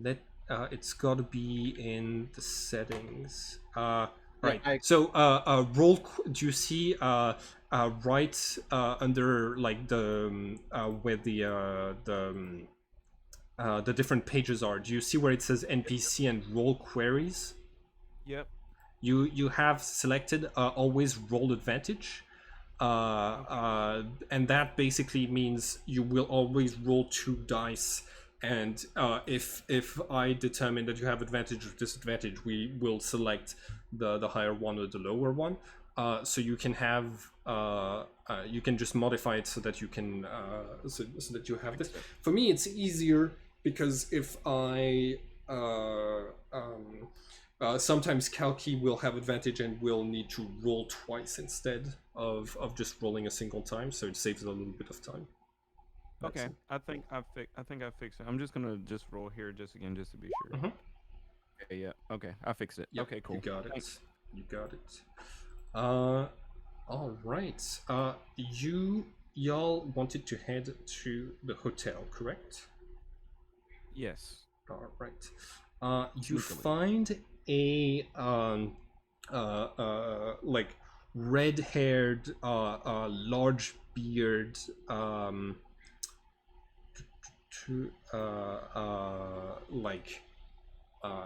[SPEAKER 1] Let it's got to be in the settings.
[SPEAKER 3] Yeah,
[SPEAKER 1] Right.
[SPEAKER 3] I
[SPEAKER 1] So do you see right under like where the different pages are? Do you see where it says NPC and role queries?
[SPEAKER 2] Yep.
[SPEAKER 1] You have selected always roll advantage.
[SPEAKER 2] Okay.
[SPEAKER 1] And that basically means you will always roll two dice, and if I determine that you have advantage or disadvantage, we will select the higher one or the lower one. So you can have you can just modify it so that you can so that you have this. For me, it's easier because if I sometimes Kalki will have advantage and will need to roll twice instead of just rolling a single time, so it saves a little bit of time. That's
[SPEAKER 2] Okay.
[SPEAKER 1] it.
[SPEAKER 2] I think I fixed it. I'm just gonna just roll here just again just to be sure.
[SPEAKER 1] Mm-hmm.
[SPEAKER 2] Okay, yeah. Okay. I fixed it.
[SPEAKER 1] Yep,
[SPEAKER 2] Okay,
[SPEAKER 1] you
[SPEAKER 2] cool.
[SPEAKER 1] got it.
[SPEAKER 2] Thanks.
[SPEAKER 1] You got it. All right. Y'all wanted to head to the hotel, correct?
[SPEAKER 2] Yes.
[SPEAKER 1] All right. You
[SPEAKER 2] Sneakily.
[SPEAKER 1] find a like red-haired, large beard, like uh,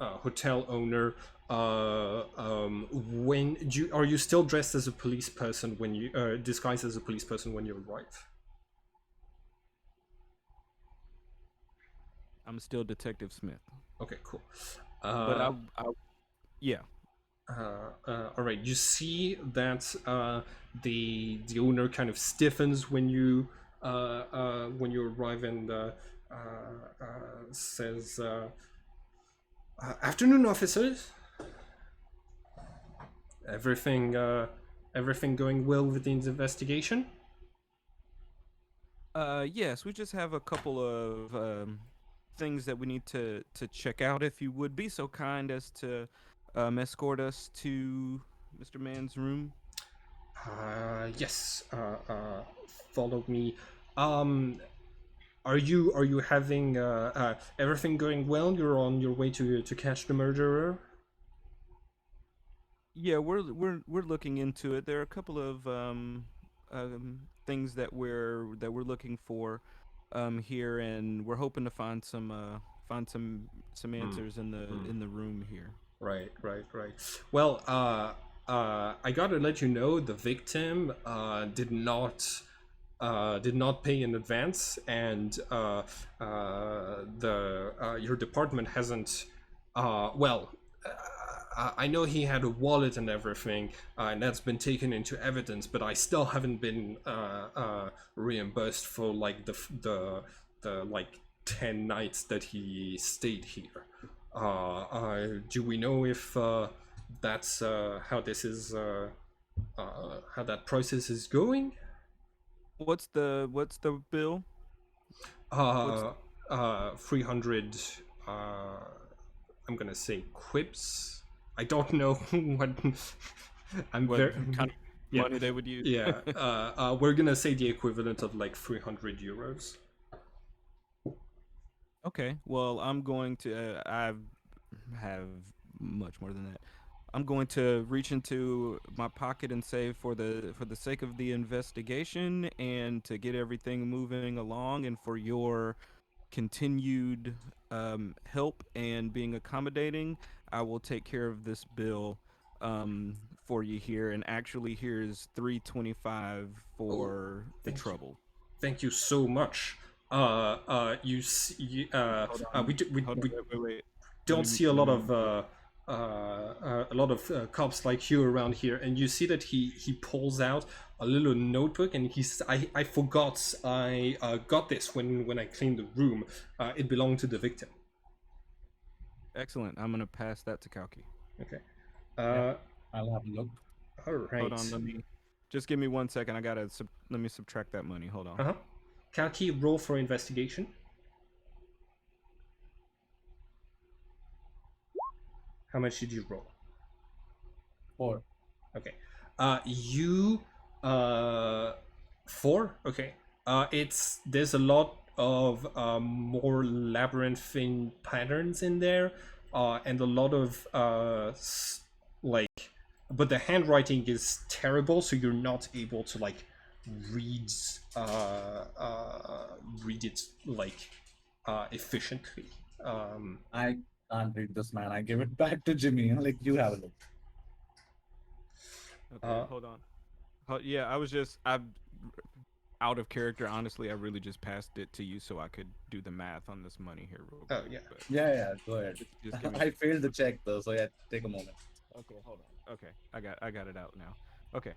[SPEAKER 1] hotel owner. When are you still dressed as a police person when you disguised as a police person when you arrive?
[SPEAKER 2] I'm still Detective Smith.
[SPEAKER 1] Okay, cool.
[SPEAKER 2] But
[SPEAKER 1] Uh,
[SPEAKER 2] I yeah.
[SPEAKER 1] all right. You see that the owner kind of stiffens when you arrive and says, "Afternoon, officers. Everything everything going well with the investigation?"
[SPEAKER 2] Yes, we just have a couple of things that we need to check out. If you would be so kind as to escort us to Mr. Man's room.
[SPEAKER 1] Yes. Follow me. Um, are you having everything going well? You're on your way to catch the murderer.
[SPEAKER 2] Yeah, we're looking into it. There are a couple of things that we're looking for here, and we're hoping to find some
[SPEAKER 1] Hmm.
[SPEAKER 2] answers
[SPEAKER 1] Hmm.
[SPEAKER 2] in the room here.
[SPEAKER 1] Right, right, right. Well, I gotta let you know the victim did not pay in advance, and the your department hasn't. Well, I know he had a wallet and everything, and that's been taken into evidence, but I still haven't been reimbursed for like the like 10 nights that he stayed here. Do we know if that's how this is how that process is going?
[SPEAKER 2] what's the bill? What's
[SPEAKER 1] 300. Uh, I'm gonna say quips. I don't know what. I'm
[SPEAKER 2] what
[SPEAKER 1] very.
[SPEAKER 2] kind of
[SPEAKER 1] Yeah,
[SPEAKER 2] money they would use?
[SPEAKER 1] yeah. We're gonna say the equivalent of like 300 euros.
[SPEAKER 2] Okay, well, I'm going to. I have much more than that. I'm going to reach into my pocket and say, for the sake of the investigation and to get everything moving along, and for your continued help and being accommodating, I will take care of this bill for you here. And actually, here's 325
[SPEAKER 1] Oh,
[SPEAKER 2] for the
[SPEAKER 1] thank you,
[SPEAKER 2] trouble.
[SPEAKER 1] thank you so much. You see,
[SPEAKER 2] Hold on, hold on,
[SPEAKER 1] we
[SPEAKER 2] wait. Let
[SPEAKER 1] don't
[SPEAKER 2] me
[SPEAKER 1] see
[SPEAKER 2] let me.
[SPEAKER 1] a lot of cops like you around here, and you see that he pulls out a little notebook, and he's I forgot I got this when I cleaned the room. It belonged to the victim.
[SPEAKER 2] Excellent. I'm gonna pass that to Kalki.
[SPEAKER 1] Okay.
[SPEAKER 3] Yeah,
[SPEAKER 1] Uh,
[SPEAKER 3] I'll have a look.
[SPEAKER 1] all
[SPEAKER 2] Hold on,
[SPEAKER 1] right.
[SPEAKER 2] let me just give me 1 second. I gotta let me subtract that money. Hold on.
[SPEAKER 1] Uh huh. Kalki, roll for investigation. How much did you roll?
[SPEAKER 3] 4.
[SPEAKER 1] Okay. You uh four? Okay. It's there's a lot of more labyrinthine patterns in there, and a lot of like, but the handwriting is terrible, so you're not able to like read read it like efficiently. Um,
[SPEAKER 3] I can't read this, man. I give it back to Jimmy. Like, you have a look.
[SPEAKER 2] Okay,
[SPEAKER 1] uh,
[SPEAKER 2] hold on. Yeah, I'm out of character. Honestly, I really just passed it to you so I could do the math on this money here real
[SPEAKER 1] oh
[SPEAKER 2] quick.
[SPEAKER 1] yeah.
[SPEAKER 2] But
[SPEAKER 3] Yeah, go ahead.
[SPEAKER 2] just give me.
[SPEAKER 3] I failed the check though, so yeah, take a moment.
[SPEAKER 2] Okay, hold on. Okay, I got it out now. Okay,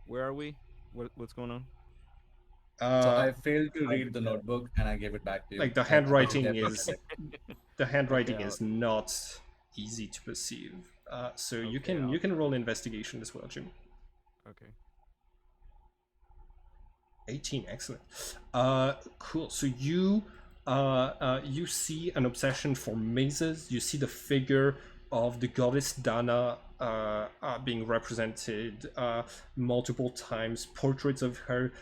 [SPEAKER 2] where are we? What's going on?
[SPEAKER 3] So
[SPEAKER 1] Uh,
[SPEAKER 3] I failed to
[SPEAKER 2] Oh,
[SPEAKER 3] read the notebook and I gave it back to you.
[SPEAKER 1] like the
[SPEAKER 3] I think
[SPEAKER 1] handwriting
[SPEAKER 3] I failed the
[SPEAKER 1] is
[SPEAKER 3] check.
[SPEAKER 1] the
[SPEAKER 2] okay,
[SPEAKER 1] handwriting is not easy to perceive. So
[SPEAKER 2] okay,
[SPEAKER 1] you
[SPEAKER 2] I'll
[SPEAKER 1] can roll investigation as well, Jim.
[SPEAKER 2] okay.
[SPEAKER 1] 18, excellent. Cool. So you see an obsession for mazes. You see the figure of the goddess Dana being represented multiple times. Portraits of her,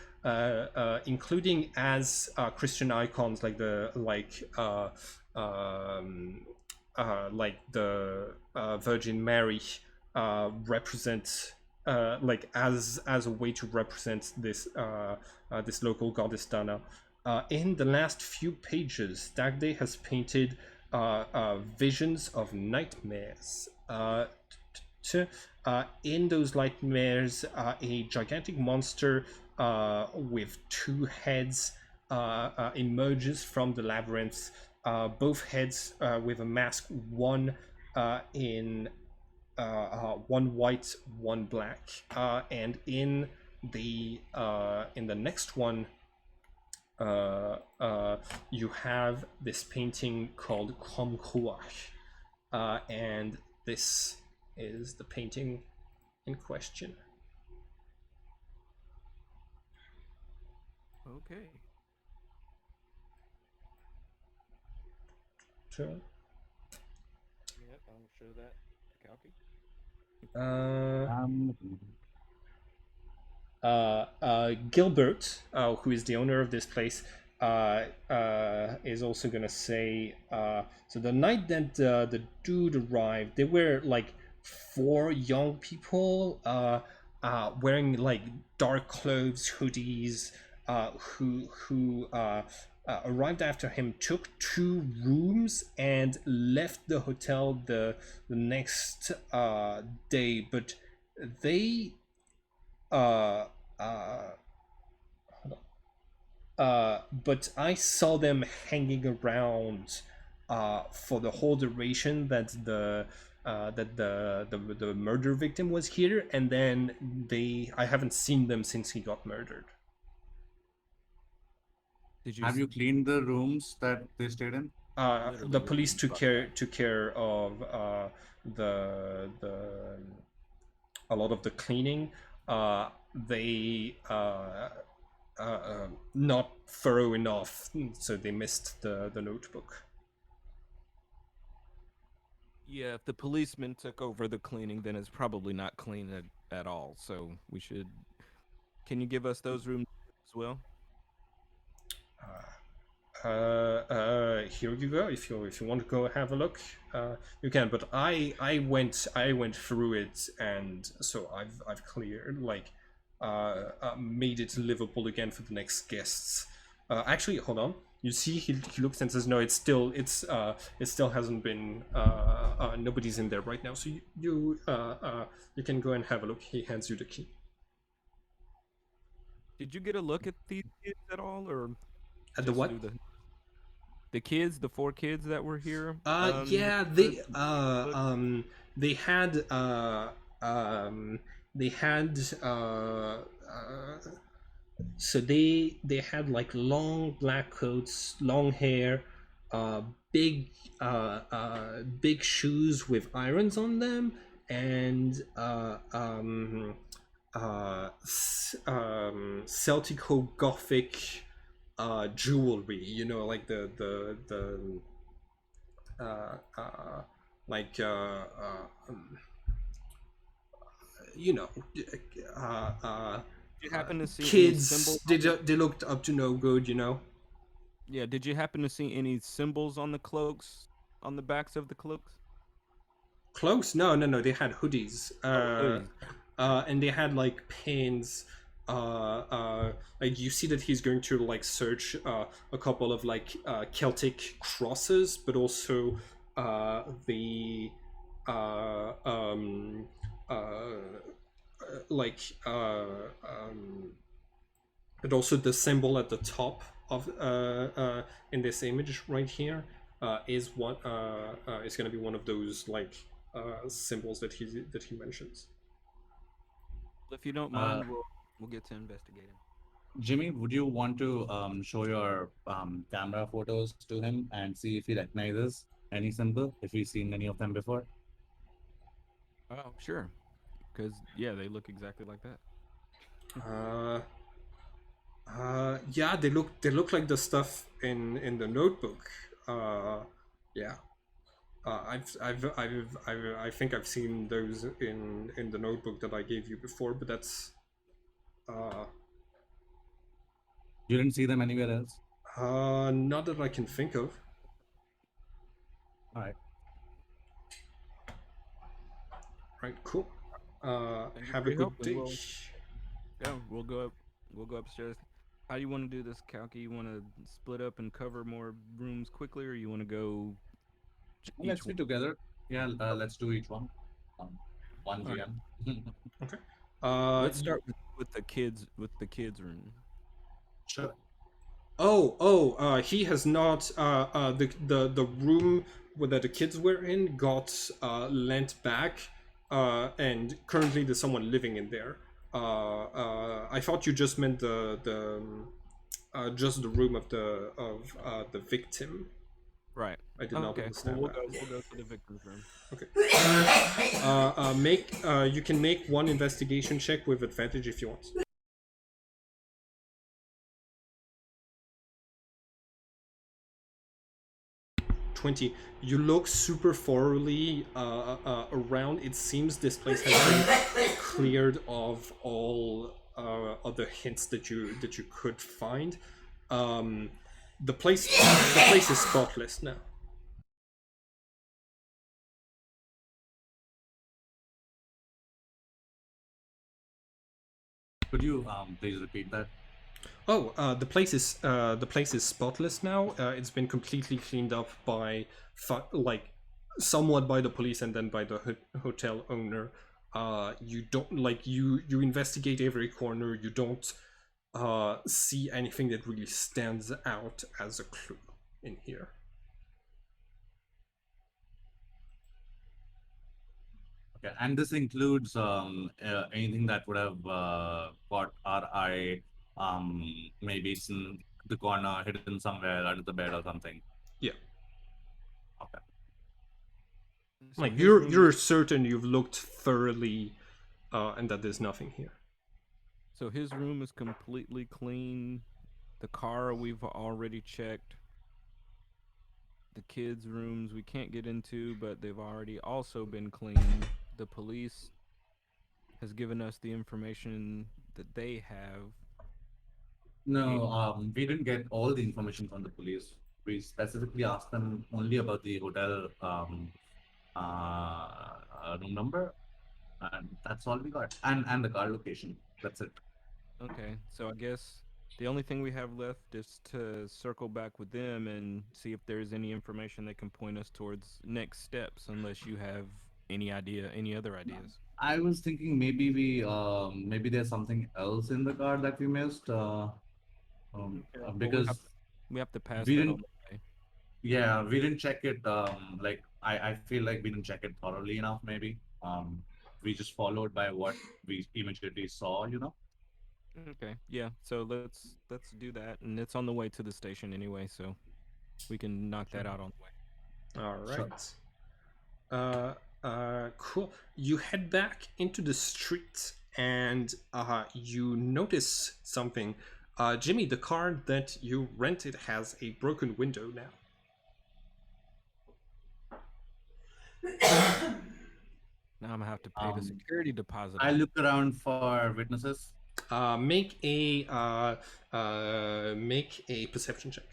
[SPEAKER 1] including as Christian icons like the Virgin Mary represent like as a way to represent this this local goddess Dana. In the last few pages, Dagday has painted visions of nightmares. In those nightmares, a gigantic monster with two heads emerges from the labyrinth. Both heads with a mask, one one white, one black, and in the next one, you have this painting called Kromkruach, and this is the painting in question.
[SPEAKER 2] Okay.
[SPEAKER 1] So,
[SPEAKER 2] Yep, I'll show that to Kalki.
[SPEAKER 1] uh,
[SPEAKER 3] Um,
[SPEAKER 1] Gilbert, who is the owner of this place, is also gonna say. So the night that the dude arrived, there were like four young people wearing like dark clothes, hoodies, who arrived after him, took two rooms, and left the hotel the next day, but they uh, uh, but I saw them hanging around for the whole duration that the murder victim was here, and then I haven't seen them since he got murdered.
[SPEAKER 2] Did you
[SPEAKER 3] have you cleaned the rooms that they stayed in?
[SPEAKER 2] literally
[SPEAKER 1] The
[SPEAKER 2] we haven't
[SPEAKER 1] police
[SPEAKER 2] even brought it up?
[SPEAKER 1] took care of the a lot of the cleaning. They not thorough enough, so they missed the notebook.
[SPEAKER 2] Yeah, if the policeman took over the cleaning, then it's probably not clean at all. So we should. Can you give us those rooms as well?
[SPEAKER 1] Here you go. If you want to go have a look, you can. But I went through it, and so I've cleared made it livable again for the next guests. Actually, hold on. You see, he looks and says, "No, it still hasn't been. Nobody's in there right now. So you can go and have a look." He hands you the key.
[SPEAKER 2] Did you get a look at these kids at all, or
[SPEAKER 1] At the
[SPEAKER 2] just
[SPEAKER 1] what?
[SPEAKER 2] through the kids, the four kids that were here?
[SPEAKER 1] Yeah, they had they had so they had like long black coats, long hair, uh, big big shoes with irons on them, and Celtico Gothic jewelry. You know, like the uh, uh, like you know, uh,
[SPEAKER 2] Did you happen to see any
[SPEAKER 1] kids.
[SPEAKER 2] symbols?
[SPEAKER 1] They looked up to no good. You know.
[SPEAKER 2] Yeah, did you happen to see any symbols on the cloaks, on the backs of the cloaks?
[SPEAKER 1] Close? No, no, no. They had hoodies.
[SPEAKER 2] Oh, hoodies.
[SPEAKER 1] And they had like pins. Like you see that he's going to like search a couple of like Celtic crosses, but also the uh, um, uh, like but also the symbol at the top of in this image right here is going to be one of those like symbols that he mentions.
[SPEAKER 2] If you don't
[SPEAKER 3] Uh,
[SPEAKER 2] mind, we'll get to investigating.
[SPEAKER 3] Jimmy, would you want to show your camera photos to him and see if he recognizes any symbol, if he's seen any of them before?
[SPEAKER 2] Oh, sure. Because yeah, they look exactly like that.
[SPEAKER 1] Uh, yeah, they look like the stuff in the notebook. Yeah. I think I've seen those in the notebook that I gave you before, but that's uh,
[SPEAKER 3] You didn't see them anywhere else?
[SPEAKER 1] not that I can think of.
[SPEAKER 3] All right.
[SPEAKER 1] Right, cool.
[SPEAKER 2] Thank you
[SPEAKER 1] Have
[SPEAKER 2] for
[SPEAKER 1] a
[SPEAKER 2] your help,
[SPEAKER 1] good
[SPEAKER 2] and
[SPEAKER 1] day.
[SPEAKER 2] we'll go up. We'll go upstairs. How do you want to do this, Kalki? You want to split up and cover more rooms quickly, or you want to go
[SPEAKER 3] Let's
[SPEAKER 2] each
[SPEAKER 3] be
[SPEAKER 2] one?
[SPEAKER 3] together. Yeah, let's do each one. One
[SPEAKER 2] All right.
[SPEAKER 3] GM.
[SPEAKER 1] Okay.
[SPEAKER 2] Let's start with the kids. With the kids' room.
[SPEAKER 3] Sure.
[SPEAKER 1] he has not. The room that the kids were in got lent back, and currently there's someone living in there. I thought you just meant just the room of the victim.
[SPEAKER 2] Right.
[SPEAKER 1] I did not
[SPEAKER 2] Okay. Well,
[SPEAKER 1] understand that.
[SPEAKER 2] we'll go to the victim's room.
[SPEAKER 1] Okay. You can make one investigation check with advantage if you want. 20. You look super thoroughly around. It seems this place has been cleared of all other hints that you could find. The place is spotless now.
[SPEAKER 3] Could you please repeat that?
[SPEAKER 1] Oh, the place is spotless now. It's been completely cleaned up by like somewhat by the police and then by the hotel owner. You don't like you investigate every corner. You don't see anything that really stands out as a clue in here.
[SPEAKER 3] Okay, and this includes anything that would have caught our eye. Maybe it's in the corner, hidden somewhere under the bed or something.
[SPEAKER 1] Yeah,
[SPEAKER 3] Okay.
[SPEAKER 2] So
[SPEAKER 1] like
[SPEAKER 2] his room
[SPEAKER 1] you're
[SPEAKER 2] is
[SPEAKER 1] certain you've looked thoroughly, and that there's nothing here.
[SPEAKER 2] So his room is completely clean. The car we've already checked. The kids' rooms we can't get into, but they've already also been cleaned. The police has given us the information that they have. And
[SPEAKER 3] No, we didn't get all the information from the police. We specifically asked them only about the hotel room number, and that's all we got. And the car location. That's it.
[SPEAKER 2] okay, so I guess the only thing we have left is to circle back with them and see if there's any information that can point us towards next steps, unless you have any other ideas.
[SPEAKER 3] I was thinking maybe there's something else in the car that we missed.
[SPEAKER 2] Okay. Well,
[SPEAKER 3] Because
[SPEAKER 2] we have to pass
[SPEAKER 3] we
[SPEAKER 2] that on
[SPEAKER 3] didn't
[SPEAKER 2] the way.
[SPEAKER 3] we didn't check it. Like I feel like we didn't check it thoroughly enough. Maybe we just followed by what we immediately saw.
[SPEAKER 2] Okay. Yeah. So let's do that, and it's on the way to the station anyway, so we can knock
[SPEAKER 3] Sure.
[SPEAKER 2] that out on the way.
[SPEAKER 1] All
[SPEAKER 3] Sure.
[SPEAKER 1] right. Cool. You head back into the street and you notice something. Jimmy, the car that you rented has a broken window now.
[SPEAKER 2] Now I'm gonna have to pay the
[SPEAKER 3] Um,
[SPEAKER 2] security deposit
[SPEAKER 3] I
[SPEAKER 2] on it.
[SPEAKER 3] look around for witnesses.
[SPEAKER 1] Make a perception check.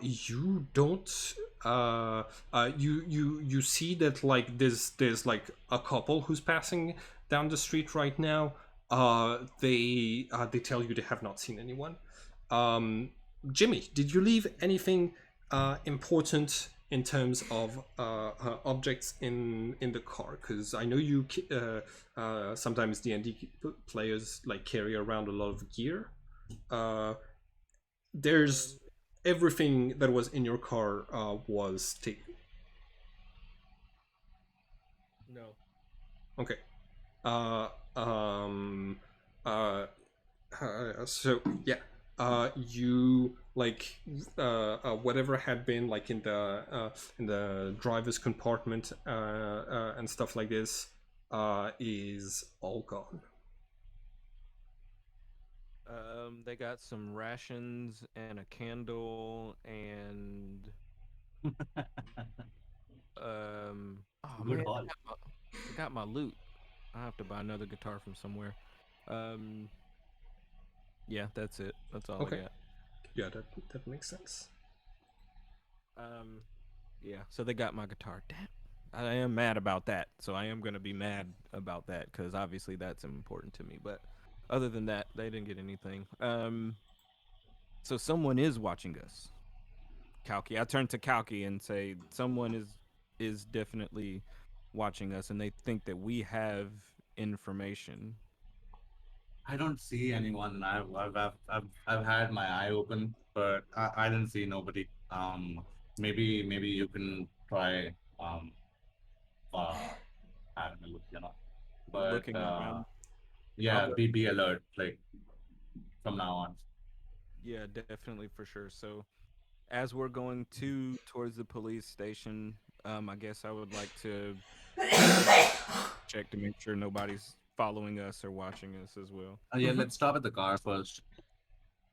[SPEAKER 1] You don't you see that like there's like a couple who's passing down the street right now. They tell you they have not seen anyone. Jimmy, did you leave anything important in terms of objects in the car? Because I know sometimes D&D players like carry around a lot of gear. Uh, there's everything that was in your car was taken.
[SPEAKER 2] No.
[SPEAKER 1] Okay. Uh, um. Uh. So yeah. You like whatever had been like in the driver's compartment and stuff like this is all gone.
[SPEAKER 2] They got some rations and a candle and oh
[SPEAKER 3] Good
[SPEAKER 2] man,
[SPEAKER 3] haul.
[SPEAKER 2] forgot my loot. I have to buy another guitar from somewhere. Um, yeah, that's it. That's all I
[SPEAKER 1] Okay.
[SPEAKER 2] got.
[SPEAKER 1] Yeah, that makes sense.
[SPEAKER 2] Um, yeah, so they got my guitar. Damn. I am mad about that. So I am gonna be mad about that because obviously that's important to me. But other than that, they didn't get anything. So someone is watching us. Kalki. I turn to Kalki and say, someone is definitely watching us, and they think that we have information.
[SPEAKER 3] I don't see anyone. I've had my eye open, but I didn't see nobody. Maybe you can try um uh having a look. But
[SPEAKER 2] Looking around. I'll
[SPEAKER 3] yeah,
[SPEAKER 2] go.
[SPEAKER 3] be alert like from now on.
[SPEAKER 2] Yeah, definitely for sure. So as we're going towards the police station, I guess I would like to check to make sure nobody's following us or watching us as well.
[SPEAKER 3] Yeah, let's stop at the car first.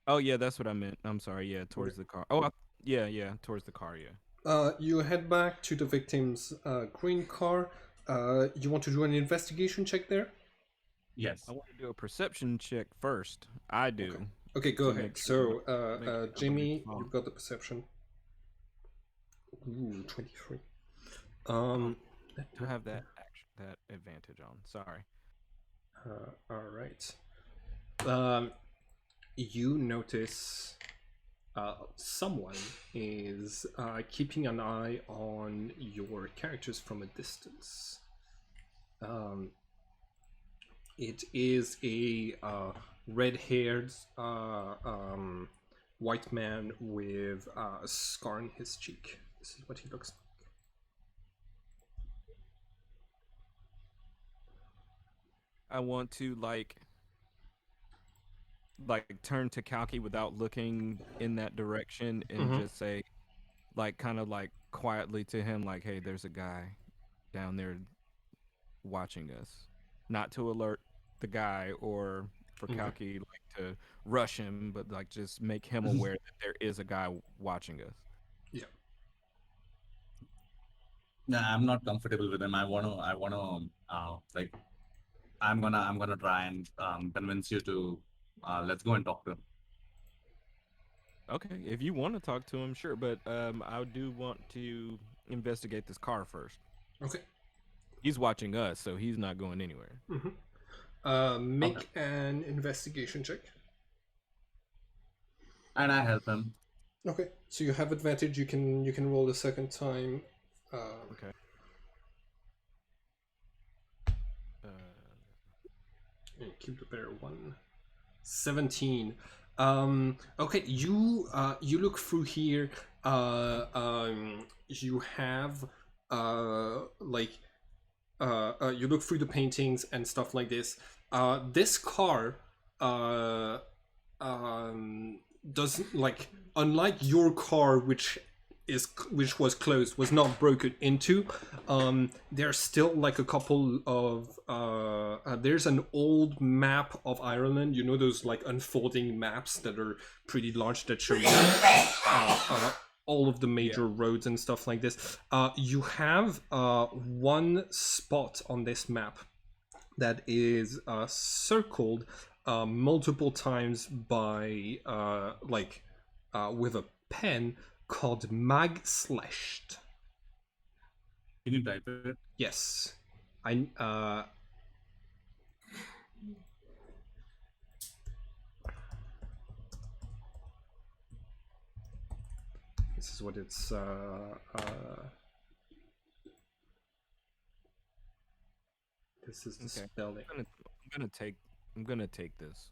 [SPEAKER 2] Oh yeah, that's what I meant. I'm sorry. Yeah,
[SPEAKER 1] Okay.
[SPEAKER 2] towards the car. Oh, yeah, towards the car. Yeah.
[SPEAKER 1] You head back to the victim's green car. You want to do an investigation check there?
[SPEAKER 3] Yes.
[SPEAKER 2] I want to do a perception check first. I
[SPEAKER 1] Okay.
[SPEAKER 2] do
[SPEAKER 1] Okay, go
[SPEAKER 2] to
[SPEAKER 1] ahead.
[SPEAKER 2] make
[SPEAKER 1] So,
[SPEAKER 2] sure nobody's
[SPEAKER 1] Jamie,
[SPEAKER 2] following.
[SPEAKER 1] you've got the perception. Ooh, 23.
[SPEAKER 2] Oh,
[SPEAKER 1] Um,
[SPEAKER 2] to have that action, that advantage on. Sorry.
[SPEAKER 1] all right. Um, you notice someone is keeping an eye on your characters from a distance. Um, it is a red-haired white man with a scar on his cheek. This is what he looks
[SPEAKER 2] I want to like turn to Kalki without looking in that direction
[SPEAKER 1] like.
[SPEAKER 2] and just say like kind of like quietly to him like, "Hey, there's a guy down there watching us, not to alert the guy or for
[SPEAKER 1] Okay.
[SPEAKER 2] Kalki like to rush him, but like just make him aware that there is a guy watching us.
[SPEAKER 1] Yeah.
[SPEAKER 3] Yeah, I'm not comfortable with him. Like, I'm gonna try and convince you to let's go and talk to him.
[SPEAKER 2] Okay, if you want to talk to him, sure, but I do want to investigate this car first.
[SPEAKER 1] Okay.
[SPEAKER 2] He's watching us, so he's not going anywhere.
[SPEAKER 3] Okay.
[SPEAKER 1] Make an investigation check.
[SPEAKER 3] And I help him.
[SPEAKER 1] Okay. So you have advantage. You can roll the second time.
[SPEAKER 2] Okay.
[SPEAKER 1] And keep the better one. 17. Okay, you look through here. You have like you look through the paintings and stuff like this. This car doesn't, like, unlike your car, which was closed, was not broken into. There's still like a couple of there's an old map of Ireland, you know, those like unfolding maps that are pretty large that show you all of the major roads and stuff like this. You have one spot on this map that is circled multiple times by with a pen, called Mag Slashed.
[SPEAKER 3] Can you type it?
[SPEAKER 1] Yes. I this is what it's this is the spelling.
[SPEAKER 2] I'm gonna take this.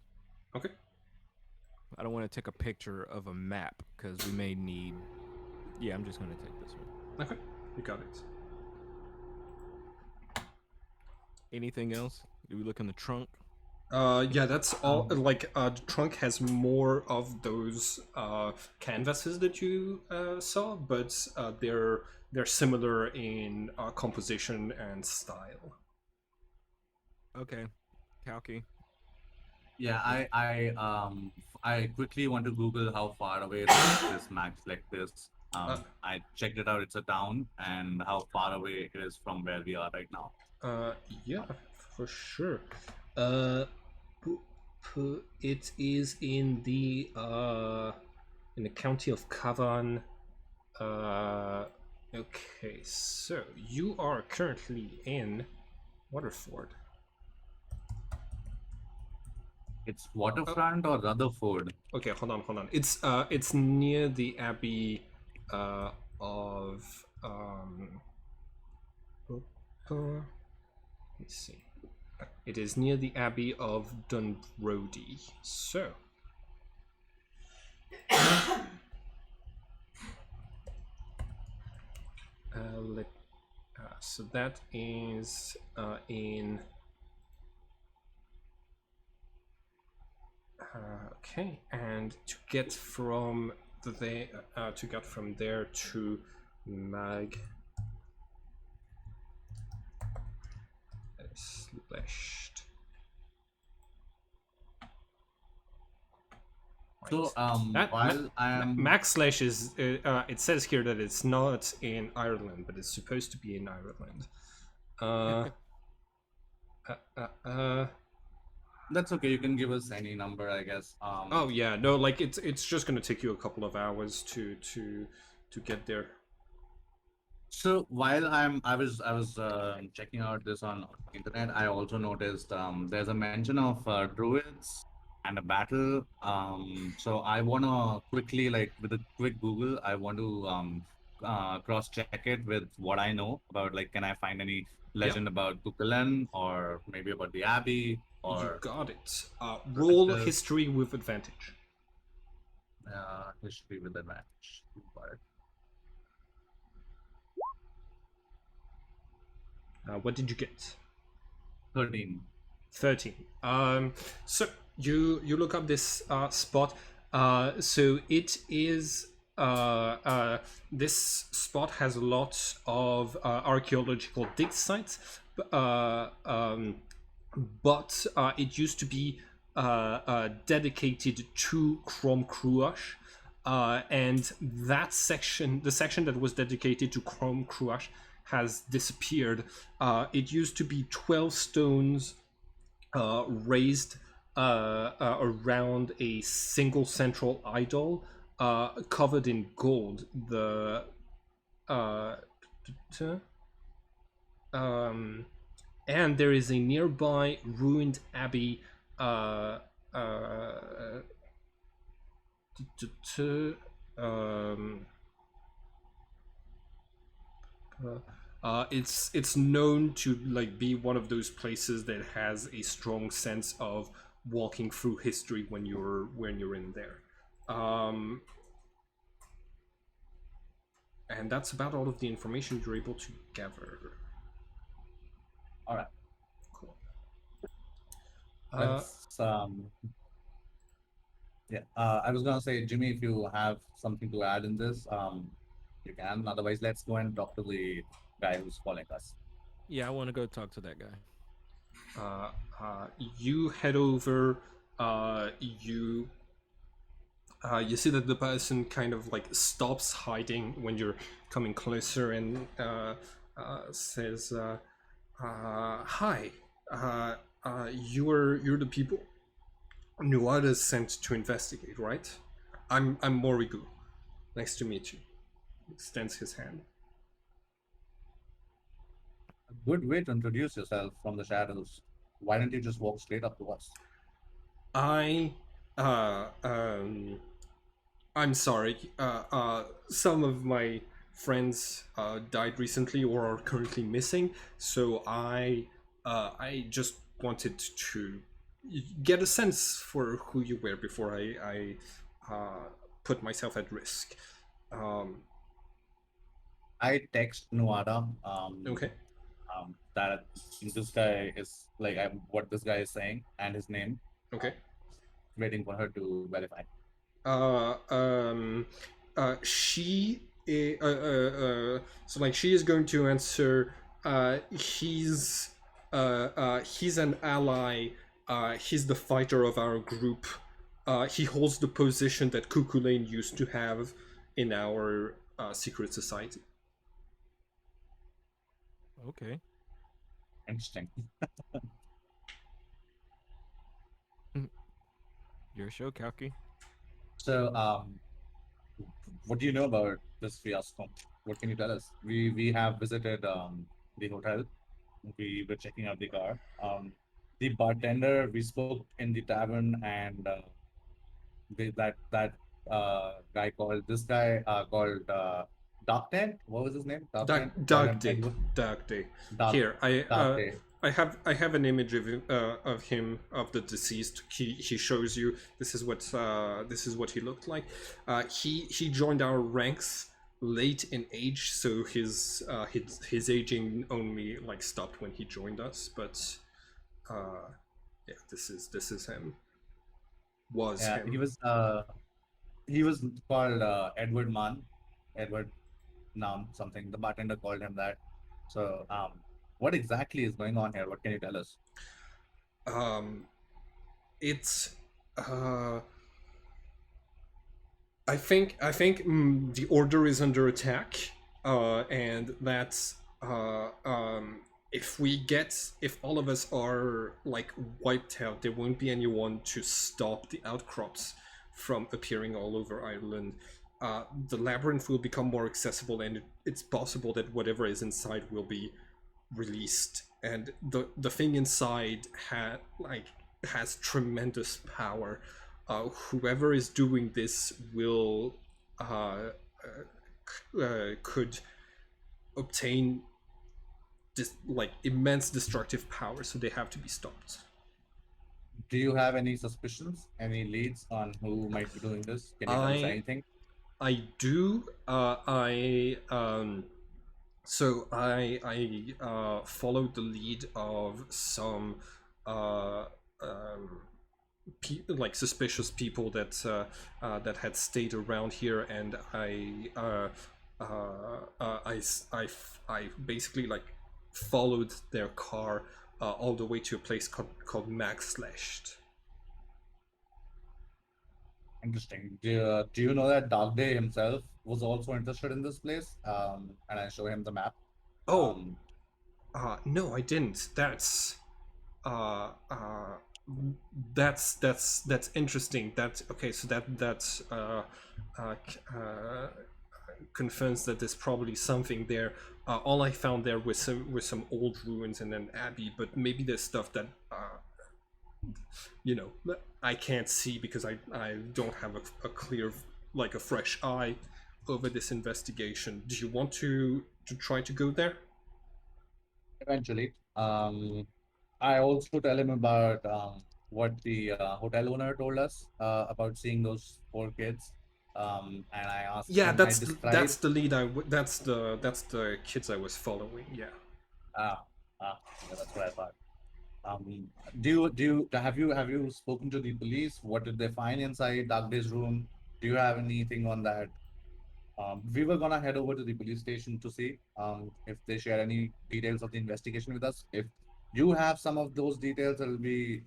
[SPEAKER 1] Okay.
[SPEAKER 2] I don't want to take a picture of a map because we may need. Yeah, I'm just gonna take this one.
[SPEAKER 1] Okay. You got it.
[SPEAKER 2] Anything else? Do we look in the trunk?
[SPEAKER 1] Yeah, that's all. Like, the trunk has more of those canvases that you saw, but they're similar in composition and style.
[SPEAKER 3] Okay.
[SPEAKER 2] Kalki.
[SPEAKER 3] Yeah, I quickly want to Google how far away this Max like this. I checked it out. It's a town, and how far away it is from where we are right now.
[SPEAKER 1] Yeah, for sure. It is in the county of Cavan. Okay, so you are currently in Waterford.
[SPEAKER 3] It's waterfront or Rutherford?
[SPEAKER 1] Okay, hold on. It's near the Abbey of let's see. It is near the Abbey of Dunbrody. So so that is in okay, and to get from there to Mag Slashed.
[SPEAKER 3] So while I am
[SPEAKER 1] Max Slash is it says here that it's not in Ireland, but it's supposed to be in Ireland.
[SPEAKER 3] That's okay. You can give us any number, I guess.
[SPEAKER 1] Oh yeah, no, like it's just gonna take you a couple of hours to get there.
[SPEAKER 3] So while I was checking out this on internet, I also noticed there's a mention of druids and a battle. So I wanna quickly, like with a quick Google, I want to cross check it with what I know about. Like, can I find any legend about Cuchulainn, or maybe about the Abbey,
[SPEAKER 1] You
[SPEAKER 3] or
[SPEAKER 1] got it. Roll
[SPEAKER 3] protectors?
[SPEAKER 1] history with advantage.
[SPEAKER 3] History with advantage. Got it.
[SPEAKER 1] What did you get?
[SPEAKER 3] 13.
[SPEAKER 1] 13. So you look up this spot. So it is this spot has a lot of archaeological dig sites. uh, um, but it used to be dedicated to Crom Cruach. And that section, the section that was dedicated to Crom Cruach, has disappeared. It used to be 12 stones raised around a single central idol covered in gold. The uh, um, and there is a nearby ruined abbey. Uh, uh, um, it's known to like be one of those places that has a strong sense of walking through history when you're in there. Um, and that's about all of the information you're able to gather.
[SPEAKER 3] All right.
[SPEAKER 1] Cool.
[SPEAKER 3] Let's yeah. I was gonna say, Jimmy, if you have something to add in this, you can. Otherwise, let's go and talk to the guy who's calling us.
[SPEAKER 2] Yeah, I want to go talk to that guy.
[SPEAKER 1] uh, you head over. You you see that the person kind of like stops hiding when you're coming closer and says, "Hi, you're the people Nuada's sent to investigate, right? I'm Morigu. Nice to meet you." Extends his hand.
[SPEAKER 3] A good way to introduce yourself from the shadows. Why don't you just walk straight up to us?
[SPEAKER 1] I uh um I'm sorry. Some of my friends died recently or are currently missing, so I just wanted to get a sense for who you were before I put myself at risk. Um,
[SPEAKER 3] I text Nuada
[SPEAKER 1] okay.
[SPEAKER 3] that this guy is like what this guy is saying and his name,
[SPEAKER 1] Okay.
[SPEAKER 3] waiting for her to verify.
[SPEAKER 1] uh, um, she so like she is going to answer. He's an ally. He's the fighter of our group. He holds the position that Kukulane used to have in our secret society.
[SPEAKER 2] Okay.
[SPEAKER 3] Interesting.
[SPEAKER 2] Your show, Kalki.
[SPEAKER 3] So, what do you know about this fiasco? What can you tell us? We have visited the hotel. We were checking out the car. The bartender we spoke in the tavern, and that guy called this guy called Dark Tent. What was his name? Dark Tent. Call him Edward.
[SPEAKER 1] Dark Day.
[SPEAKER 3] Dark
[SPEAKER 1] Here,
[SPEAKER 3] Dark Day.
[SPEAKER 1] I have an image of him of the deceased. He shows you this is what he looked like. He joined our ranks late in age, so his aging only like stopped when he joined us. But yeah, this is him. Was
[SPEAKER 3] Yeah,
[SPEAKER 1] him.
[SPEAKER 3] he was called Edward Mann, Edward Nam something. The bartender called him that. So, what exactly is going on here? What can you tell us?
[SPEAKER 1] Um, it's I think the order is under attack, and that's if all of us are like wiped out, there won't be anyone to stop the outcrops from appearing all over Ireland. The labyrinth will become more accessible, and it's possible that whatever is inside will be released. And the thing inside has tremendous power. Whoever is doing this will could obtain like immense destructive power, so they have to be stopped.
[SPEAKER 3] Do you have any suspicions, any leads on who might be doing this? Can you tell us
[SPEAKER 1] I
[SPEAKER 3] anything?
[SPEAKER 1] I do. I So I followed the lead of some uh, um, like suspicious people that had stayed around here, and I basically like followed their car all the way to a place called Maxlecht.
[SPEAKER 3] Interesting. Do you know that Dark Day himself was also interested in this place? And I show him the map.
[SPEAKER 1] Oh,
[SPEAKER 3] Um,
[SPEAKER 1] no, I didn't. Uh, uh, that's interesting. That okay. So that confirms that there's probably something there. All I found there was some old ruins and an abbey, but maybe there's stuff that you know I can't see because I don't have a clear like a fresh eye over this investigation. Do you want to try to go there?
[SPEAKER 3] Eventually. I also tell him about what the hotel owner told us about seeing those four kids. And I ask,
[SPEAKER 1] Yeah,
[SPEAKER 3] and I describe.
[SPEAKER 1] that's the lead. That's the kids I was following. Yeah.
[SPEAKER 3] Ah, yeah, that's what I thought. Um, have you spoken to the police? What did they find inside Dagde's room? Do you have anything on that? We were gonna head over to the police station to see if they share any details of the investigation with us. If you have some of those details, it'll be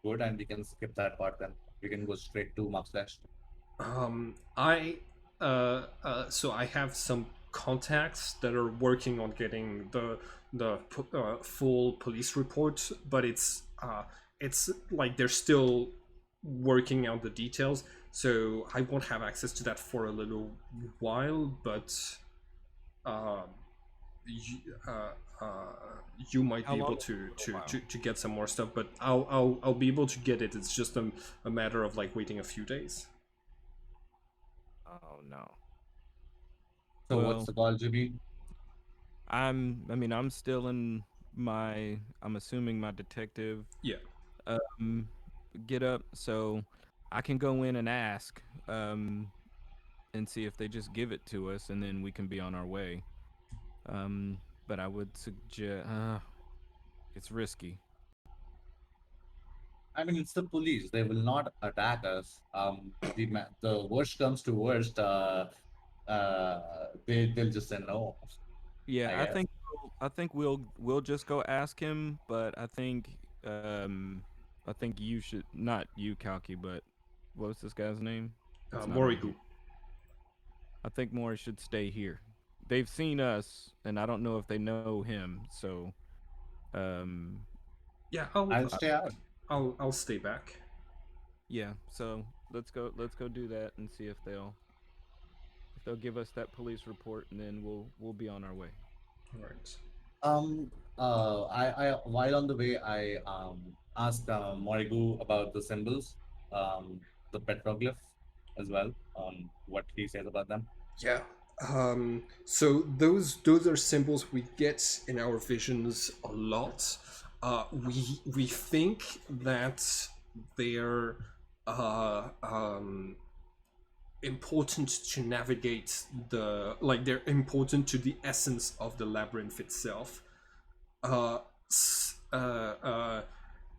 [SPEAKER 3] good, and we can skip that part. Then we can go straight to Mark Slash.
[SPEAKER 1] I so I have some contacts that are working on getting the full police report, but it's like they're still working out the details, so I won't have access to that for a little while. But um, you, you might
[SPEAKER 2] How
[SPEAKER 1] be
[SPEAKER 2] long
[SPEAKER 1] able
[SPEAKER 2] is
[SPEAKER 1] to,
[SPEAKER 2] a little
[SPEAKER 1] to
[SPEAKER 2] while?
[SPEAKER 1] to to get some more stuff. But I'll be able to get it. It's just a matter of like waiting a few days.
[SPEAKER 2] Oh no.
[SPEAKER 3] So what's
[SPEAKER 2] Well,
[SPEAKER 3] the call, Jimmy?
[SPEAKER 2] I mean, I'm still in my, I'm assuming my detective
[SPEAKER 1] Yeah.
[SPEAKER 2] um get up, so I can go in and ask and see if they just give it to us, and then we can be on our way. Um, but I would suggest it's risky.
[SPEAKER 3] I mean, it's the police. They will not attack us. The worst comes to worst. They'll just say no.
[SPEAKER 2] Yeah,
[SPEAKER 3] I guess.
[SPEAKER 2] I think we'll just go ask him, but I think you should, not you, Kalki, but what was this guy's name? It's not on
[SPEAKER 1] Morigu.
[SPEAKER 2] here. I think Maury should stay here. They've seen us, and I don't know if they know him. So, um,
[SPEAKER 1] Yeah,
[SPEAKER 3] I'll stay out.
[SPEAKER 1] I'll stay back.
[SPEAKER 2] yeah. So let's go do that and see if they'll give us that police report, and then we'll be on our way.
[SPEAKER 1] All right.
[SPEAKER 3] Um, while on the way, I asked Morigu about the symbols, the petroglyph as well, what he says about them.
[SPEAKER 1] Yeah. So those are symbols we get in our visions a lot. We think that they're uh, um, important to navigate they're important to the essence of the labyrinth itself. Uh, uh, uh,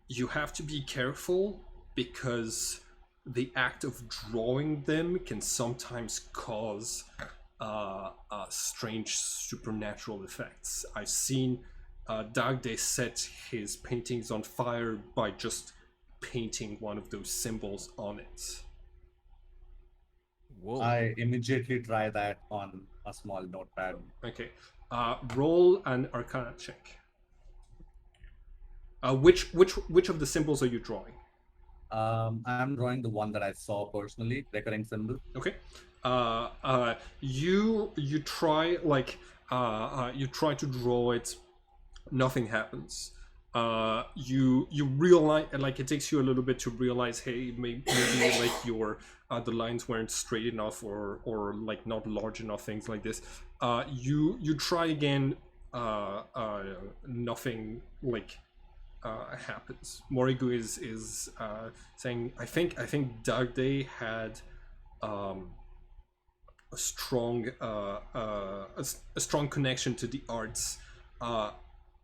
[SPEAKER 1] you have to be careful because the act of drawing them can sometimes cause strange supernatural effects. I've seen Dagde set his paintings on fire by just painting one of those symbols on it.
[SPEAKER 2] Whoa.
[SPEAKER 3] I immediately try that on a small notepad.
[SPEAKER 1] Okay, roll an Arcana check. Which of the symbols are you drawing?
[SPEAKER 3] I'm drawing the one that I saw personally, recurring symbol.
[SPEAKER 1] Okay. You try you try to draw it. Nothing happens. You realize like it takes you a little bit to realize, hey, maybe like your the lines weren't straight enough or like not large enough, things like this. You try again. Nothing like happens. Morigu is saying, I think Dark Day had um, a strong a strong connection to the arts.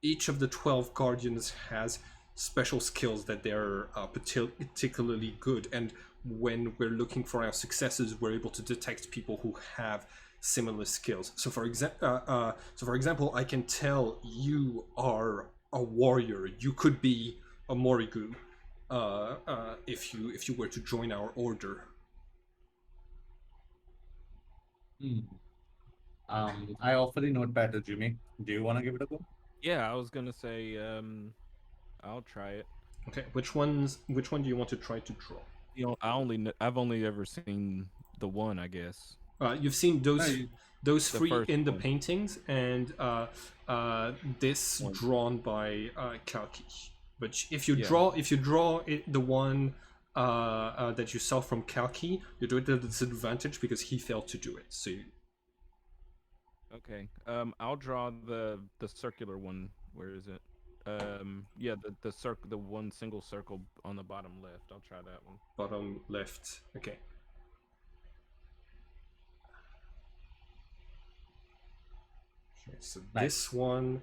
[SPEAKER 1] Each of the 12 guardians has special skills that they're particularly good, and when we're looking for our successes, we're able to detect people who have similar skills. So for example, I can tell you are a warrior. You could be a Morigu if you were to join our order.
[SPEAKER 3] Hmm. I offer the notepad to Jimmy. Do you want to give it a go?
[SPEAKER 2] Yeah, I was gonna say, I'll try it.
[SPEAKER 1] Okay, which one do you want to try to draw?
[SPEAKER 2] You know, I've only ever seen the one, I guess.
[SPEAKER 1] You've seen
[SPEAKER 3] No,
[SPEAKER 1] those
[SPEAKER 2] The
[SPEAKER 1] three
[SPEAKER 2] first
[SPEAKER 1] in the
[SPEAKER 2] one.
[SPEAKER 1] paintings, and this
[SPEAKER 3] one.
[SPEAKER 1] drawn by Kalki. But
[SPEAKER 2] Yeah.
[SPEAKER 1] if you draw the one that you saw from Kalki, you do it at a disadvantage because he failed to do it. So
[SPEAKER 2] Okay. I'll draw the circular one. Where is it? Yeah, the one single circle on the bottom left. I'll try that one.
[SPEAKER 1] bottom left. Okay. Okay, so this
[SPEAKER 3] Nice.
[SPEAKER 1] one,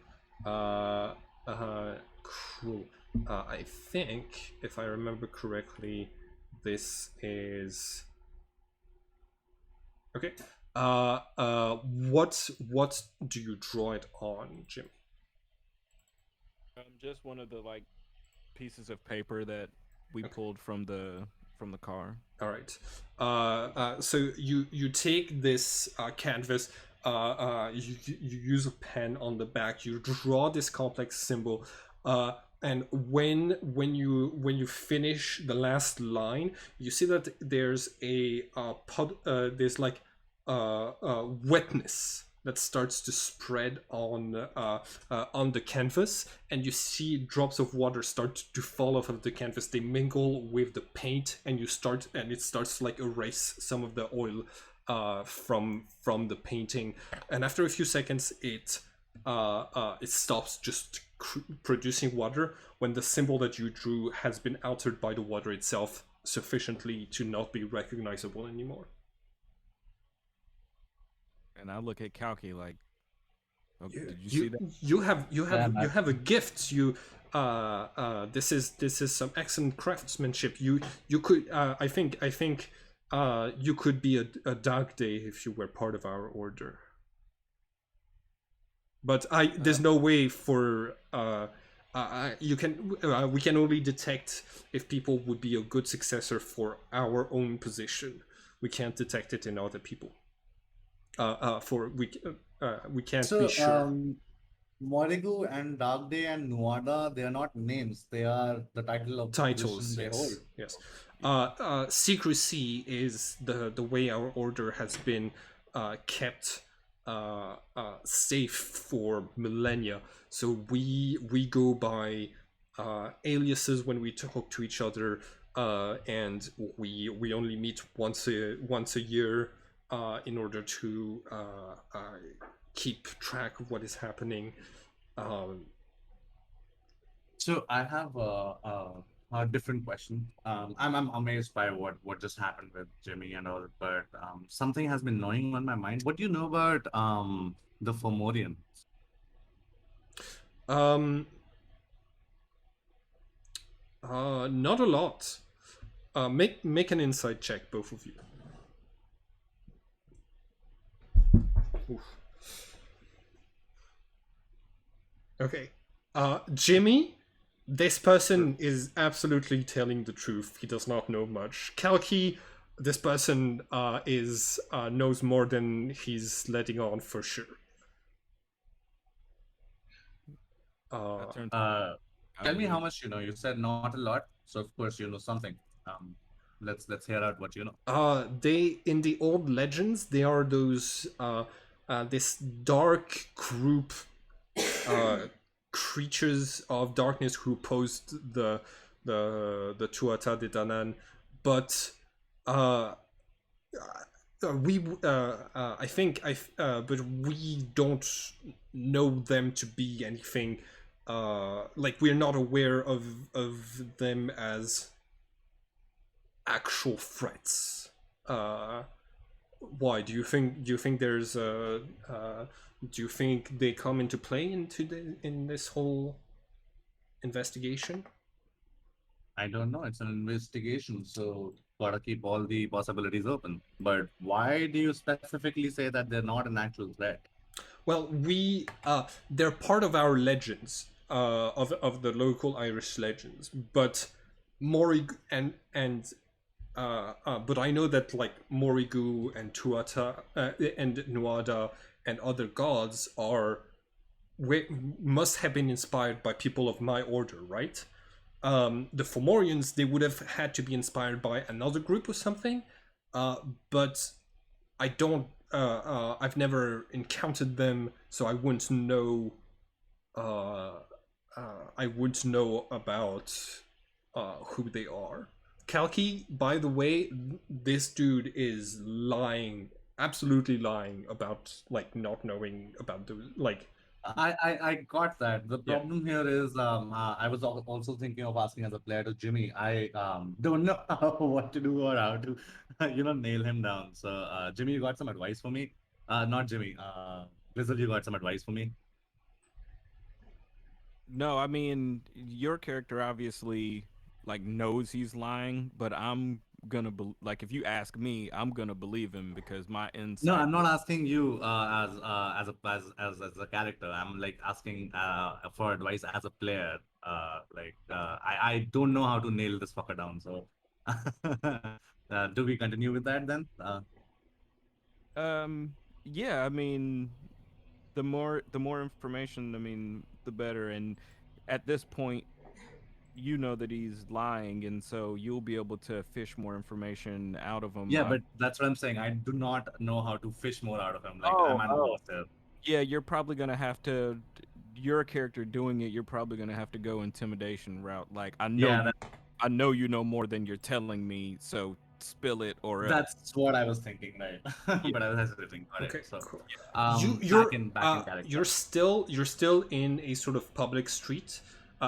[SPEAKER 1] cool. I think, if I remember correctly, this is okay. What do you draw it on, Jim?
[SPEAKER 2] Just one of the like pieces of paper that we
[SPEAKER 1] Okay.
[SPEAKER 2] pulled from the car.
[SPEAKER 1] All right. So you take this canvas. You use a pen on the back. You draw this complex symbol. And when you finish the last line, you see that there's a there's like wetness that starts to spread on the canvas, and you see drops of water start to fall off of the canvas. They mingle with the paint, and it starts to like erase some of the oil from the painting. And after a few seconds, it stops just producing water when the symbol that you drew has been altered by the water itself sufficiently to not be recognizable anymore.
[SPEAKER 2] And I look at Kalki like, oh,
[SPEAKER 1] you
[SPEAKER 2] did you see
[SPEAKER 1] you
[SPEAKER 2] that?
[SPEAKER 1] you have you have
[SPEAKER 3] Damn,
[SPEAKER 1] you have a gift. This is some excellent craftsmanship. You could I think you could be a dark day if you were part of our order. But there's no way for you can we can only detect if people would be a good successor for our own position. We can't detect it in other people. For we can't be
[SPEAKER 3] So,
[SPEAKER 1] sure.
[SPEAKER 3] Morigu and Dark Day and Nuada, they are not names. They are the title of the position
[SPEAKER 1] Titles,
[SPEAKER 3] they hold.
[SPEAKER 1] yes, yes. Secrecy is the way our order has been kept safe for millennia. So we go by aliases when we talk to each other, and we only meet once a year in order to keep track of what is happening. Um,
[SPEAKER 3] So I have a different question. I'm amazed by what just happened with Jimmy and all, but something has been gnawing on my mind. What do you know about the Fomorian?
[SPEAKER 1] um, not a lot. Make an insight check, both of you. Oof. Okay. Jimmy, this person is absolutely telling the truth. He does not know much. Kalki, this person is knows more than he's letting on for sure.
[SPEAKER 2] I
[SPEAKER 1] Uh,
[SPEAKER 2] turned. I
[SPEAKER 3] Tell me how
[SPEAKER 2] would.
[SPEAKER 3] much you know. You said not a lot, so of course you know something. Um, let's hear out what you know.
[SPEAKER 1] they in the old legends they are those this dark group uh, creatures of darkness who opposed the Tuatha de Danann, but uh, we I think but we don't know them to be anything. Like we're not aware of them as actual threats. Why do you think there's do you think they come into play in this whole investigation?
[SPEAKER 3] I don't know. It's an investigation, so gotta keep all the possibilities open. But why do you specifically say that they're not an actual threat?
[SPEAKER 1] Well, they're part of our legends, of the local Irish legends, but Morig but I know that like Morigu and Tuatha and Nuada and other gods are must have been inspired by people of my order, right? The Fomorians, they would have had to be inspired by another group or something, uh, but I don't. I've never encountered them, so I wouldn't know. Uh, I wouldn't know about who they are. Kalki, by the way, this dude is lying, absolutely lying about like not knowing about the like.
[SPEAKER 3] I got that. The
[SPEAKER 1] Yeah,
[SPEAKER 3] problem here is I was also thinking of asking as a player to Jimmy. I don't know what to do or how to nail him down. So Jimmy, you got some advice for me? Not Jimmy. Blizzard, you got some advice for me?
[SPEAKER 2] No, I mean your character obviously like knows he's lying, but I'm gonna like if you ask me, I'm gonna believe him because my
[SPEAKER 3] No,
[SPEAKER 2] insight.
[SPEAKER 3] I'm not asking you as a character. I'm like asking for advice as a player. I don't know how to nail this fucker down. So do we continue with that then?
[SPEAKER 2] Yeah, I mean the more information, I mean, the better. And at this point, you know that he's lying, and so you'll be able to fish more information out of him.
[SPEAKER 3] Yeah, but that's what I'm saying. I do not know how to fish more out of him. Like
[SPEAKER 2] Oh,
[SPEAKER 3] I'm at a
[SPEAKER 2] oh.
[SPEAKER 3] loss there.
[SPEAKER 2] Yeah, you're probably gonna have to. Your character doing it, you're probably gonna have to go intimidation route. Like
[SPEAKER 3] Yeah,
[SPEAKER 2] I know you know more than you're telling me, so spill it or else.
[SPEAKER 3] that's what I was thinking, right?
[SPEAKER 2] Yeah,
[SPEAKER 3] But I was hesitating. Got it.
[SPEAKER 1] okay,
[SPEAKER 3] So,
[SPEAKER 1] cool.
[SPEAKER 3] back in character.
[SPEAKER 1] You're still in a sort of public street.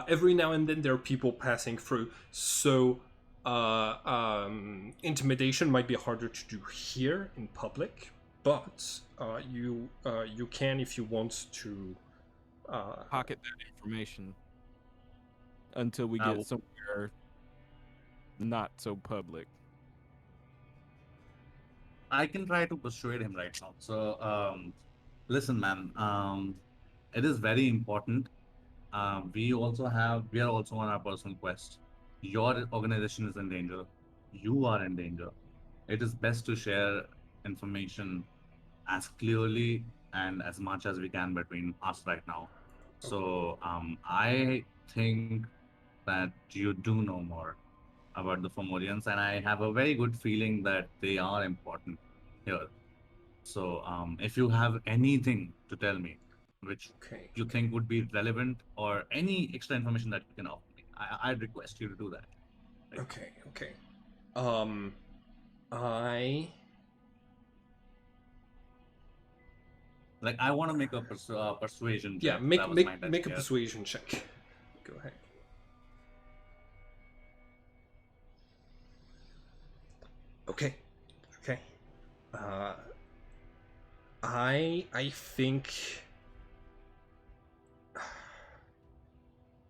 [SPEAKER 1] Every now and then there are people passing through, so intimidation might be harder to do here in public, but you can if you want to.
[SPEAKER 2] pocket that information until we
[SPEAKER 3] Uh,
[SPEAKER 2] get somewhere not so public.
[SPEAKER 3] I can try to persuade him right now. So, listen, man. It is very important. We are also on our personal quest. Your organization is in danger. You are in danger. It is best to share information as clearly and as much as we can between us right now. So, I think that you do know more about the Fomorians, and I have a very good feeling that they are important here. So, if you have anything to tell me, which
[SPEAKER 1] Okay,
[SPEAKER 3] you think would be relevant, or any extra information that you can offer me, I'd request you to do that. Like,
[SPEAKER 1] okay. Um, I
[SPEAKER 3] I want to make a persuasion
[SPEAKER 1] Yeah,
[SPEAKER 3] check. That was my
[SPEAKER 1] make
[SPEAKER 3] intention
[SPEAKER 1] a
[SPEAKER 3] here.
[SPEAKER 1] persuasion check. Go ahead. Okay, okay. Uh, I think.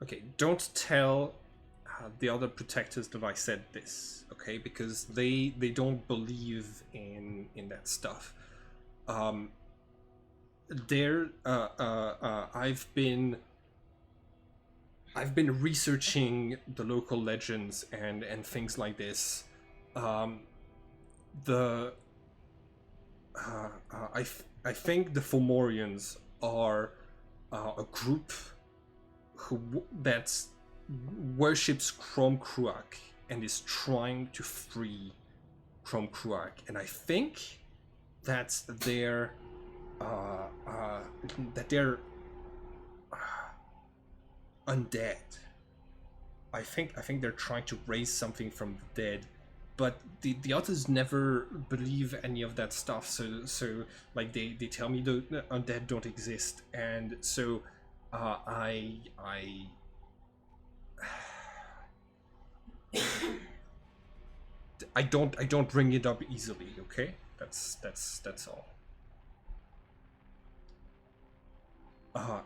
[SPEAKER 1] Okay, don't tell the other protectors that I said this. Okay, because they don't believe in that stuff. Um, there. I've been researching the local legends and things like this. Um, the I think the Fomorians are a group that worships Crom Cruach and is trying to free Crom Cruach, and I think that's their uh, uh, that they're undead. I think they're trying to raise something from the dead, but the others never believe any of that stuff. So like they tell me the undead don't exist, and so I don't bring it up easily. Okay, that's all.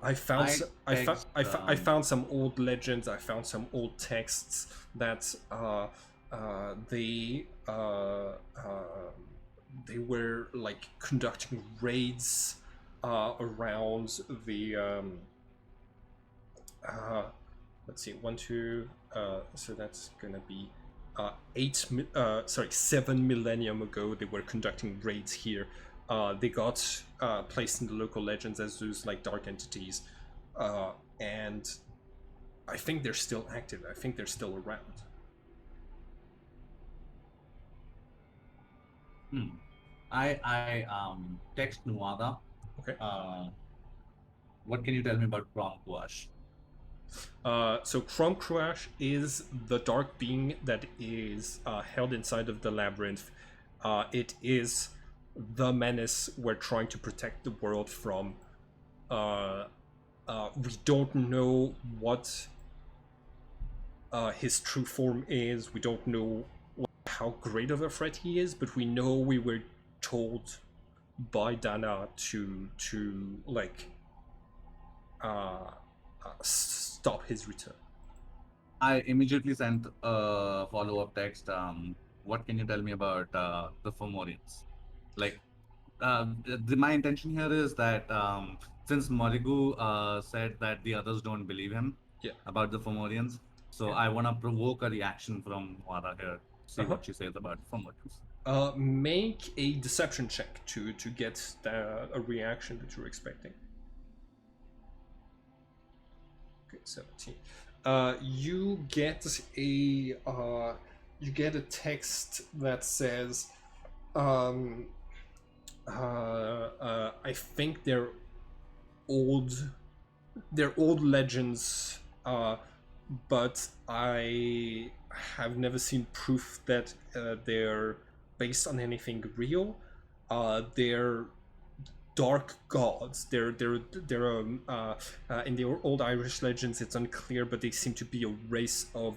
[SPEAKER 1] I found
[SPEAKER 3] I text
[SPEAKER 1] I found some old legends. I found some old texts that they were like conducting raids around the uh, let's see, one, two, so that's gonna be 7 millennium ago. They were conducting raids here. They got placed in the local legends as those like dark entities, and I think they're still active. I think they're still around.
[SPEAKER 3] hmm, I text Nuada.
[SPEAKER 1] Okay.
[SPEAKER 3] Uh, what can you tell me about Prom Kuash?
[SPEAKER 1] So Chrome Crush is the dark being that is held inside of the labyrinth. It is the menace we're trying to protect the world from. We don't know what his true form is. We don't know how great of a threat he is, but we know we were told by Dana to like stop his return.
[SPEAKER 3] I immediately sent a follow-up text. What can you tell me about the Fomorians? Like, my intention here is that since Morigu said that the others don't believe him
[SPEAKER 1] Yeah.
[SPEAKER 3] about the Fomorians, so
[SPEAKER 1] Yeah.
[SPEAKER 3] I want to provoke a reaction from Wara here. See
[SPEAKER 1] Uh-huh.
[SPEAKER 3] what she says about Fomorians.
[SPEAKER 1] Make a deception check to get a reaction that you're expecting. Okay, 17. You get a text that says, um, I think old they're old legends, but I have never seen proof that they're based on anything real. They're dark gods. In the old Irish legends, it's unclear, but they seem to be a race of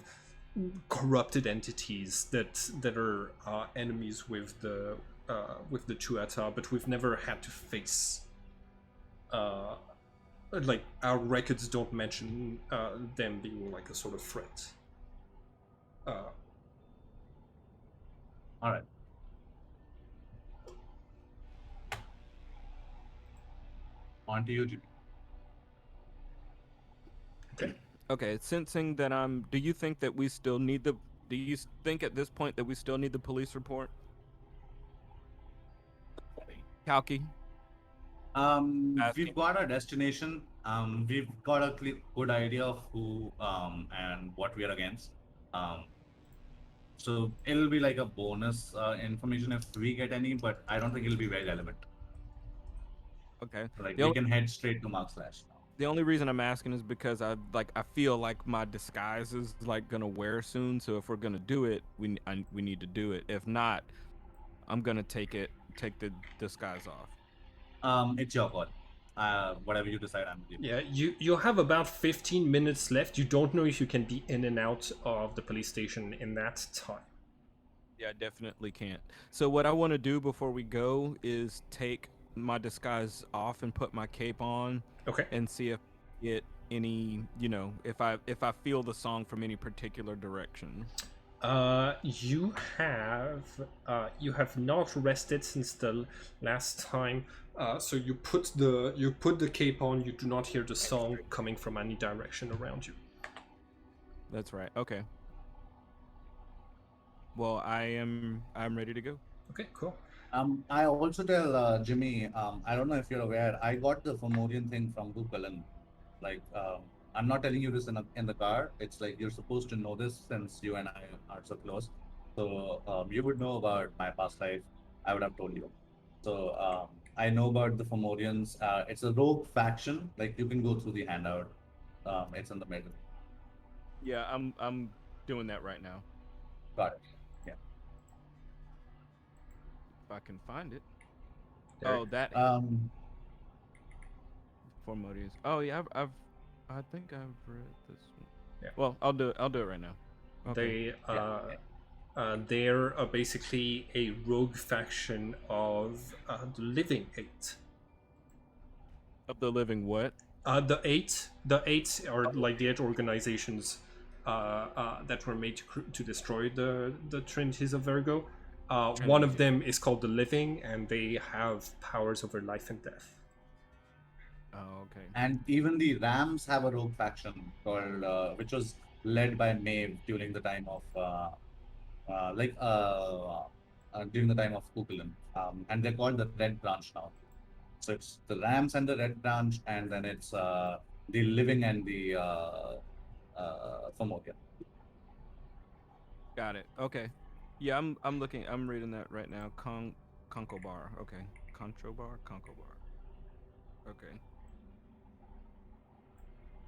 [SPEAKER 1] corrupted entities that are enemies with the Tuatha, but we've never had to face. Like our records don't mention them being like a sort of threat.
[SPEAKER 3] All right. On to you, Jimmy.
[SPEAKER 1] Okay.
[SPEAKER 2] Okay, sensing that do you think that we still need the do you think at this point that we still need the police report? Kalki?
[SPEAKER 3] We've got our destination. We've got a good idea of who and what we are against. Um, so it'll be like a bonus information if we get any, but I don't think it'll be very relevant.
[SPEAKER 2] Okay.
[SPEAKER 3] Like
[SPEAKER 2] The
[SPEAKER 3] we
[SPEAKER 2] only,
[SPEAKER 3] can head straight to Mark Slash now.
[SPEAKER 2] the only reason I'm asking is because I feel like my disguise is like gonna wear soon. So if we're gonna do it, we need to do it. If not, I'm gonna take the disguise off.
[SPEAKER 3] It's your call. Whatever you decide, I'm with you.
[SPEAKER 1] Yeah, you have about 15 minutes left. You don't know if you can be in and out of the police station in that time.
[SPEAKER 2] Yeah, I definitely can't. So what I want to do before we go is take my disguise off and put my cape on
[SPEAKER 1] Okay.
[SPEAKER 2] and see if I get any, if I feel the song from any particular direction.
[SPEAKER 1] You have not rested since the last time. So you put the cape on. You do not hear the song coming from any direction around you.
[SPEAKER 2] That's right. Okay. Well, I'm ready to go.
[SPEAKER 1] Okay, cool.
[SPEAKER 3] I also tell Jimmy, I don't know if you're aware, I got the Fomorian thing from Gukalan. Like, I'm not telling you this in the car. It's like you're supposed to know this since you and I are so close. So you would know about my past life. I would have told you. So I know about the Fomorians. It's a rogue faction. Like you can go through the handout. It's in the middle.
[SPEAKER 2] Yeah, I'm doing that right now.
[SPEAKER 3] Got it. Yeah.
[SPEAKER 2] If I can find it.
[SPEAKER 1] There.
[SPEAKER 2] Oh, that for Modius. Oh yeah, I think I've read this one.
[SPEAKER 1] Yeah.
[SPEAKER 2] Well, I'll do it right now. Okay.
[SPEAKER 1] They're basically a rogue faction of the Living Eight.
[SPEAKER 2] Of the living what?
[SPEAKER 1] The eight are like the eight organizations that were made to destroy the Trinities of Virgo. One
[SPEAKER 2] Trinity,
[SPEAKER 1] of them is called the Living, and they have powers over life and death.
[SPEAKER 2] Oh, okay.
[SPEAKER 3] And even the Rams have a rogue faction called, which was led by Maeve during the time of, during the time of Kukulin. And they're called the Red Branch now. So it's the Rams and the Red Branch, and then it's the Living and the Famoria.
[SPEAKER 2] Got it. Okay. Yeah, I'm looking. I'm reading that right now. Concobar. Okay. Controbar. Concobar. Okay.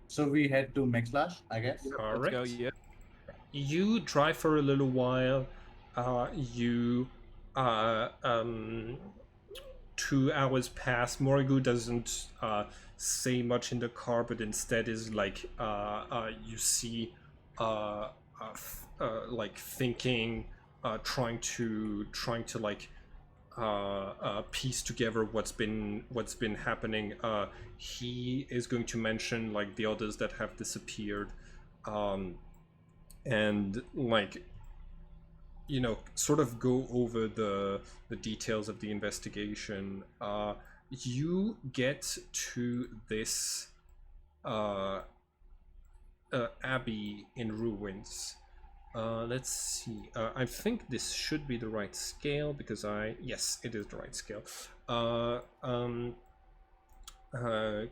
[SPEAKER 3] So we head to Mixlash, I guess.
[SPEAKER 1] All
[SPEAKER 2] Let's go.
[SPEAKER 1] right.
[SPEAKER 2] Yeah.
[SPEAKER 1] You drive for a little while. You, uh, um, 2 hours pass. Morigu doesn't say much in the car, but instead is like you see like thinking, trying to like piece together what's been happening. He is going to mention like the others that have disappeared, and like sort of go over the details of the investigation. You get to this uh, abbey in ruins. Let's see. I think this should be the right scale because yes, it is the right scale. Uh, um,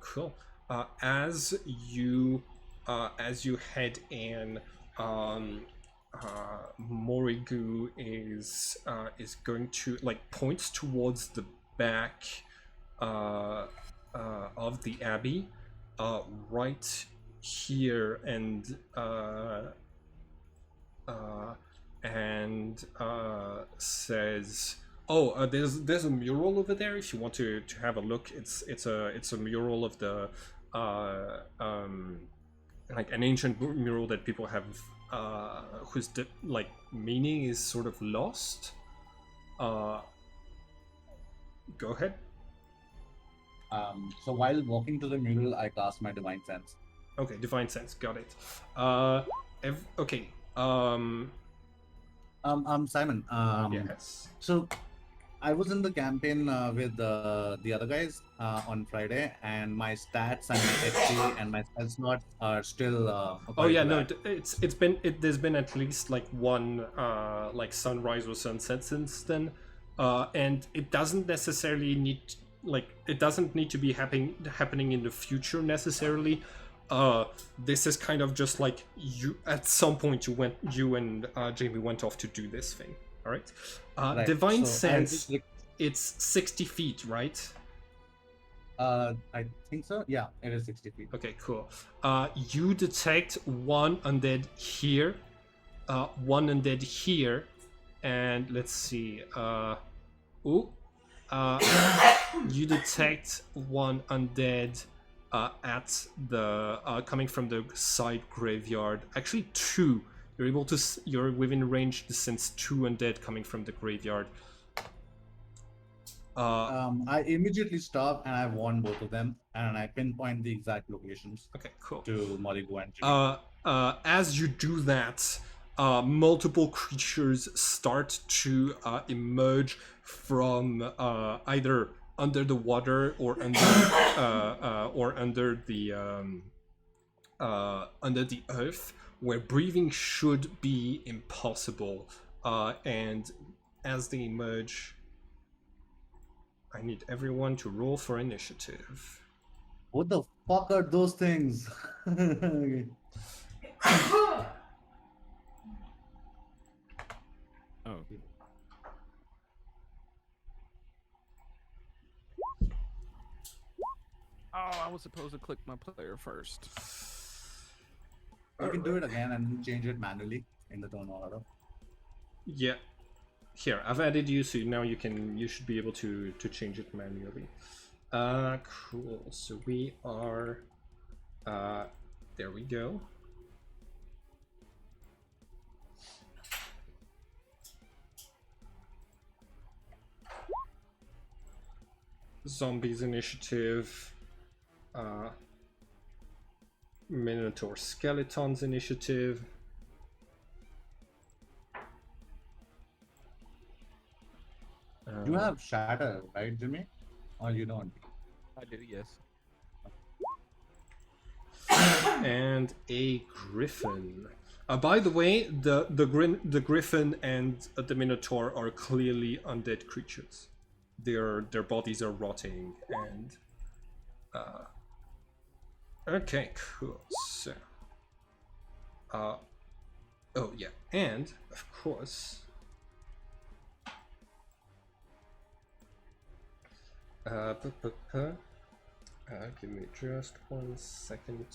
[SPEAKER 1] cool. As you head in, Morigu is going to like points towards the back uh, of the abbey, right here, and says, "Oh, there's a mural over there. If you want to have a look, it's a mural of the like an ancient mural that people have whose like meaning is sort of lost." Uh, Go ahead.
[SPEAKER 3] So while walking to the mural, I cast my Divine Sense.
[SPEAKER 1] Okay, divine sense, got it. Okay.
[SPEAKER 3] Simon.
[SPEAKER 1] Yes.
[SPEAKER 3] So I was in the campaign with the other guys on Friday, and my stats and my HP and my spell slots are still
[SPEAKER 1] Oh
[SPEAKER 3] according
[SPEAKER 1] yeah,
[SPEAKER 3] to
[SPEAKER 1] no,
[SPEAKER 3] that.
[SPEAKER 1] there's been at least like one like sunrise or sunset since then, and it doesn't necessarily need to be happening in the future necessarily. This is kind of just like you at some point you and Jamie went off to do this thing. All right.
[SPEAKER 3] Right.
[SPEAKER 1] Divine
[SPEAKER 3] So I'll
[SPEAKER 1] sense.
[SPEAKER 3] just
[SPEAKER 1] It's 60 feet, right?
[SPEAKER 3] I think so. Yeah, it is 60 feet.
[SPEAKER 1] Okay, cool. You detect one undead here, one undead here, and let's see. Ooh, you detect one undead at the coming from the side graveyard. Actually, two. You're within range to sense two undead coming from the graveyard.
[SPEAKER 3] I immediately stop and I warn both of them, and I pinpoint the exact locations
[SPEAKER 1] Okay, cool.
[SPEAKER 3] to Morigo and Jimmy.
[SPEAKER 1] As you do that, multiple creatures start to emerge from either under the water or under the earth, where breathing should be impossible. And as they emerge, I need everyone to roll for initiative.
[SPEAKER 3] What the fuck are those things?
[SPEAKER 2] Oh. Oh, I was supposed to click my player first.
[SPEAKER 3] You can do it again and change it manually in the turn order.
[SPEAKER 1] Yeah. Here, I've added you, so now you should be able to change it manually. Cool. So we are there we go. Zombies initiative. Minotaur Skeleton's initiative.
[SPEAKER 3] You have Shatter, right, Jimmy? Or you don't?
[SPEAKER 2] I do, yes.
[SPEAKER 1] And a griffin. By the way, the griffin and the minotaur are clearly undead creatures. Their bodies are rotting and. Okay, cool. So. Oh yeah, and of course. Give me just 1 second.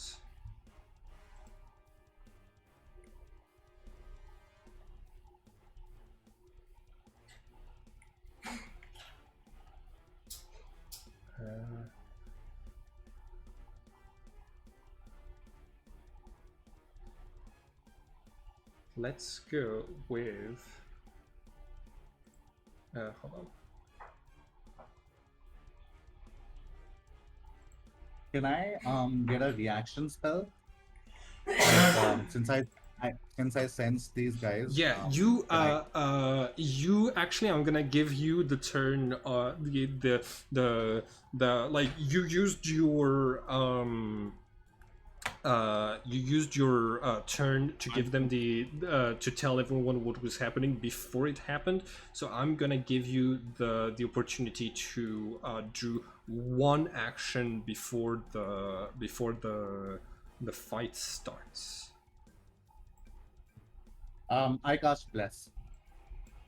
[SPEAKER 1] Let's go with. Hold on.
[SPEAKER 3] Can I get a reaction spell? Like since I sense these guys,
[SPEAKER 1] Yeah, you actually, I'm gonna give you the turn. The like you used your turn to give them the to tell everyone what was happening before it happened. So I'm gonna give you the opportunity to do one action before the fight starts.
[SPEAKER 3] I cast Bless.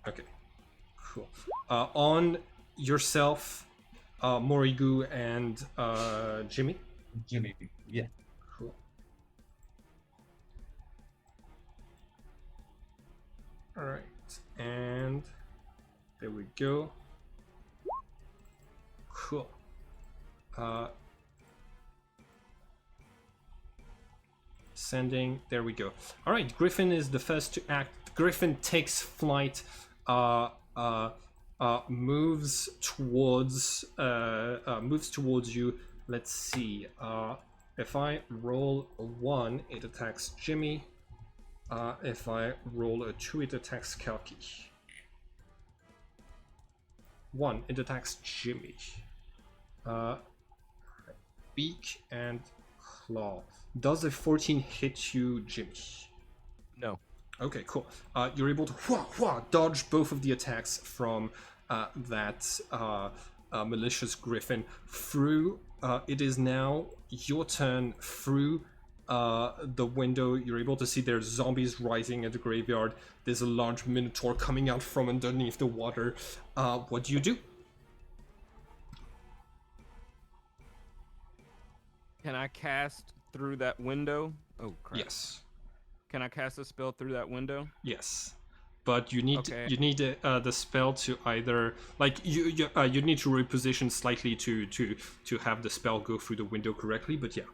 [SPEAKER 1] Okay, cool. On yourself, Morigu and Jimmy.
[SPEAKER 3] Jimmy. Yeah.
[SPEAKER 1] Cool. All right, and there we go. Cool. Sending. There we go. All right, Griffin is the first to act. Griffin takes flight. Moves towards you. Let's see. If I roll a 1, it attacks Jimmy. If I roll a 2, it attacks Kalki. 1, it attacks Jimmy. Beak and claw. Does a 14 hit you, Jimmy?
[SPEAKER 2] No.
[SPEAKER 1] Okay, cool. You're able to dodge both of the attacks from that malicious griffin. Through, it is now your turn. Through the window, you're able to see there's zombies rising at the graveyard. There's a large minotaur coming out from underneath the water. What do you do?
[SPEAKER 2] Can I cast through that window? Oh crap.
[SPEAKER 1] Yes.
[SPEAKER 2] Can I cast a spell through that window?
[SPEAKER 1] Yes, but you need
[SPEAKER 2] Okay.
[SPEAKER 1] the spell to either like you need to reposition slightly to have the spell go through the window correctly. But yeah,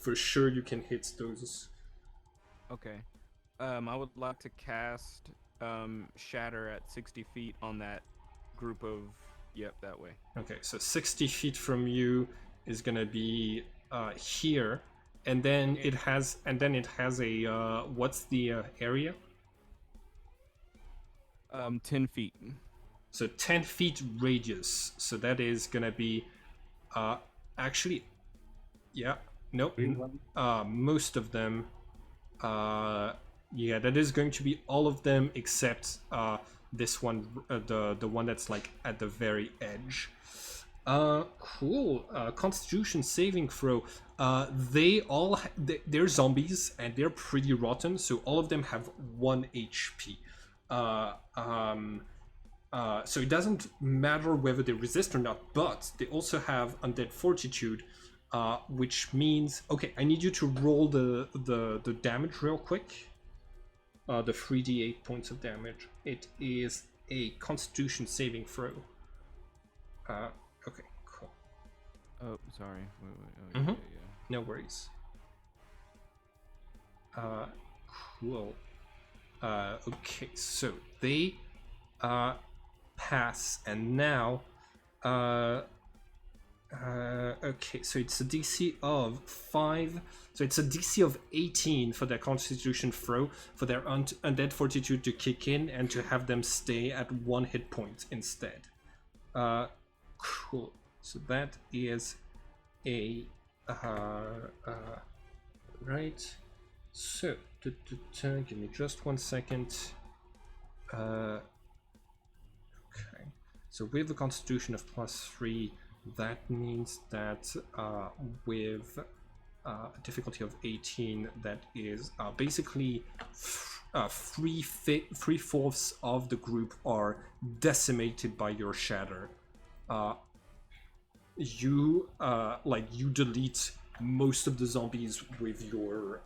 [SPEAKER 1] for sure you can hit those.
[SPEAKER 2] Okay. I would like to cast Shatter at 60 feet on that group of. Yep, that way.
[SPEAKER 1] Okay, so 60 feet from you is gonna be here, and then it has a what's the area?
[SPEAKER 2] 10 feet.
[SPEAKER 1] So 10 feet radius. So that is gonna be actually, yeah, nope. Most of them. Yeah, that is going to be all of them except this one, the one that's like at the very edge. Cool. Constitution saving throw. They're zombies and they're pretty rotten, so all of them have 1 HP. So it doesn't matter whether they resist or not, but they also have undead fortitude, which means, okay, I need you to roll the damage real quick. The 3d8 points of damage. It is a Constitution saving throw. Okay, cool.
[SPEAKER 2] Oh, sorry. Wait. Oh, yeah.
[SPEAKER 1] No worries. Cool. Okay, so they pass, and now Okay, so it's a DC of 5. So it's a DC of 18 for their Constitution throw, for their Undead Fortitude to kick in, and to have them stay at 1 hit point instead. Cool. So that is a... right. So, give me just 1 second. Okay. So with the Constitution of +3, that means that with a difficulty of 18, that is basically 3/4 of the group are decimated by your shatter. You delete most of the zombies with your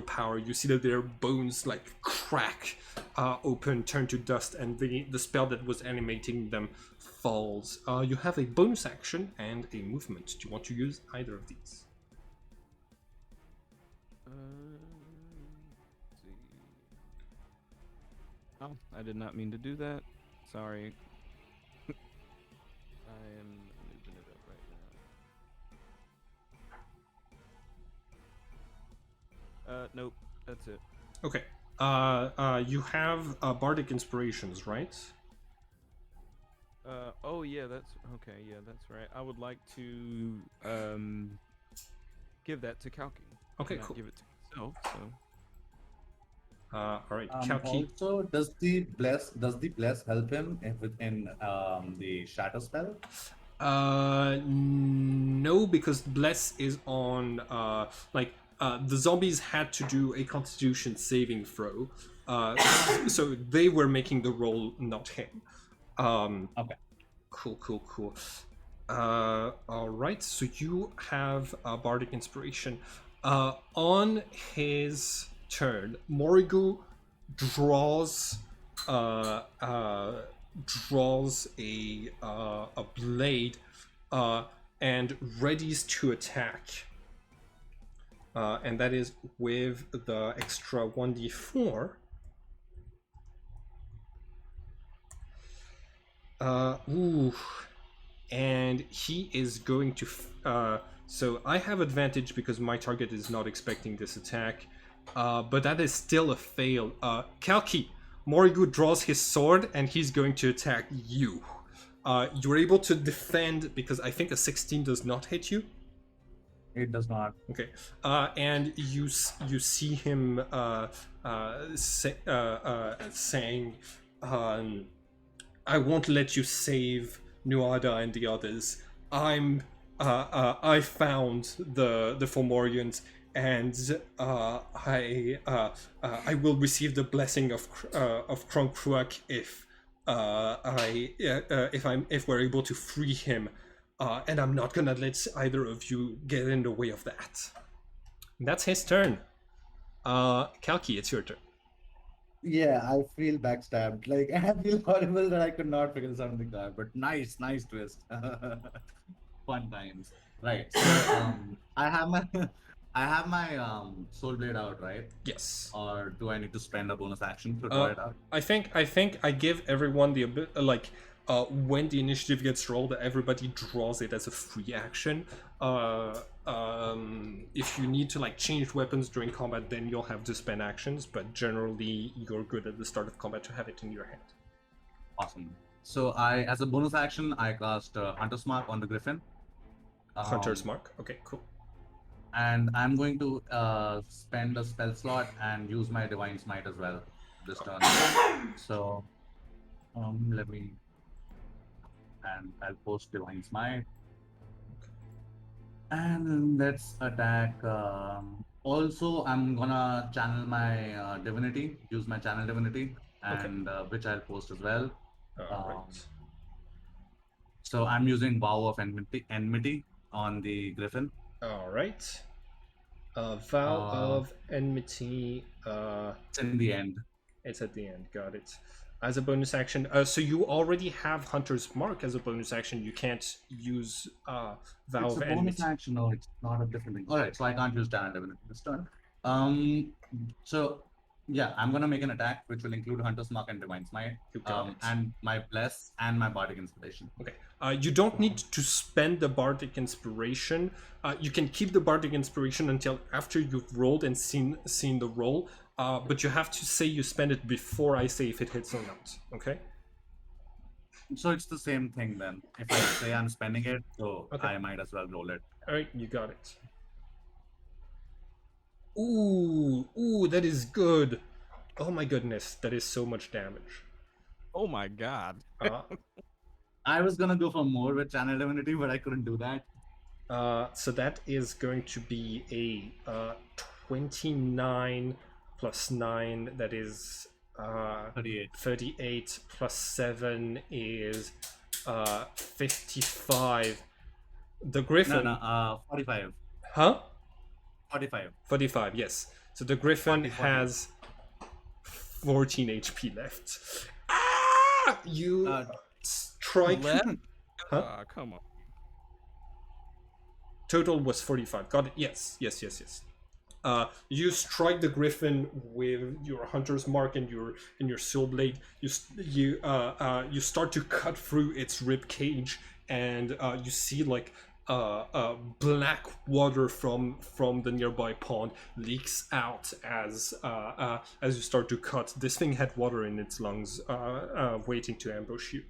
[SPEAKER 1] power. You see that their bones like crack open, turn to dust, and the spell that was animating them falls. You have a bonus action and a movement. Do you want to use either of these?
[SPEAKER 2] Let's see. Oh, I did not mean to do that. Sorry. I am moving it up right now. Nope, that's it.
[SPEAKER 1] Okay. You have bardic inspirations, right?
[SPEAKER 2] Oh yeah, that's okay. Yeah, that's right. I would like to give that to Kalki.
[SPEAKER 1] Okay,
[SPEAKER 2] Not
[SPEAKER 1] cool.
[SPEAKER 2] give it to myself. So.
[SPEAKER 1] All right, Kalki.
[SPEAKER 3] Also, does the bless help him in the shatter spell?
[SPEAKER 1] No, because bless is on the zombies had to do a Constitution saving throw, so they were making the roll, not him.
[SPEAKER 3] Okay.
[SPEAKER 1] Cool. All right, so you have bardic inspiration. On his turn, Morigu draws a blade and readies to attack. And that is with the extra 1d4. And he is going to... so I have advantage because my target is not expecting this attack. But that is still a fail. Kalki, Morigu draws his sword and he's going to attack you. You're able to defend because I think a 16 does not hit you.
[SPEAKER 3] It does not.
[SPEAKER 1] Okay, and you see him saying, "I won't let you save Nuada and the others. I found the Fomorians, and I will receive the blessing of Kronkruak if we're able to free him." And I'm not gonna let either of you get in the way of that. That's his turn. Kalki, it's your turn.
[SPEAKER 3] Yeah, I feel backstabbed. Like, I feel horrible that I could not figure something out. But nice twist. Fun times. Right. So, I have my soul blade out, right?
[SPEAKER 1] Yes.
[SPEAKER 3] Or do I need to spend a bonus action to draw it out?
[SPEAKER 1] I think I give everyone the when the initiative gets rolled, everybody draws it as a free action. If you need to change weapons during combat, then you'll have to spend actions. But generally, you're good at the start of combat to have it in your hand.
[SPEAKER 3] Awesome. So as a bonus action, I cast Hunter's Mark on the Griffin.
[SPEAKER 1] Hunter's Mark. Okay, cool.
[SPEAKER 3] And I'm going to spend a spell slot and use my Divine Smite as well this turn. So let me... And I'll post Divine Smite. And let's attack. Also, I'm gonna channel my divinity, use my channel divinity, and which I'll post as well.
[SPEAKER 1] Right.
[SPEAKER 3] So I'm using Vow of Enmity on the Griffin.
[SPEAKER 1] All right. Vow of Enmity.
[SPEAKER 3] It's in the end.
[SPEAKER 1] It's at the end. Got it. As a bonus action, so you already have Hunter's Mark as a bonus action. You can't use Vow
[SPEAKER 3] It's
[SPEAKER 1] of
[SPEAKER 3] a
[SPEAKER 1] Enmity.
[SPEAKER 3] bonus action. No, it's not a different thing. All right, so I can't use channel divinity this turn. So Yeah, I'm gonna make an attack which will include Hunter's Mark and Divine Smite,
[SPEAKER 1] You got it.
[SPEAKER 3] and my Bless and my Bardic Inspiration.
[SPEAKER 1] Okay. You don't need to spend the Bardic Inspiration. You can keep the Bardic Inspiration until after you've rolled and seen the roll. But you have to say you spend it before I say if it hits or not. Okay.
[SPEAKER 3] So it's the same thing then. If I say I'm spending it, so
[SPEAKER 1] Okay.
[SPEAKER 3] I might as well roll it.
[SPEAKER 1] All right. You got it. Ooh, that is good. Oh my goodness, that is so much damage.
[SPEAKER 2] Oh my god.
[SPEAKER 1] Uh,
[SPEAKER 3] I was gonna go for more with Channel Divinity, but I couldn't do that.
[SPEAKER 1] so that is going to be a 29 plus 9, that is
[SPEAKER 3] 38.
[SPEAKER 1] 38 plus 7 is 55. The Griffin.
[SPEAKER 3] No, 45.
[SPEAKER 1] Huh?
[SPEAKER 3] 45.
[SPEAKER 1] 45, yes. So the Griffin
[SPEAKER 3] 40.
[SPEAKER 1] has 14 HP left. Ah! You strike.
[SPEAKER 2] Left?
[SPEAKER 1] Huh?
[SPEAKER 2] Come on.
[SPEAKER 1] Total was 45. Got it. Yes. You strike the Griffin with your Hunter's Mark and your Soul Blade. You start to cut through its rib cage, and you see like black water from the nearby pond leaks out as you start to cut. This thing had water in its lungs, waiting to ambush you.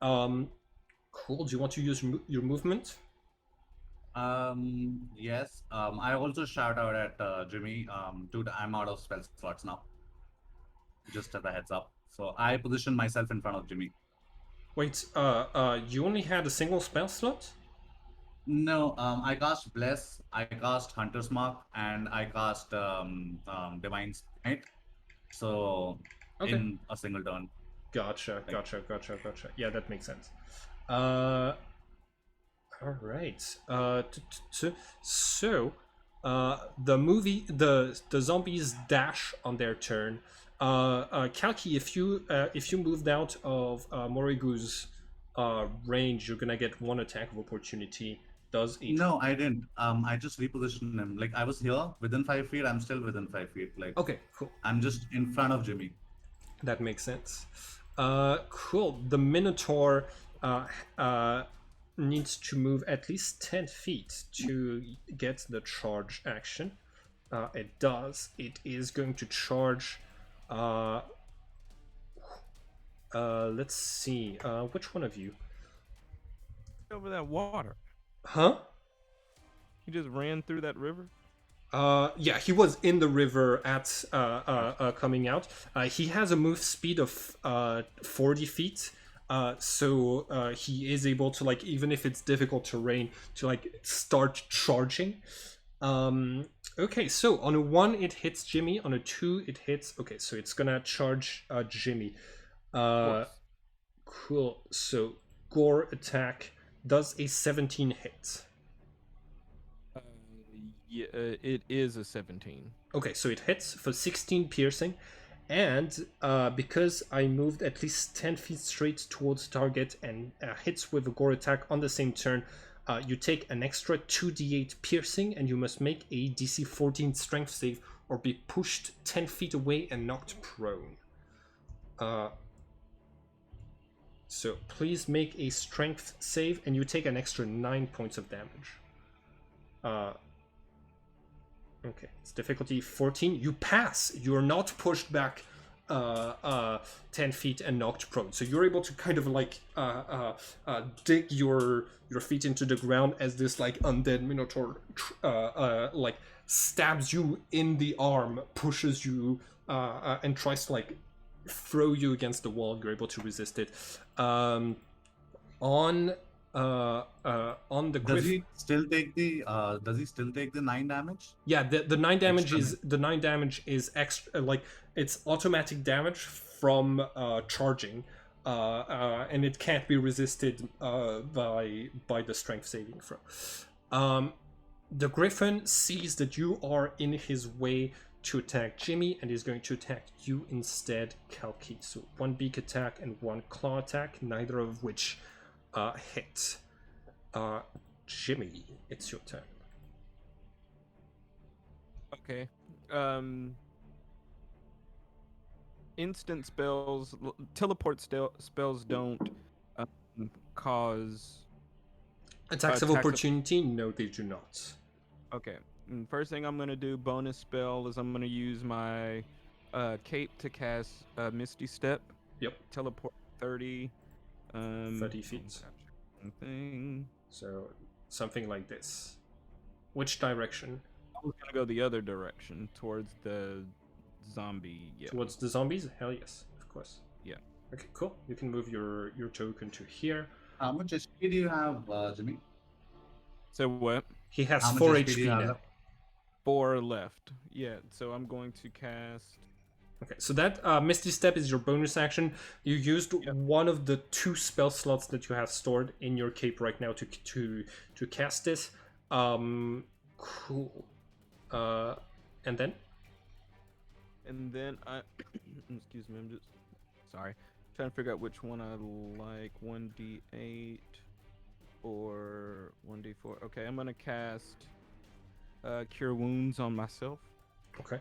[SPEAKER 1] Cool. Do you want to use your movement?
[SPEAKER 3] Yes. I also shout out at Jimmy, dude, I'm out of spell slots now. Just as a heads up. So I position myself in front of Jimmy.
[SPEAKER 1] Wait, you only had a single spell slot?
[SPEAKER 3] No, I cast Bless, I cast Hunter's Mark, and I cast Divine Smite. So
[SPEAKER 1] Okay.
[SPEAKER 3] in a single turn.
[SPEAKER 1] Gotcha. Yeah, that makes sense. All right. So, the zombies dash on their turn. Kalki, if you moved out of Morigu's range, you're gonna get one attack of opportunity. Does a
[SPEAKER 3] No, I didn't. I just repositioned him. Like I was here within 5 feet. I'm still within 5 feet. Like
[SPEAKER 1] Okay, cool.
[SPEAKER 3] I'm just in front of Jimmy.
[SPEAKER 1] That makes sense. Cool. The Minotaur needs to move at least 10 feet to get the charge action. It does. It is going to charge. Let's see. Which one of you?
[SPEAKER 2] Over that water.
[SPEAKER 1] Huh?
[SPEAKER 2] He just ran through that river.
[SPEAKER 1] Yeah, he was in the river at coming out. He has a move speed of 40 feet. So he is able to, like, even if it's difficult terrain, to like start charging. Okay, so on a 1 it hits Jimmy, on a 2 it hits. Okay, so it's gonna charge Jimmy. Cool. So gore attack does a 17 hit.
[SPEAKER 2] Yeah, it is a 17.
[SPEAKER 1] Okay, so it hits for 16 piercing, and because I moved at least 10 feet straight towards target and hits with a gore attack on the same turn, you take an extra 2d8 piercing, and you must make a DC 14 strength save or be pushed 10 feet away and knocked prone. So please make a strength save, and you take an extra 9 points of damage. Okay, it's difficulty 14. You pass. You're not pushed back 10 feet and knocked prone. So you're able to kind of like dig your feet into the ground as this like undead minotaur like stabs you in the arm, pushes you, and tries to like throw you against the wall. You're able to resist it. On the
[SPEAKER 3] Does
[SPEAKER 1] Griff.
[SPEAKER 3] he still take the 9 damage?
[SPEAKER 1] Yeah, the 9 damage
[SPEAKER 3] Extra
[SPEAKER 1] is extra, like it's automatic damage from charging, and it can't be resisted by the strength saving throw. The Griffin sees that you are in his way to attack Jimmy, and is going to attack you instead, Kalki. So 1 beak attack and 1 claw attack, neither of which hit. Jimmy, it's your turn.
[SPEAKER 2] Okay. instant spells, teleport spells don't um, cause
[SPEAKER 1] Attacks of
[SPEAKER 2] attacks.
[SPEAKER 1] opportunity? No, they do not.
[SPEAKER 2] Okay. First thing I'm gonna do, bonus spell, is I'm gonna use my cape to cast Misty Step.
[SPEAKER 1] Yep,
[SPEAKER 2] Teleport 30.
[SPEAKER 1] 30
[SPEAKER 2] I'll
[SPEAKER 1] feet.
[SPEAKER 2] capture one thing.
[SPEAKER 1] So something like this. Which direction?
[SPEAKER 2] I was gonna go the other direction towards the zombie. Yeah.
[SPEAKER 1] Towards the zombies? Hell yes, of course.
[SPEAKER 2] Yeah.
[SPEAKER 1] Okay, cool. You can move your token to here.
[SPEAKER 3] How much HP do you have, Jimmy?
[SPEAKER 2] So what?
[SPEAKER 1] He has
[SPEAKER 3] How much
[SPEAKER 1] 4
[SPEAKER 3] HP do you
[SPEAKER 1] HP
[SPEAKER 3] have
[SPEAKER 1] now.
[SPEAKER 3] left?
[SPEAKER 2] 4 left. Yeah. So I'm going to cast.
[SPEAKER 1] Okay, so that Misty Step is your bonus action. You used
[SPEAKER 2] Yep.
[SPEAKER 1] one of the 2 spell slots that you have stored in your cape right now to cast this. Cool. And then
[SPEAKER 2] And then I. Excuse me. I'm just. Sorry. Trying to figure out which one I like. 1d8 or 1d4. Okay, I'm gonna cast Cure Wounds on myself.
[SPEAKER 1] okay.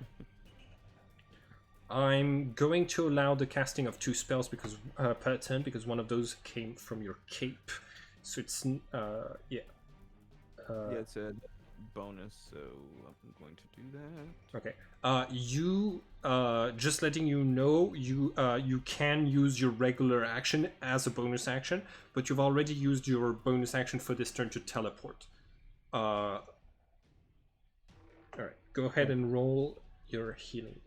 [SPEAKER 1] I'm going to allow the casting of 2 spells because per turn because one of those came from your cape. So it's yeah.
[SPEAKER 2] Yeah, it's a bonus, so I'm going to do that.
[SPEAKER 1] Okay. You just letting you know you can use your regular action as a bonus action, but you've already used your bonus action for this turn to teleport. All right. Go ahead and roll your healing.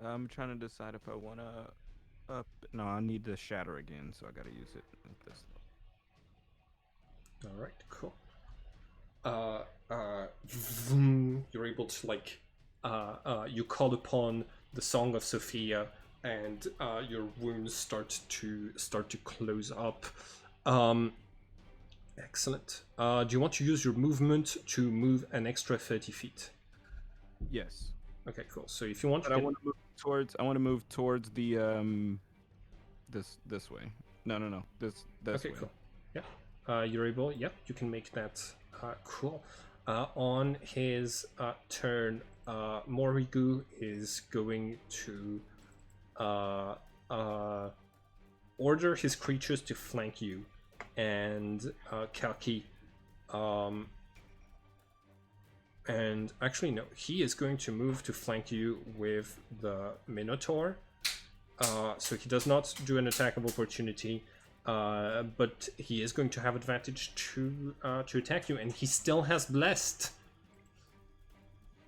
[SPEAKER 2] I'm trying to decide if I want to up. No, I need to shatter again, so I got to use it at this.
[SPEAKER 1] All right. Cool. Vroom, you're able to like you call upon the Song of Sophia, and your wounds start to close up. Excellent. Do you want to use your movement to move an extra 30 feet?
[SPEAKER 2] Yes,
[SPEAKER 1] Okay, cool. So if you want,
[SPEAKER 2] but
[SPEAKER 1] you
[SPEAKER 2] I
[SPEAKER 1] can...
[SPEAKER 2] want to move towards. I want to move towards the this way. No. This
[SPEAKER 1] Okay,
[SPEAKER 2] way.
[SPEAKER 1] cool. Yeah. You're able. Yep, you can make that. Cool. On his turn, Morigu is going to order his creatures to flank you, and Kalki. And actually, no, he is going to move to flank you with the Minotaur. So he does not do an attack of opportunity, but he is going to have advantage to attack you, and he still has blessed.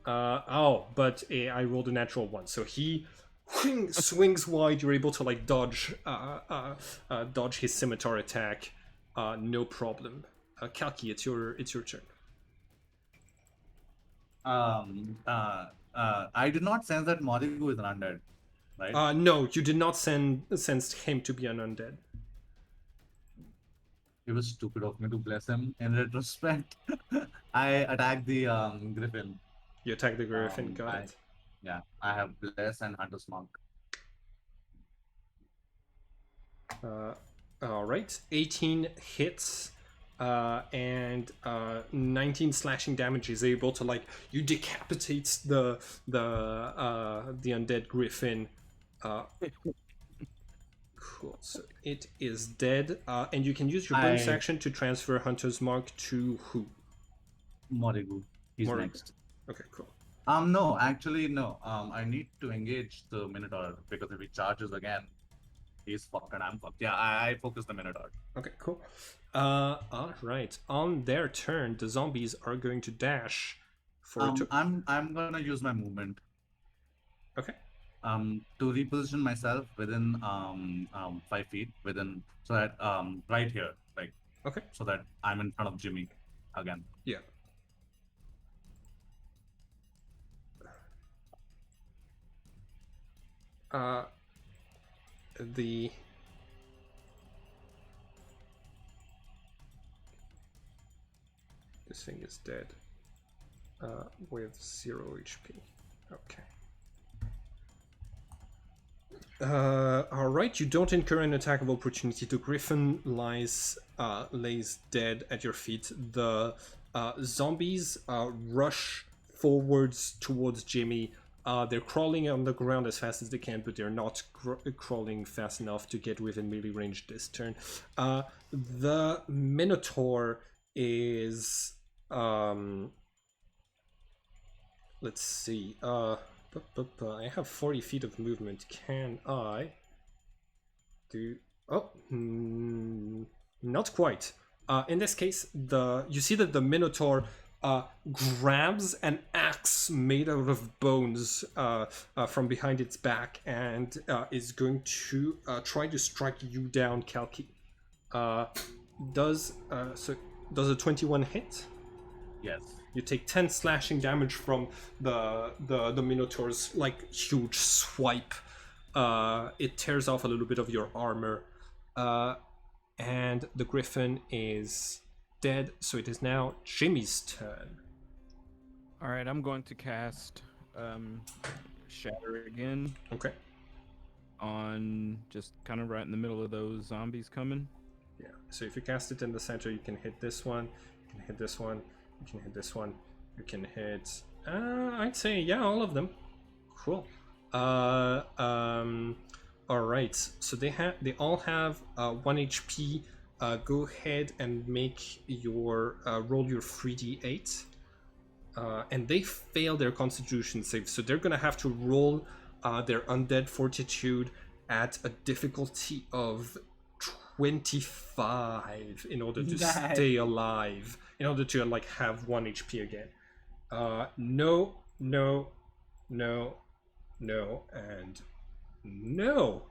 [SPEAKER 1] But I rolled a natural one, so he swings wide. You're able to like dodge his scimitar attack, no problem. Kalki, it's your turn.
[SPEAKER 3] I did not sense that Morigu is an undead, right?
[SPEAKER 1] No, you did not sense him to be an undead.
[SPEAKER 3] It was stupid of me to bless him. In retrospect, I attacked the griffin.
[SPEAKER 1] You attack the griffin, got it.
[SPEAKER 3] Yeah, I have bless and hunter's mark.
[SPEAKER 1] All right, 18 hits. And 19 slashing damage is able to like you decapitate the undead griffin. Cool. So it is dead, and you can use your bonus action to transfer Hunter's Mark to who?
[SPEAKER 3] Morigu. He's
[SPEAKER 1] Morigu.
[SPEAKER 3] next.
[SPEAKER 1] Okay, cool.
[SPEAKER 3] No, actually no. I need to engage the Minotaur because if he charges again, he's fucked and I'm fucked. Yeah, I focus the Minotaur.
[SPEAKER 1] Okay, cool. All right. On their turn, the zombies are going to dash for.
[SPEAKER 3] I'm gonna use my movement.
[SPEAKER 1] Okay.
[SPEAKER 3] To reposition myself within 5 feet within so that right here, like
[SPEAKER 1] okay,
[SPEAKER 3] so that I'm in front of Jimmy again.
[SPEAKER 1] Yeah. This thing is dead. With 0 HP. Okay. Alright, you don't incur an attack of opportunity. The griffin lays dead at your feet. The zombies rush forwards towards Jimmy, They're crawling on the ground as fast as they can, but they're not crawling fast enough to get within melee range this turn. The Minotaur is... let's see. I have 40 feet of movement. Can I do... Oh, not quite. In this case, you see that the Minotaur grabs an axe made out of bones from behind its back and is going to try to strike you down, Kalki. Does a 21 hit?
[SPEAKER 3] Yes.
[SPEAKER 1] You take 10 slashing damage from the Minotaur's like huge swipe. It tears off a little bit of your armor. And the Griffin is dead, so it is now Jimmy's turn.
[SPEAKER 2] All right, I'm going to cast Shatter again.
[SPEAKER 1] Okay.
[SPEAKER 2] On just kind of right in the middle of those zombies coming.
[SPEAKER 1] Yeah. So if you cast it in the center, you can hit this one. You can hit this one. You can hit this one. You can hit. I'd say all of them. Cool. All right. So they all have 1 HP. Go ahead and make your roll your 3d8. And they fail their Constitution save, so they're gonna have to roll their Undead Fortitude at a difficulty of 25 in order to stay alive, in order to like have 1 HP again. No, no, no, no, and no.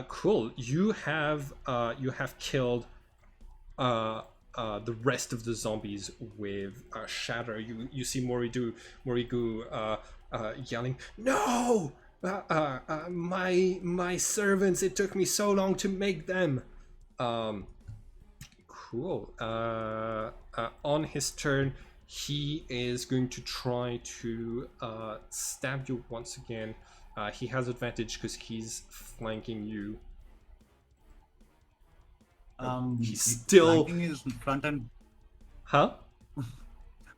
[SPEAKER 1] Cool. You have killed the rest of the zombies with Shatter. You see Morigu yelling, "No! My servants! It took me so long to make them." Cool. On his turn, he is going to try to stab you once again. He has advantage because he's flanking you. He's still
[SPEAKER 3] flanking is front and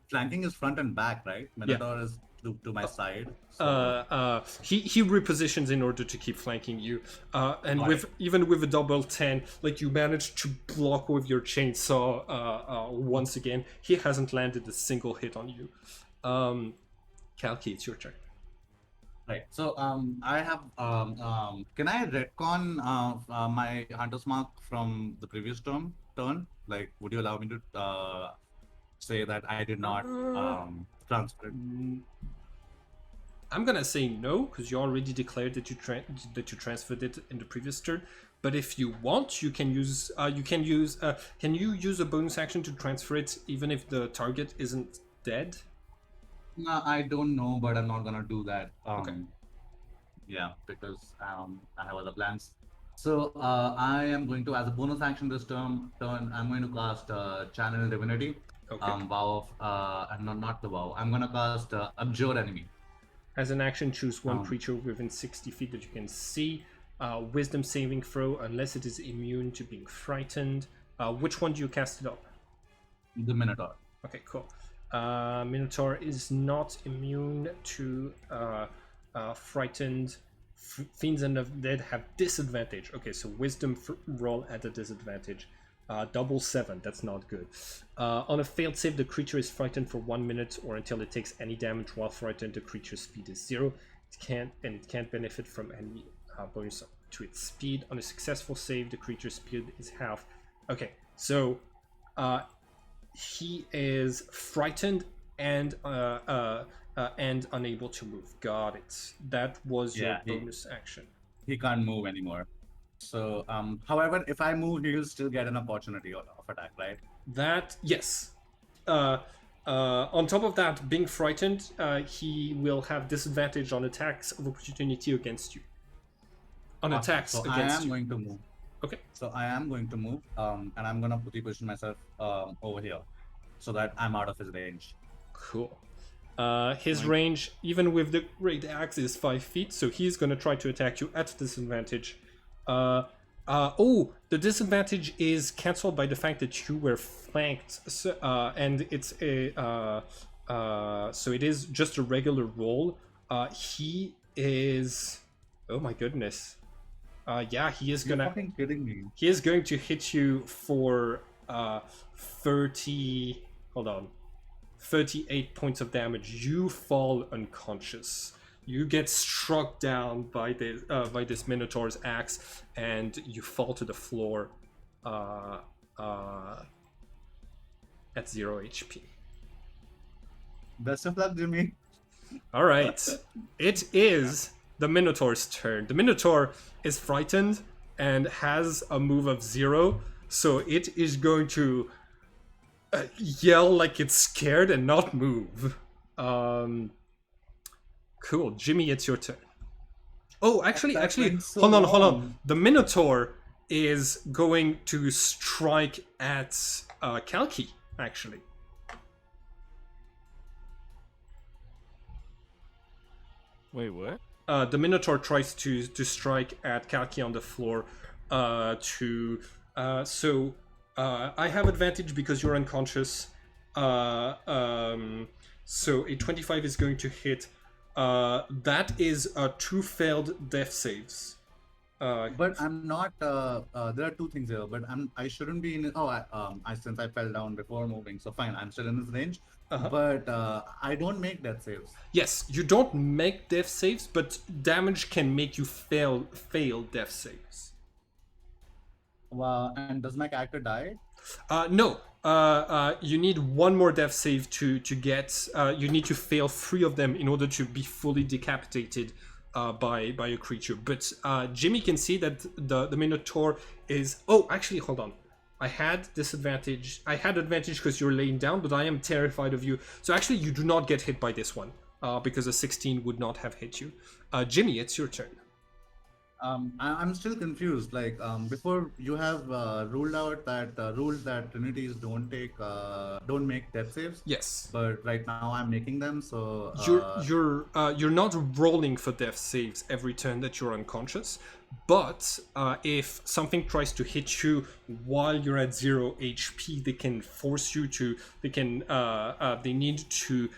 [SPEAKER 3] flanking is front and back, right? Minotaur is to my side. So.
[SPEAKER 1] He repositions in order to keep flanking you, and even with a double 10, like you managed to block with your chainsaw once again. He hasn't landed a single hit on you. Kalki, it's your turn.
[SPEAKER 3] Right. So I have can I retcon my Hunter's Mark from the previous turn? Like, would you allow me to say that I did not transfer it?
[SPEAKER 1] I'm gonna say no, because you already declared that you transferred it in the previous turn. But if you want, you can use can you use a bonus action to transfer it even if the target isn't dead?
[SPEAKER 3] No, I don't know, but I'm not gonna do that.
[SPEAKER 1] Okay.
[SPEAKER 3] Yeah, because I have other plans. So I am going to, as a bonus action this turn, I'm going to cast Channel Divinity.
[SPEAKER 1] Okay.
[SPEAKER 3] Vow of not the vow. I'm gonna cast Abjure Enemy.
[SPEAKER 1] As an action, choose one creature within 60 feet that you can see. Wisdom saving throw, unless it is immune to being frightened. Which one do you cast it on?
[SPEAKER 3] The Minotaur.
[SPEAKER 1] Okay, cool. Minotaur is not immune to frightened. Fiends and Undead have disadvantage. Okay, so wisdom roll at a disadvantage. Double 7, that's not good. On a failed save, the creature is frightened for 1 minute or until it takes any damage. While frightened, the creature's speed is 0. It can't benefit from any bonus to its speed. On a successful save, the creature's speed is half. Okay, so he is frightened and unable to move. Got it. That was your bonus action.
[SPEAKER 3] He can't move anymore. So, however, if I move, he will still get an opportunity of attack, right?
[SPEAKER 1] That, yes. On top of that, being frightened, he will have disadvantage on attacks of opportunity against you. On attacks against you.
[SPEAKER 3] I am going to move.
[SPEAKER 1] Okay.
[SPEAKER 3] So I am going to move, and I'm going to reposition myself over here so that I'm out of his range.
[SPEAKER 1] Cool. His range, even with the great axe, is 5 feet, so he's going to try to attack you at disadvantage. The disadvantage is cancelled by the fact that you were flanked, and it's a so it is just a regular roll. He is. Oh my goodness. Yeah, he is
[SPEAKER 3] You're
[SPEAKER 1] gonna.
[SPEAKER 3] fucking kidding me.
[SPEAKER 1] He is going to hit you for 30. Hold on. 38 points of damage. You fall unconscious. You get struck down by this Minotaur's axe, and you fall to the floor uh, uh, at 0 HP.
[SPEAKER 3] Best of luck, Jimmy.
[SPEAKER 1] All right. It is the Minotaur's turn. The Minotaur is frightened and has a move of 0, so it is going to yell like it's scared and not move. Cool. Jimmy, it's your turn. Oh, actually,
[SPEAKER 3] That went so
[SPEAKER 1] hold on.
[SPEAKER 3] long.
[SPEAKER 1] The Minotaur is going to strike at Kalki, actually.
[SPEAKER 2] Wait, what?
[SPEAKER 1] The Minotaur tries to strike at Kalki on the floor. I have advantage because you're unconscious. So a 25 is going to hit. That is 2 failed death saves.
[SPEAKER 3] But I'm not. There are two things here. But I shouldn't be in. Oh, I since I fell down before moving, so fine. I'm still in this range.
[SPEAKER 1] Uh-huh.
[SPEAKER 3] But I don't make death saves.
[SPEAKER 1] Yes, you don't make death saves, but damage can make you fail death saves.
[SPEAKER 3] And does my character die?
[SPEAKER 1] No. You need one more death save to get. You need to fail 3 of them in order to be fully decapitated by a creature. But Jimmy can see that the Minotaur is. Oh, actually, hold on. I had disadvantage. I had advantage because you're laying down, but I am terrified of you. So actually, you do not get hit by this one because a 16 would not have hit you. Jimmy, it's your turn.
[SPEAKER 3] I'm still confused. Like before, you have ruled out that rules that Trinities don't make death saves.
[SPEAKER 1] Yes.
[SPEAKER 3] But right now I'm making them. So
[SPEAKER 1] You're not rolling for death saves every turn that you're unconscious, but if something tries to hit you while you're at 0 HP, they can force you to. They need to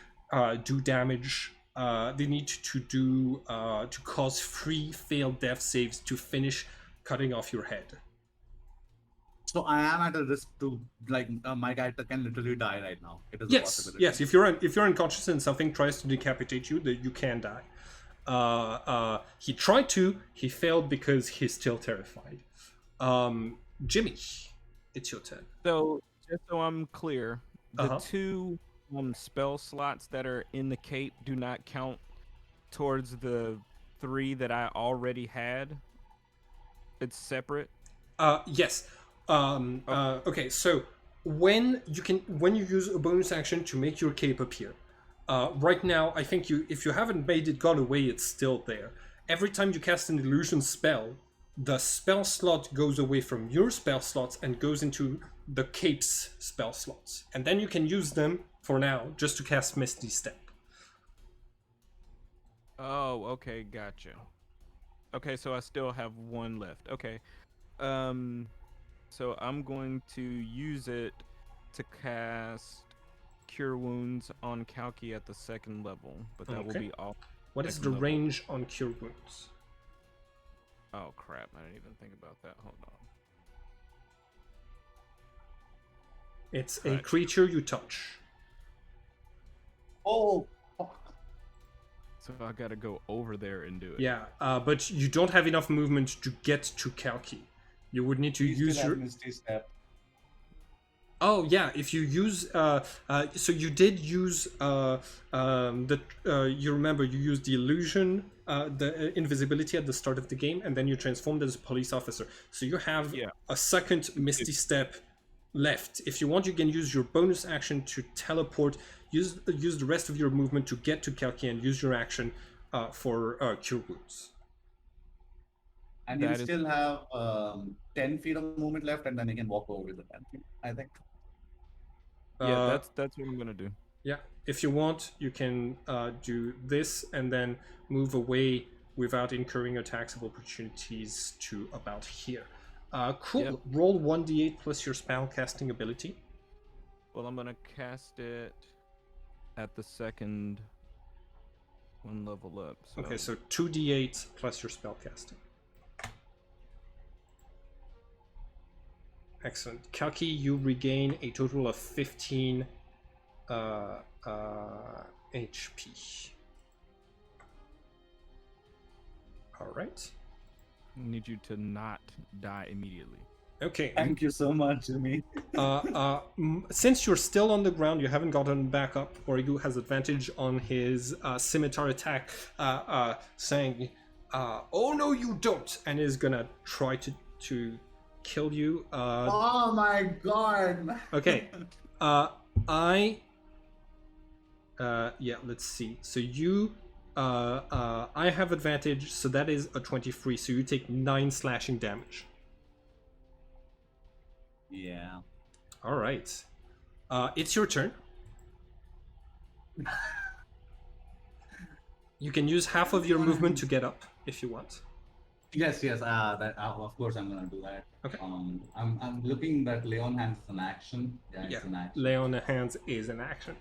[SPEAKER 1] do damage. They need to do to cause 3 failed death saves to finish cutting off your head.
[SPEAKER 3] So I am at a risk to my character can literally die right now. It is a
[SPEAKER 1] Yes,
[SPEAKER 3] possibility.
[SPEAKER 1] yes. If you're unconscious and something tries to decapitate you, that you can die. He tried to. He failed because he's still terrified. Jimmy, it's your turn.
[SPEAKER 2] So, just so I'm clear, the
[SPEAKER 1] Uh-huh.
[SPEAKER 2] 2 spell slots that are in the cape do not count towards the 3 that I already had. It's separate.
[SPEAKER 1] Yes. Okay. So when you use a bonus action to make your cape appear, right now I think if you haven't made it gone away, it's still there. Every time you cast an illusion spell, the spell slot goes away from your spell slots and goes into the cape's spell slots, and then you can use them for now just to cast Misty Step.
[SPEAKER 2] Oh, okay, gotcha. Okay, so I still have 1 left. Okay. So I'm going to use it to cast Cure Wounds on Kalki at the 2nd level, but that will
[SPEAKER 1] Okay.
[SPEAKER 2] be all.
[SPEAKER 1] What is the
[SPEAKER 2] Second level.
[SPEAKER 1] range on Cure Wounds?
[SPEAKER 2] Oh crap! I didn't even think about that. Hold on.
[SPEAKER 1] It's a
[SPEAKER 2] Right.
[SPEAKER 1] creature you touch.
[SPEAKER 3] Oh,
[SPEAKER 2] So I gotta go over there and do it.
[SPEAKER 1] Yeah, but you don't have enough movement to get to Kalki. You would need to use your.
[SPEAKER 3] Misty Step.
[SPEAKER 1] Oh yeah, if you use. So you did use you remember you used the illusion, the invisibility at the start of the game, and then you transformed as a police officer. So you have
[SPEAKER 2] Yeah.
[SPEAKER 1] a second Misty Step left. If you want, you can use your bonus action to teleport. Use the rest of your movement to get to Kalki and use your action for Cure Wounds.
[SPEAKER 3] And
[SPEAKER 2] That
[SPEAKER 3] you
[SPEAKER 2] is-
[SPEAKER 3] still have 10 feet of movement left, and then you can walk over with the 10 feet, I think.
[SPEAKER 2] Yeah, that's what I'm gonna do.
[SPEAKER 1] Yeah, if you want, you can do this and then move away without incurring attacks of opportunities to about here. Cool.
[SPEAKER 2] Yep.
[SPEAKER 1] Roll 1d8 plus your spell casting ability.
[SPEAKER 2] Well, I'm gonna cast it at the 2nd 1 level up. So.
[SPEAKER 1] Okay, so 2d8 plus your spellcasting. Excellent. Kalki, you regain a total of 15 HP. All right.
[SPEAKER 2] I need you to not die immediately.
[SPEAKER 1] Okay.
[SPEAKER 3] Thank you so much, Jimmy.
[SPEAKER 1] Since you're still on the ground, you haven't gotten back up. Origu has advantage on his scimitar attack, saying, "Oh no, you don't!" and is gonna try to kill you.
[SPEAKER 3] Oh my god.
[SPEAKER 1] Okay. Yeah, let's see. So you, I have advantage, so that is a 23. So you take 9 slashing damage.
[SPEAKER 3] Yeah.
[SPEAKER 1] All right. It's your turn. You can use half of your movement to get up if you want.
[SPEAKER 3] Yes, yes. That of course I'm gonna do that.
[SPEAKER 1] Okay.
[SPEAKER 3] I'm looking that Leon hands is an action. Yeah,
[SPEAKER 1] Yeah,
[SPEAKER 3] it's an action.
[SPEAKER 1] lay on the hands is an action.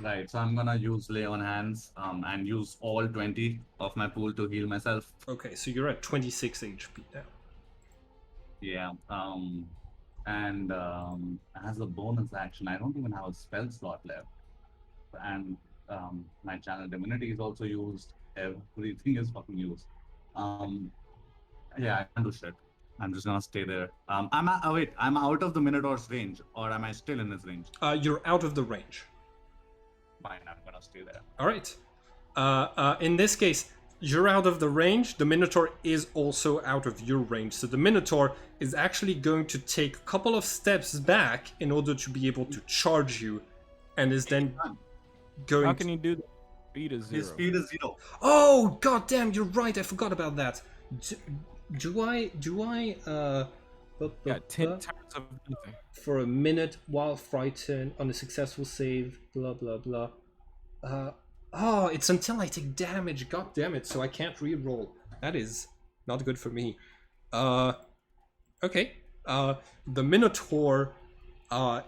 [SPEAKER 3] Right. So I'm gonna use lay on hands. And use all 20 of my pool to heal myself.
[SPEAKER 1] Okay, so you're at 26 HP now.
[SPEAKER 3] Yeah. And as a bonus action, I don't even have a spell slot left. And my channel divinity is also used. Everything is fucking used. Yeah, I can't do shit. I'm just gonna stay there. Wait, I'm out of the Minotaur's range, or am I still in his range?
[SPEAKER 1] You're out of the range.
[SPEAKER 3] Fine, I'm gonna stay there.
[SPEAKER 1] All right. In this case, you're out of the range. The Minotaur is also out of your range. So the Minotaur is actually going to take a couple of steps back in order to be able to charge you, and is then going.
[SPEAKER 2] How can you do that? Speed is 0.
[SPEAKER 3] His speed is 0.
[SPEAKER 1] Oh, goddamn! You're right. I forgot about that. Do I?
[SPEAKER 2] Got 10 turns of nothing.
[SPEAKER 1] For a minute while frightened on a successful save. Blah blah blah. Oh, it's until I take damage. God damn it! So I can't re-roll. That is not good for me. Okay. The Minotaur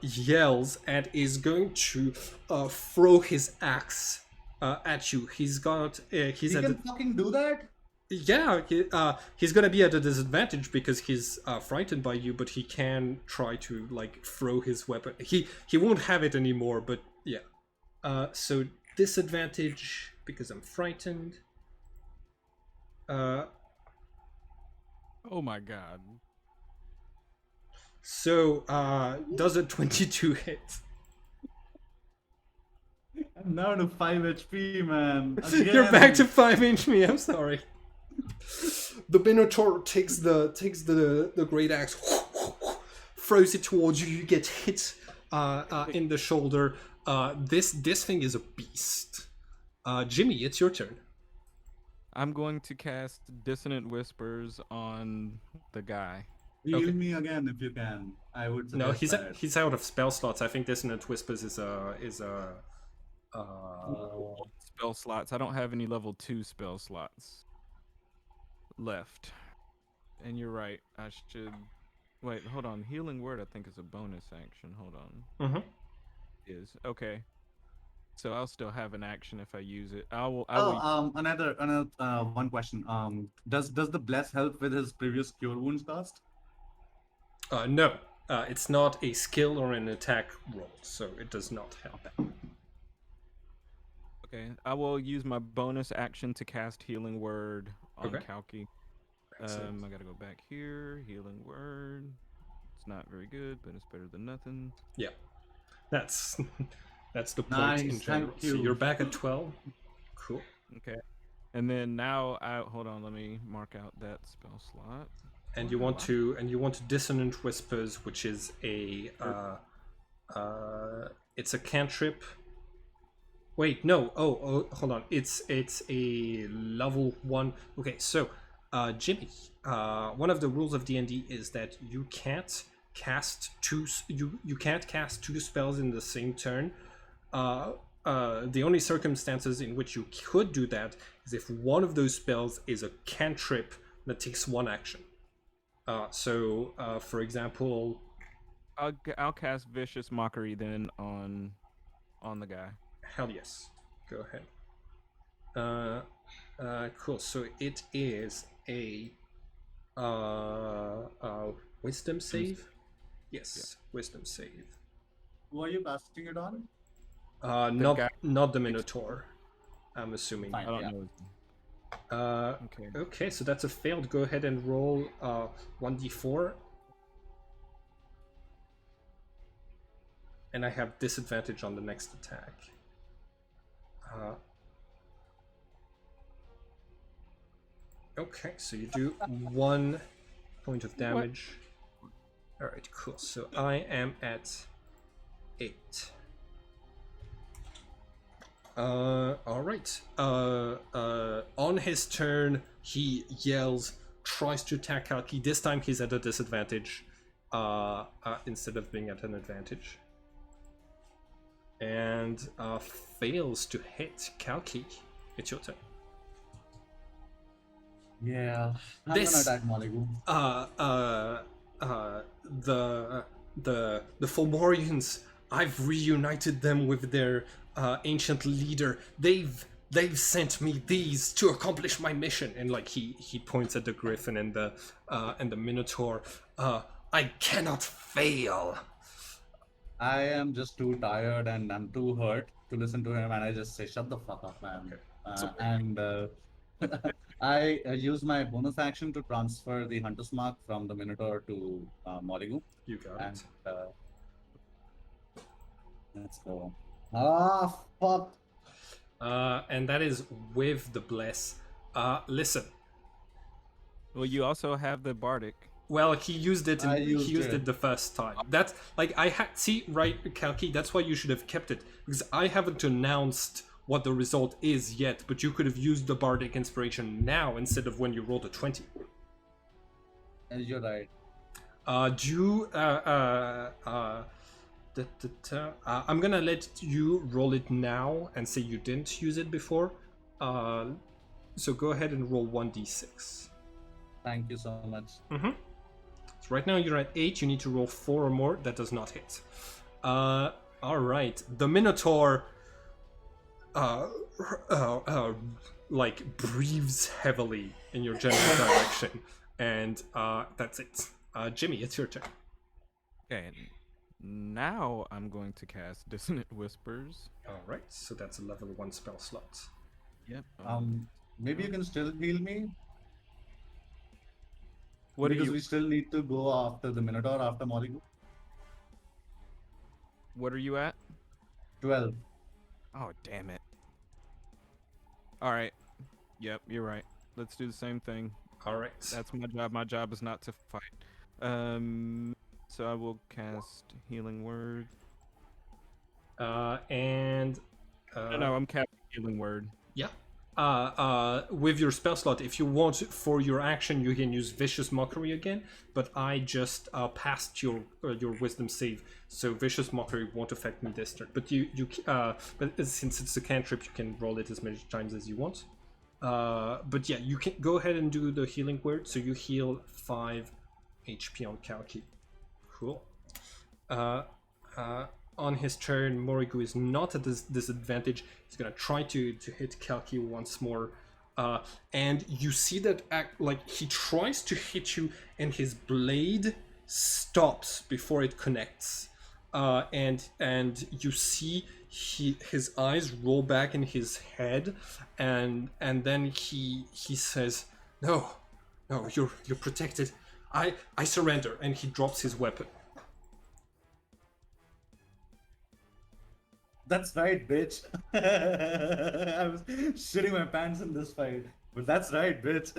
[SPEAKER 1] yells and is going to throw his axe at you. He's got. He's
[SPEAKER 3] He
[SPEAKER 1] at.
[SPEAKER 3] can fucking do that?
[SPEAKER 1] Yeah, he's gonna be at a disadvantage because he's frightened by you, but he can try to like throw his weapon. He won't have it anymore, but yeah. So disadvantage because I'm frightened.
[SPEAKER 2] Oh my god.
[SPEAKER 1] So does a 22 hit?
[SPEAKER 3] I'm now to 5 HP, man.
[SPEAKER 1] You're back to 5 HP. I'm sorry. The Minotaur takes the great axe, throws it towards you. You get hit in the shoulder. This thing is a beast. Jimmy, it's your turn.
[SPEAKER 2] I'm going to cast Dissonant Whispers on the guy.
[SPEAKER 3] Heal
[SPEAKER 1] Okay.
[SPEAKER 3] me again if you can. I would
[SPEAKER 1] No,
[SPEAKER 3] suggest
[SPEAKER 1] he's out of spell slots. I think Dissonant Whispers is a
[SPEAKER 2] Spell slots. I don't have any level 2 spell slots left. And you're right. I should. Wait, hold on. Healing Word, I think, is a bonus action. Hold on.
[SPEAKER 1] Mm-hmm.
[SPEAKER 2] Is okay. So I'll still have an action if I use it.
[SPEAKER 3] another one question. Does the bless help with his previous cure wounds cast?
[SPEAKER 1] No, it's not a skill or an attack roll, so it does not help.
[SPEAKER 2] Okay, I will use my bonus action to cast Healing Word on
[SPEAKER 1] Okay.
[SPEAKER 2] Kalki.
[SPEAKER 1] Excellent.
[SPEAKER 2] I gotta go back here. Healing Word. It's not very good, but it's better than nothing.
[SPEAKER 1] Yeah, that's the point
[SPEAKER 3] Nice,
[SPEAKER 1] in general.
[SPEAKER 3] thank
[SPEAKER 1] So
[SPEAKER 3] you.
[SPEAKER 1] you're back at 12. Cool.
[SPEAKER 2] Okay, and then now hold on. Let me mark out that spell slot.
[SPEAKER 1] And you want to Dissonant Whispers, which is a it's a cantrip. Wait, no. Oh, hold on. It's a level 1. Okay, so Jimmy, one of the rules of D&D is that you can't cast two spells in the same turn. The only circumstances in which you could do that is if one of those spells is a cantrip that takes 1 action. So, for example,
[SPEAKER 2] I'll cast Vicious Mockery then on the guy.
[SPEAKER 1] hell yes, go ahead. Cool. So it is a wisdom save. Yes, wisdom save.
[SPEAKER 3] Who are you casting it on?
[SPEAKER 2] The guy.
[SPEAKER 1] Not the Minotaur. I'm assuming.
[SPEAKER 3] Fine.
[SPEAKER 2] I don't
[SPEAKER 3] Yeah.
[SPEAKER 2] know. Okay.
[SPEAKER 1] Okay, so that's a failed. Go ahead and roll 1d4. And I have disadvantage on the next attack. Okay, so you do 1 point of damage. Alright, cool. So I am at 8. Alright. On his turn, he yells, tries to attack Kalki. This time he's at a disadvantage instead of being at an advantage. And fails to hit Kalki. It's your turn.
[SPEAKER 3] Yeah. I'm
[SPEAKER 1] This-
[SPEAKER 3] gonna attack Malibu.
[SPEAKER 1] The Fomorians, I've reunited them with their ancient leader. They've sent me these to accomplish my mission. And like he points at the griffin and the minotaur. I cannot fail.
[SPEAKER 3] I am just too tired and I'm too hurt to listen to him, and I just say, "Shut the fuck up, man." And I use my bonus action to transfer the Hunter's Mark from the Minotaur to Morigu.
[SPEAKER 1] You got
[SPEAKER 3] And
[SPEAKER 1] it.
[SPEAKER 3] let's go. Ah, fuck.
[SPEAKER 1] And that is with the bless. Listen.
[SPEAKER 2] Well, you also have the bardic.
[SPEAKER 1] Well, he used it.
[SPEAKER 3] I
[SPEAKER 1] He
[SPEAKER 3] used
[SPEAKER 1] used
[SPEAKER 3] it.
[SPEAKER 1] it the first time. That's like I had. See, right, Kalki. That's why you should have kept it, because I haven't announced what the result is yet. But you could have used the bardic inspiration now instead of when you rolled a 20.
[SPEAKER 3] You're right.
[SPEAKER 1] I'm gonna let you roll it now and say you didn't use it before. So go ahead and roll 1d6.
[SPEAKER 3] Thank you so much.
[SPEAKER 1] So right now you're at 8. You need to roll 4 or more. That does not hit. All right. The Minotaur, like breathes heavily in your general direction, and that's it. Jimmy, it's your turn.
[SPEAKER 2] Okay. Now I'm going to cast Dissonant Whispers.
[SPEAKER 1] All right. So that's a level 1 spell slot.
[SPEAKER 2] Yep.
[SPEAKER 3] Maybe you can still heal me,
[SPEAKER 2] What
[SPEAKER 3] because
[SPEAKER 2] are you?
[SPEAKER 3] we still need to go after the Minotaur after Morigu.
[SPEAKER 2] What are you at?
[SPEAKER 3] 12.
[SPEAKER 2] Oh, damn it. All right. Yep, you're right. Let's do the same thing.
[SPEAKER 1] All right.
[SPEAKER 2] That's my job. My job is not to fight. So I will cast Healing Word.
[SPEAKER 1] No,
[SPEAKER 2] No, I'm casting Healing Word.
[SPEAKER 1] yeah. With your spell slot, if you want for your action, you can use Vicious Mockery again. But I just passed your Wisdom save, so Vicious Mockery won't affect me this turn. But but since it's a cantrip, you can roll it as many times as you want. But yeah, you can go ahead and do the Healing Word. So you heal 5 HP on Kalki. Cool. On his turn, Morigu is not at this disadvantage. He's gonna try to hit Kalki once more, and you see that like he tries to hit you, and his blade stops before it connects, and you see his eyes roll back in his head, and then he says, "No, you're protected. I surrender," and he drops his weapon.
[SPEAKER 3] That's right, bitch. I was shitting my pants in this fight, but that's right, bitch.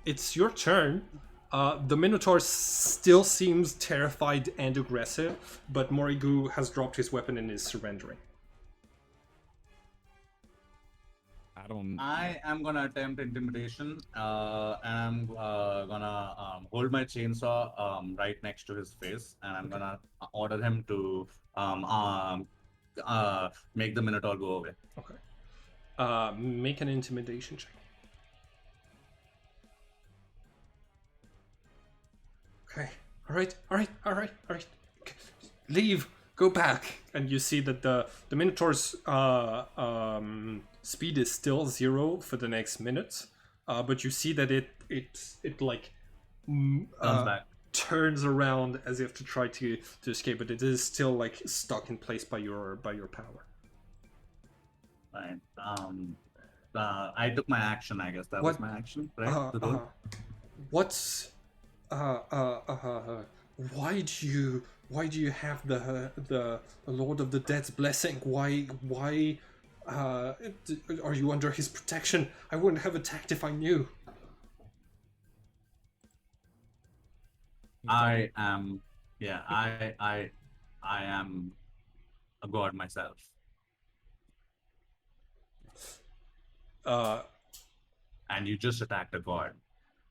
[SPEAKER 1] It's your turn. The Minotaur still seems terrified and aggressive, but Morigu has dropped his weapon and is surrendering.
[SPEAKER 3] I am gonna attempt intimidation, and I'm gonna hold my chainsaw right next to his face, and I'm gonna order him to make the Minotaur go away.
[SPEAKER 1] Okay. Make an intimidation check. Okay. All right. Okay. Leave. Go back. And you see that the Minotaur's speed is still 0 for the next minute, but you see that it like
[SPEAKER 3] Turns back.
[SPEAKER 1] turns around as if to try to escape, but it is still like stuck in place by your power.
[SPEAKER 3] Right. I took my action. I guess that was
[SPEAKER 1] What?
[SPEAKER 3] my action, right? The roll.
[SPEAKER 1] What's why do you have the Lord of the Dead's blessing? Why are you under his protection? I wouldn't have attacked if I knew.
[SPEAKER 3] I am. Yeah. I am a god myself. And you just attacked a god.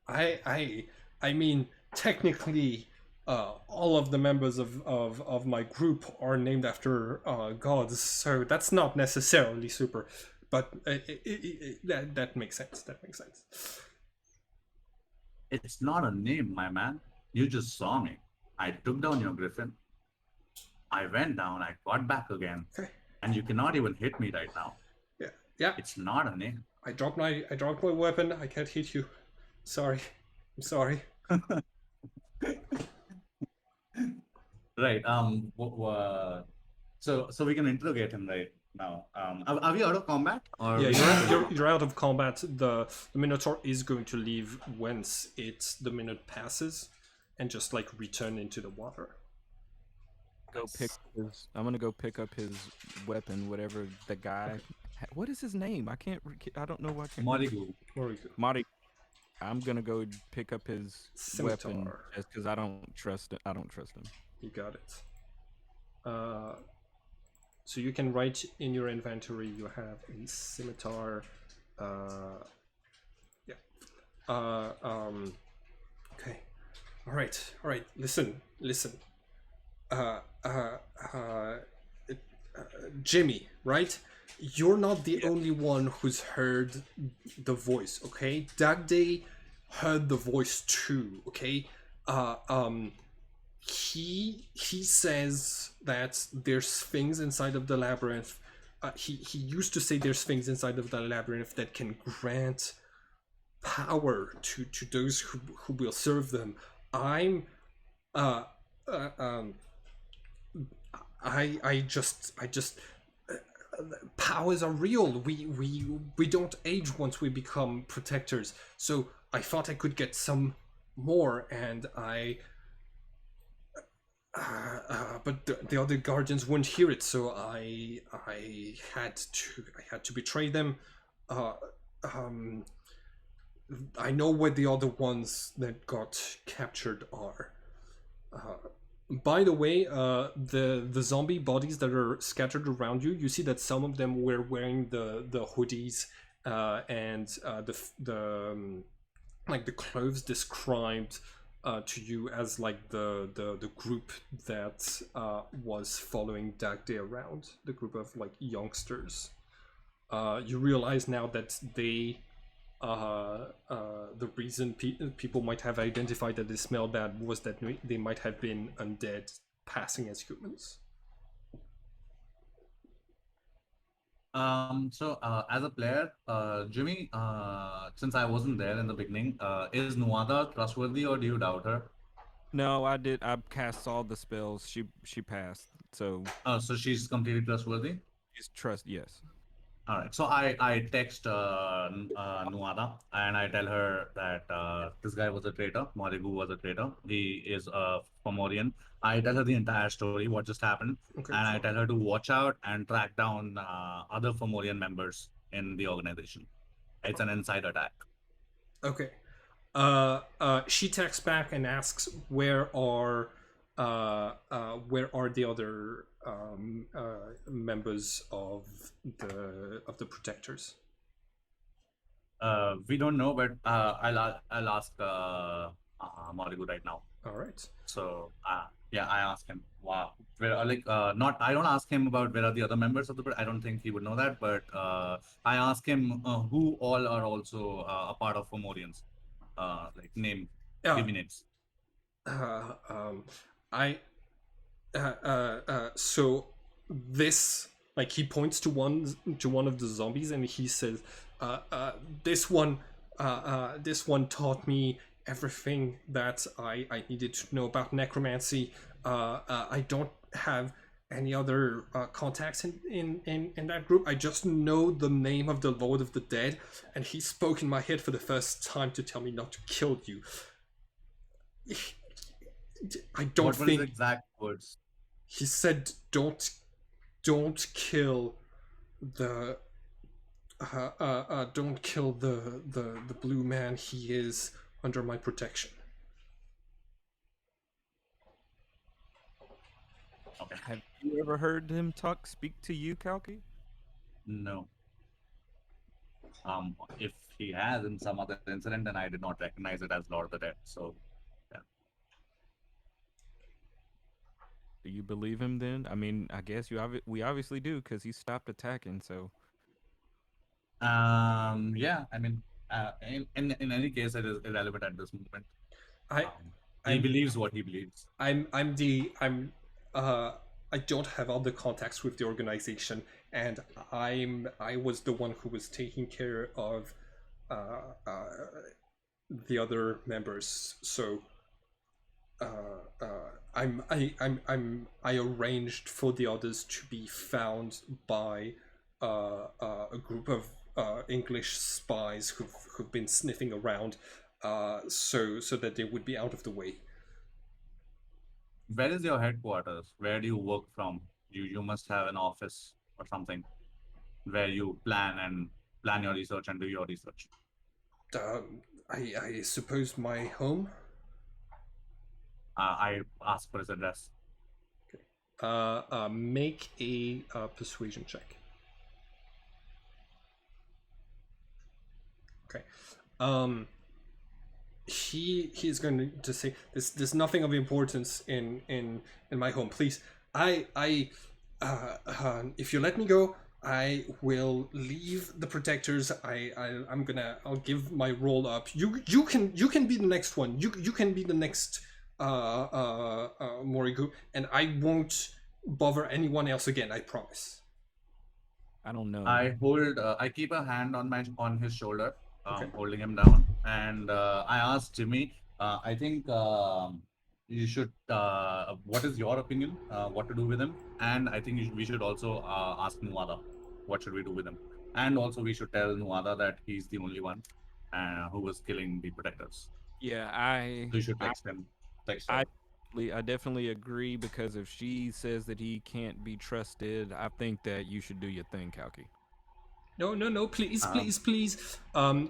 [SPEAKER 1] I mean, technically, all of the members of my group are named after gods, so that's not necessarily super, but that makes sense. That makes sense.
[SPEAKER 3] It's not a name, my man. You just saw me. I took down your griffin. I went down. I got back again.
[SPEAKER 1] Okay.
[SPEAKER 3] And you cannot even hit me right now.
[SPEAKER 1] Yeah. Yeah.
[SPEAKER 3] It's not a name.
[SPEAKER 1] I dropped my weapon. I can't hit you. Sorry. I'm sorry.
[SPEAKER 3] Right. So we can interrogate him right now. Are we out of combat? Or
[SPEAKER 1] Yeah, you're out of combat. The Minotaur is going to leave once the minute passes, and just like return into the water.
[SPEAKER 2] I'm gonna go pick up his weapon, whatever the guy. What is his name? I don't know what.
[SPEAKER 3] Morigu.
[SPEAKER 2] Mari. I'm gonna go pick up his
[SPEAKER 1] Scimitar.
[SPEAKER 2] weapon just because I don't trust it. I don't trust him.
[SPEAKER 1] You got it. So you can write in your inventory you have a scimitar. Yeah. Okay. All right. Listen. Jimmy, right? You're not the only one who's heard the voice, okay? Dagday heard the voice too, okay? He says that there's things inside of the labyrinth. He used to say there's things inside of the labyrinth that can grant power to those who will serve them. I just powers are real. We don't age once we become protectors. So I thought I could get some more, and but the other guardians wouldn't hear it, so I had to betray them. I know where the other ones that got captured are. By the way, the zombie bodies that are scattered around you, you see that some of them were wearing the hoodies and the like the clothes described to you as like the group that was following Dagday around, the group of like youngsters. You realize now that they the reason people might have identified that they smelled bad was that they might have been undead passing as humans.
[SPEAKER 3] So as a player, Jimmy, since I wasn't there in the beginning, is Nuada trustworthy or do you doubt her?
[SPEAKER 2] No, I did. I cast all the spells. She passed. So.
[SPEAKER 3] So she's completely trustworthy.
[SPEAKER 2] She's yes.
[SPEAKER 3] All right. So I text Nuada and I tell her that this guy was a traitor. Morigu was a traitor. He is a Fomorian. I tell her the entire story, what just happened, and I tell her to watch out and track down other Fomorian members in the organization. It's an inside attack.
[SPEAKER 1] Okay. She texts back and asks, "Where are the other members of the protectors?"
[SPEAKER 3] We don't know, but I'll ask Morigu right now.
[SPEAKER 1] All right.
[SPEAKER 3] So yeah, I ask him. Wow, where not I don't ask him about where are the other members of the. I don't think he would know that, but I ask him who all are also a part of Fomorians. Like name, give me names.
[SPEAKER 1] So this Like he points to one of the zombies and he says, "This one, this one taught me everything that I needed to know about necromancy. I don't have any other contacts in that group. I just know the name of the Lord of the Dead, and he spoke in my head for the first time to tell me not to kill you." I don't
[SPEAKER 3] What were his
[SPEAKER 1] think
[SPEAKER 3] exact words?
[SPEAKER 1] he said, don't kill the don't kill the blue man. He is under my protection."
[SPEAKER 3] Okay.
[SPEAKER 2] Have you ever heard him speak to you, Kalki?
[SPEAKER 3] No. If he has in some other incident, then I did not recognize it as Lord of the Dead. So, yeah.
[SPEAKER 2] Do you believe him then? I mean, I guess we obviously do because he stopped attacking. So
[SPEAKER 3] Yeah. I mean, in any case, it is irrelevant at this moment.
[SPEAKER 1] I
[SPEAKER 3] He
[SPEAKER 1] I'm
[SPEAKER 3] believes what he believes.
[SPEAKER 1] I'm the I'm uh I don't have other contacts with the organization, and I was the one who was taking care of uh, uh, the other members. So I arranged for the others to be found by a group of English spies who've been sniffing around, so that they would be out of the way.
[SPEAKER 3] Where is your headquarters? Where do you work from? You must have an office or something where you plan your research and do your research.
[SPEAKER 1] I suppose my home.
[SPEAKER 3] I ask for his address.
[SPEAKER 1] Make a persuasion check. Okay. He's going to say there's nothing of importance in my home. Please, if you let me go, I will leave the protectors. I'll give my roll up. You can be the next one. You can be the next Morigu, and I won't bother anyone else again. I promise.
[SPEAKER 2] I don't know.
[SPEAKER 3] I keep a hand on his shoulder,
[SPEAKER 1] Okay.
[SPEAKER 3] holding him down, and I ask Jimmy. I think you should. What is your opinion? What to do with him? And I think we should also ask Nuada, what should we do with him? And also we should tell Nuada that he's the only one who was killing the protectors.
[SPEAKER 2] Yeah,
[SPEAKER 3] So you should text him. Text her.
[SPEAKER 2] I definitely agree because if she says that he can't be trusted, I think that you should do your thing, Kalki.
[SPEAKER 1] No, please.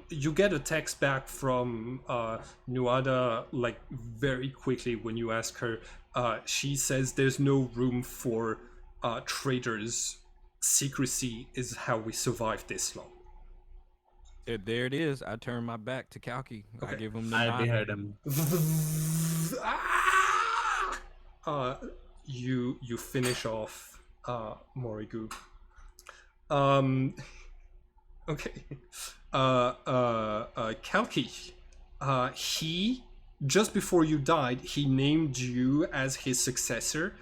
[SPEAKER 1] You get a text back from Nuada like very quickly when you ask her. She says there's no room for traitors. Secrecy is how we survived this long.
[SPEAKER 2] There it is. I turn my back to Kalki. I
[SPEAKER 1] Okay.
[SPEAKER 2] give him the
[SPEAKER 3] I
[SPEAKER 2] nod.
[SPEAKER 3] behead him.
[SPEAKER 1] uh, you finish off Morigu. Okay. Kalki. He just before you died, he named you as his successor.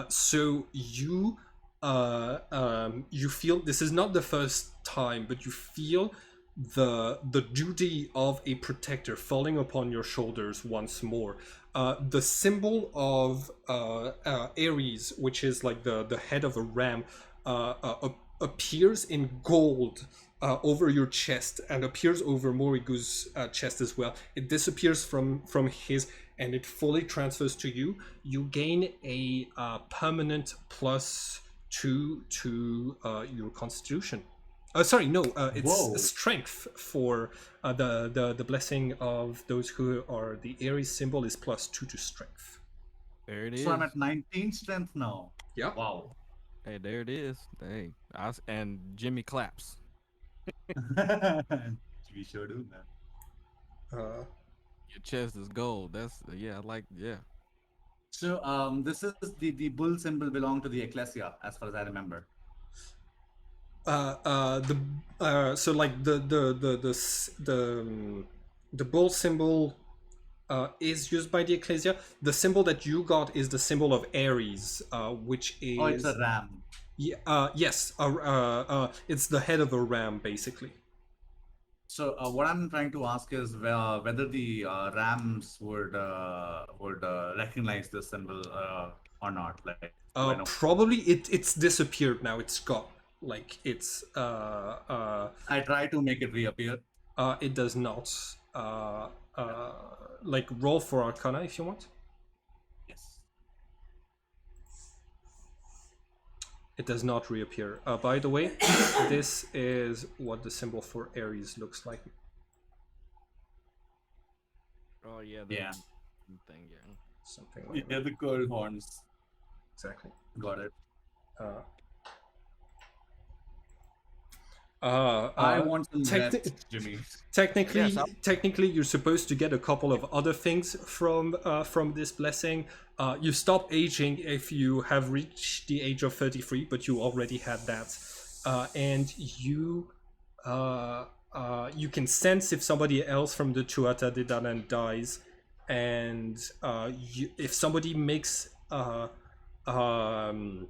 [SPEAKER 1] So you feel this is not the first time, but you feel the duty of a protector falling upon your shoulders once more. The symbol of Ares, which is like the head of a ram, appears in gold over your chest and appears over Morigu's chest as well. It disappears from his and it fully transfers to you. You gain a permanent +2 to your constitution. Sorry, no, it's
[SPEAKER 3] Whoa.
[SPEAKER 1] strength for the blessing of those who are the Ares symbol is +2 to strength.
[SPEAKER 2] There it is.
[SPEAKER 3] So I'm at 19 strength now.
[SPEAKER 1] Yeah.
[SPEAKER 3] Wow.
[SPEAKER 2] Hey, there it is. Hey, and Jimmy claps.
[SPEAKER 3] We sure do, man.
[SPEAKER 2] Your chest is gold. That's I like
[SPEAKER 3] So this is the bull symbol belong to the ecclesia, as far as I remember.
[SPEAKER 1] So like the bull symbol is used by the ecclesia. The symbol that you got is the symbol of Ares, which is
[SPEAKER 3] Oh, it's a ram.
[SPEAKER 1] Yeah, yes, it's the head of a ram, basically.
[SPEAKER 3] So what I'm trying to ask is whether the Rams would recognize this symbol or not. Like, do I know?
[SPEAKER 1] Probably it's disappeared now. It's gone. Like
[SPEAKER 3] I try to make it reappear.
[SPEAKER 1] it does not. Uh, uh, like roll for Arcana if you want.
[SPEAKER 3] Yes.
[SPEAKER 1] It does not reappear. By the way, this is what the symbol for Aries looks like.
[SPEAKER 2] Oh yeah,
[SPEAKER 3] Yeah.
[SPEAKER 2] thing. Yeah.
[SPEAKER 1] Something like
[SPEAKER 3] Yeah,
[SPEAKER 1] that.
[SPEAKER 3] the curl horns.
[SPEAKER 1] Exactly.
[SPEAKER 3] Got it.
[SPEAKER 1] Uh,
[SPEAKER 3] I want some
[SPEAKER 1] techni-
[SPEAKER 3] rest, Jimmy.
[SPEAKER 1] technically,
[SPEAKER 2] Yes,
[SPEAKER 1] technically, you're supposed to get a couple of other things from this blessing. You stop aging if you have reached the age of 33, but you already had that, and you can sense if somebody else from the Tuatha de Danann dies, and if somebody makes um,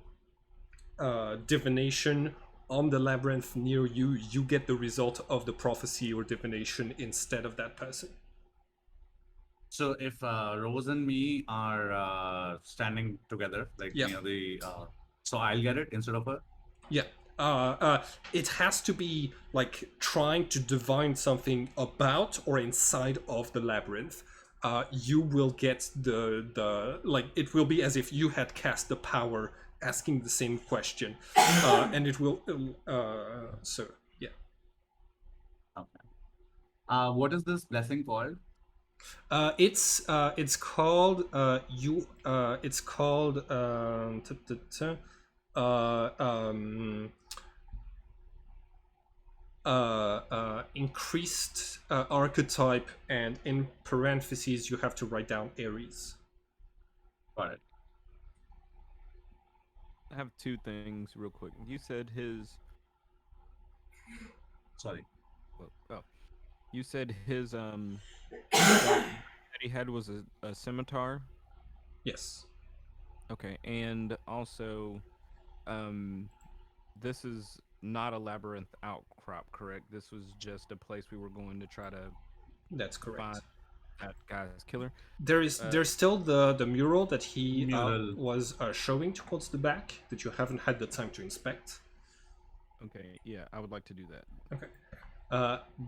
[SPEAKER 1] divination on the labyrinth near you, you get the result of the prophecy or divination instead of that person.
[SPEAKER 3] So if Rose and me are standing together, like
[SPEAKER 1] Yeah.
[SPEAKER 3] near the, so I'll get it instead of her.
[SPEAKER 1] Yeah. It has to be like trying to divine something about or inside of the labyrinth. You will get the like it will be as if you had cast the power asking the same question, and it will. So yeah.
[SPEAKER 3] Okay. What is this blessing called?
[SPEAKER 1] It's called you. It's called uh, um, increased archetype, and in parentheses you have to write down Aries.
[SPEAKER 3] Got it.
[SPEAKER 2] I have two things real quick. You said his.
[SPEAKER 3] Sorry.
[SPEAKER 2] Well, oh, you said his that he had was a scimitar.
[SPEAKER 1] Yes,
[SPEAKER 2] Okay, and also, um, this is not a labyrinth outcrop, correct? This was just a place we were going to try to
[SPEAKER 1] that's
[SPEAKER 2] find
[SPEAKER 1] correct.
[SPEAKER 2] that guy's killer.
[SPEAKER 1] There's still the mural that he
[SPEAKER 3] Mural.
[SPEAKER 1] was showing towards the back that you haven't had the time to inspect.
[SPEAKER 2] Okay, yeah, I would like to do that.
[SPEAKER 1] Okay.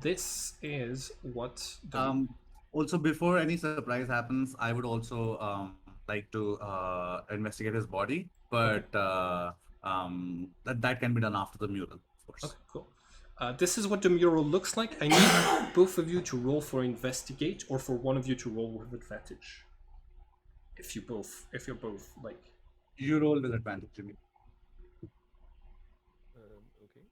[SPEAKER 1] This is what the
[SPEAKER 3] Also, before any surprise happens, I would also like to investigate his body, but that can be done after the mural, of course.
[SPEAKER 1] Okay, cool. This is what the mural looks like. I need both of you to roll for investigate, or for one of you to roll with advantage. If you're both like.
[SPEAKER 3] You roll with advantage, Jimmy.
[SPEAKER 2] Okay.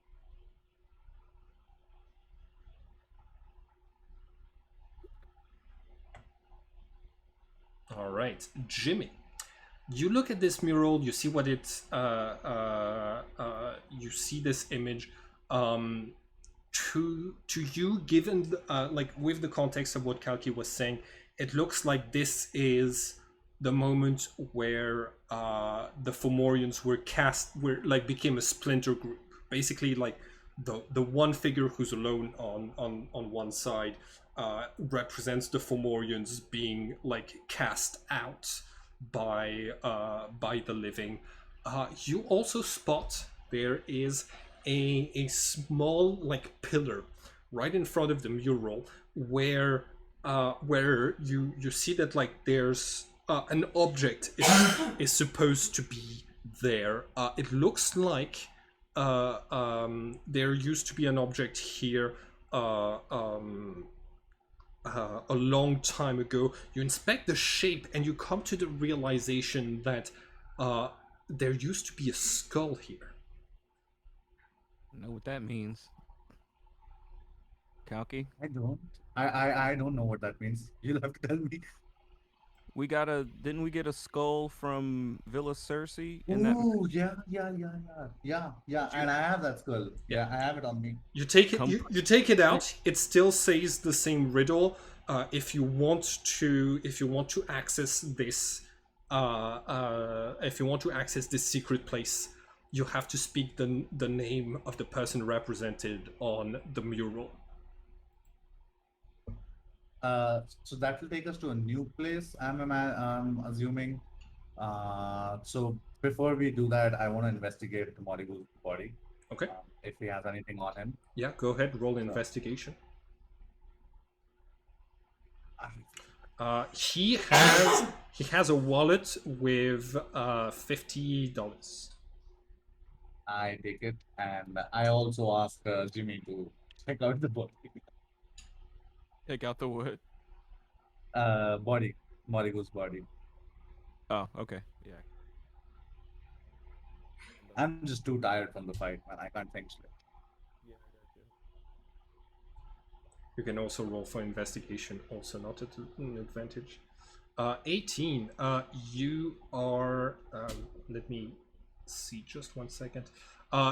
[SPEAKER 1] All right, Jimmy. You look at this mural. You see what it's. You see this image. To you, given like with the context of what Kalki was saying, it looks like this is the moment where the Fomorians were like became a splinter group. Basically, like the one figure who's alone on one side represents the Fomorians being like cast out by the living. You also spot there is a small like pillar right in front of the mural where you see that like there's an object is supposed to be there. It looks like there used to be an object here a long time ago. You inspect the shape and you come to the realization that there used to be a skull here.
[SPEAKER 2] Know what that means? Kalki,
[SPEAKER 3] I don't. I don't know what that means. You'll have to tell me.
[SPEAKER 2] didn't we get a skull from Villa Cersei in that?
[SPEAKER 3] Oh, yeah. And I have that skull. Yeah, I have it on me.
[SPEAKER 1] You take it.
[SPEAKER 2] Come-
[SPEAKER 1] You take it out. It still says the same riddle. If you want to access this, if you want to access this secret place, you have to speak the name of the person represented on the mural.
[SPEAKER 3] So that will take us to a new place, I'm assuming. So before we do that, I want to investigate Morigu's body,
[SPEAKER 1] Okay.
[SPEAKER 3] if he has anything on him.
[SPEAKER 1] Yeah, go ahead. Roll
[SPEAKER 3] So
[SPEAKER 1] investigation.
[SPEAKER 3] I,
[SPEAKER 1] He has a wallet with $50.
[SPEAKER 3] I take it, and I also ask Jimmy to check out the body.
[SPEAKER 2] Take out the wood.
[SPEAKER 3] Body, Morigu's body.
[SPEAKER 2] Oh, okay. Yeah. And,
[SPEAKER 3] I'm just too tired from the fight, man. I can't think straight.
[SPEAKER 2] yeah, I got you.
[SPEAKER 1] You can also roll for investigation, also not at an advantage. 18. You are. Let me see just 1 second.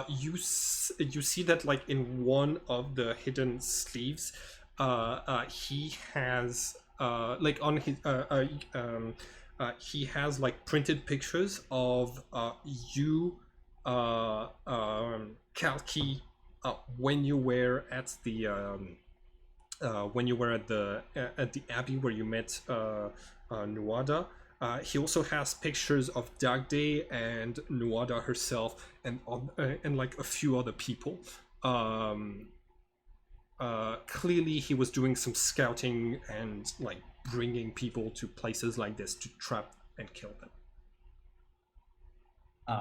[SPEAKER 1] You see that like in one of the hidden sleeves, he has like on his he has like printed pictures of you, Kalki, when you were at the abbey where you met Nuada. He also has pictures of Dagde and Nuada herself, and like a few other people. Um, Clearly, he was doing some scouting and like bringing people to places like this to trap and kill them.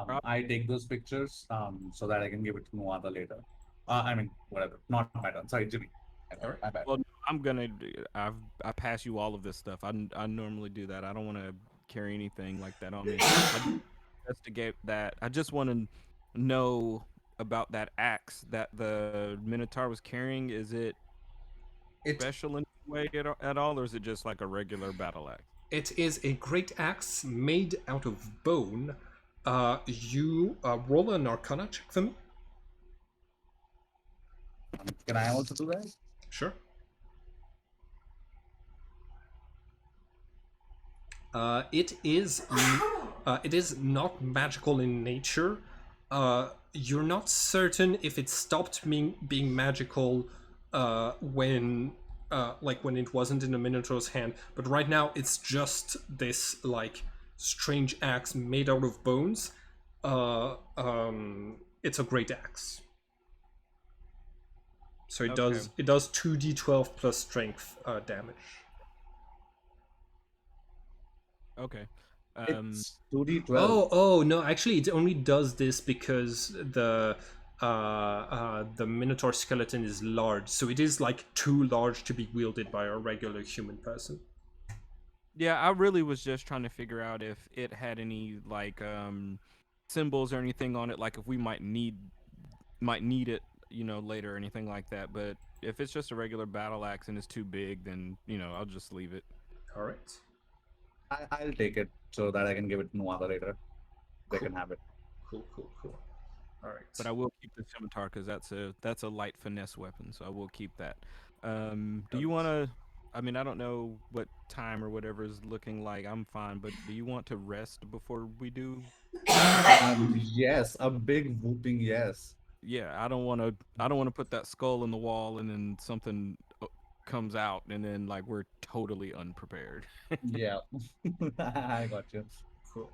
[SPEAKER 2] Prob-
[SPEAKER 3] I take those pictures so that I can give it to Nuada later. I mean, whatever. Not my turn. Sorry, Jimmy.
[SPEAKER 1] All right.
[SPEAKER 3] My bad.
[SPEAKER 2] Well, I'm gonna. I pass you all of this stuff. I normally do that. I don't want to carry anything like that on me. I do investigate that. I just want to know about that axe that the Minotaur was carrying. Is it
[SPEAKER 1] It
[SPEAKER 2] special in any way at all, or is it just like a regular battle axe?
[SPEAKER 1] it is a great axe made out of bone. You roll an Arcana check for me.
[SPEAKER 3] Can I also do that?
[SPEAKER 1] Sure. It is not magical in nature. You're not certain if it stopped being magical when like when it wasn't in the Minotaur's hand, but right now it's just this like strange axe made out of bones. It's a great axe. So it
[SPEAKER 2] Okay.
[SPEAKER 1] does 2d12 plus strength damage.
[SPEAKER 2] Okay. Um.
[SPEAKER 3] It's 2D12.
[SPEAKER 1] Oh no! Actually, it only does this because the Minotaur skeleton is large, so it is like too large to be wielded by a regular human person.
[SPEAKER 2] Yeah, I really was just trying to figure out if it had any like symbols or anything on it, like if we might need it, later or anything like that. But if it's just a regular battle axe and it's too big, then I'll just leave it.
[SPEAKER 1] All right,
[SPEAKER 3] I'll take it so that I can give it to Nuada later. They
[SPEAKER 1] cool,
[SPEAKER 3] can have it.
[SPEAKER 1] cool. All
[SPEAKER 2] But
[SPEAKER 1] right,
[SPEAKER 2] I will keep the scimitar because that's a light finesse weapon, so I will keep that. Do you
[SPEAKER 1] noted.
[SPEAKER 2] want to? I mean, I don't know what time or whatever is looking like. I'm fine, but do you want to rest before we do anything?
[SPEAKER 3] Yes, a big whooping yes.
[SPEAKER 2] Yeah, I don't want to. I don't want to put that skull in the wall and then something comes out and then like we're totally unprepared.
[SPEAKER 3] Yeah, I got you.
[SPEAKER 1] Cool.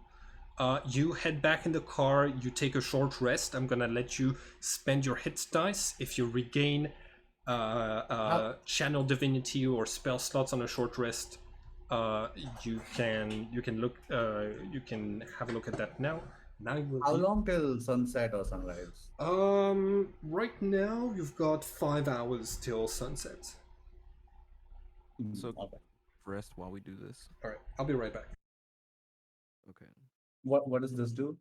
[SPEAKER 1] You head back in the car. You take a short rest. I'm gonna let you spend your hit dice. If you regain
[SPEAKER 3] How
[SPEAKER 1] channel divinity or spell slots on a short rest, you can have a look at that now. Now you will
[SPEAKER 3] how
[SPEAKER 1] be.
[SPEAKER 3] long till sunset or sunrise?
[SPEAKER 1] Right now you've got 5 hours till sunset.
[SPEAKER 2] So
[SPEAKER 3] Okay.
[SPEAKER 2] rest while we do this.
[SPEAKER 1] All right, I'll be right back.
[SPEAKER 2] Okay.
[SPEAKER 3] What does this do?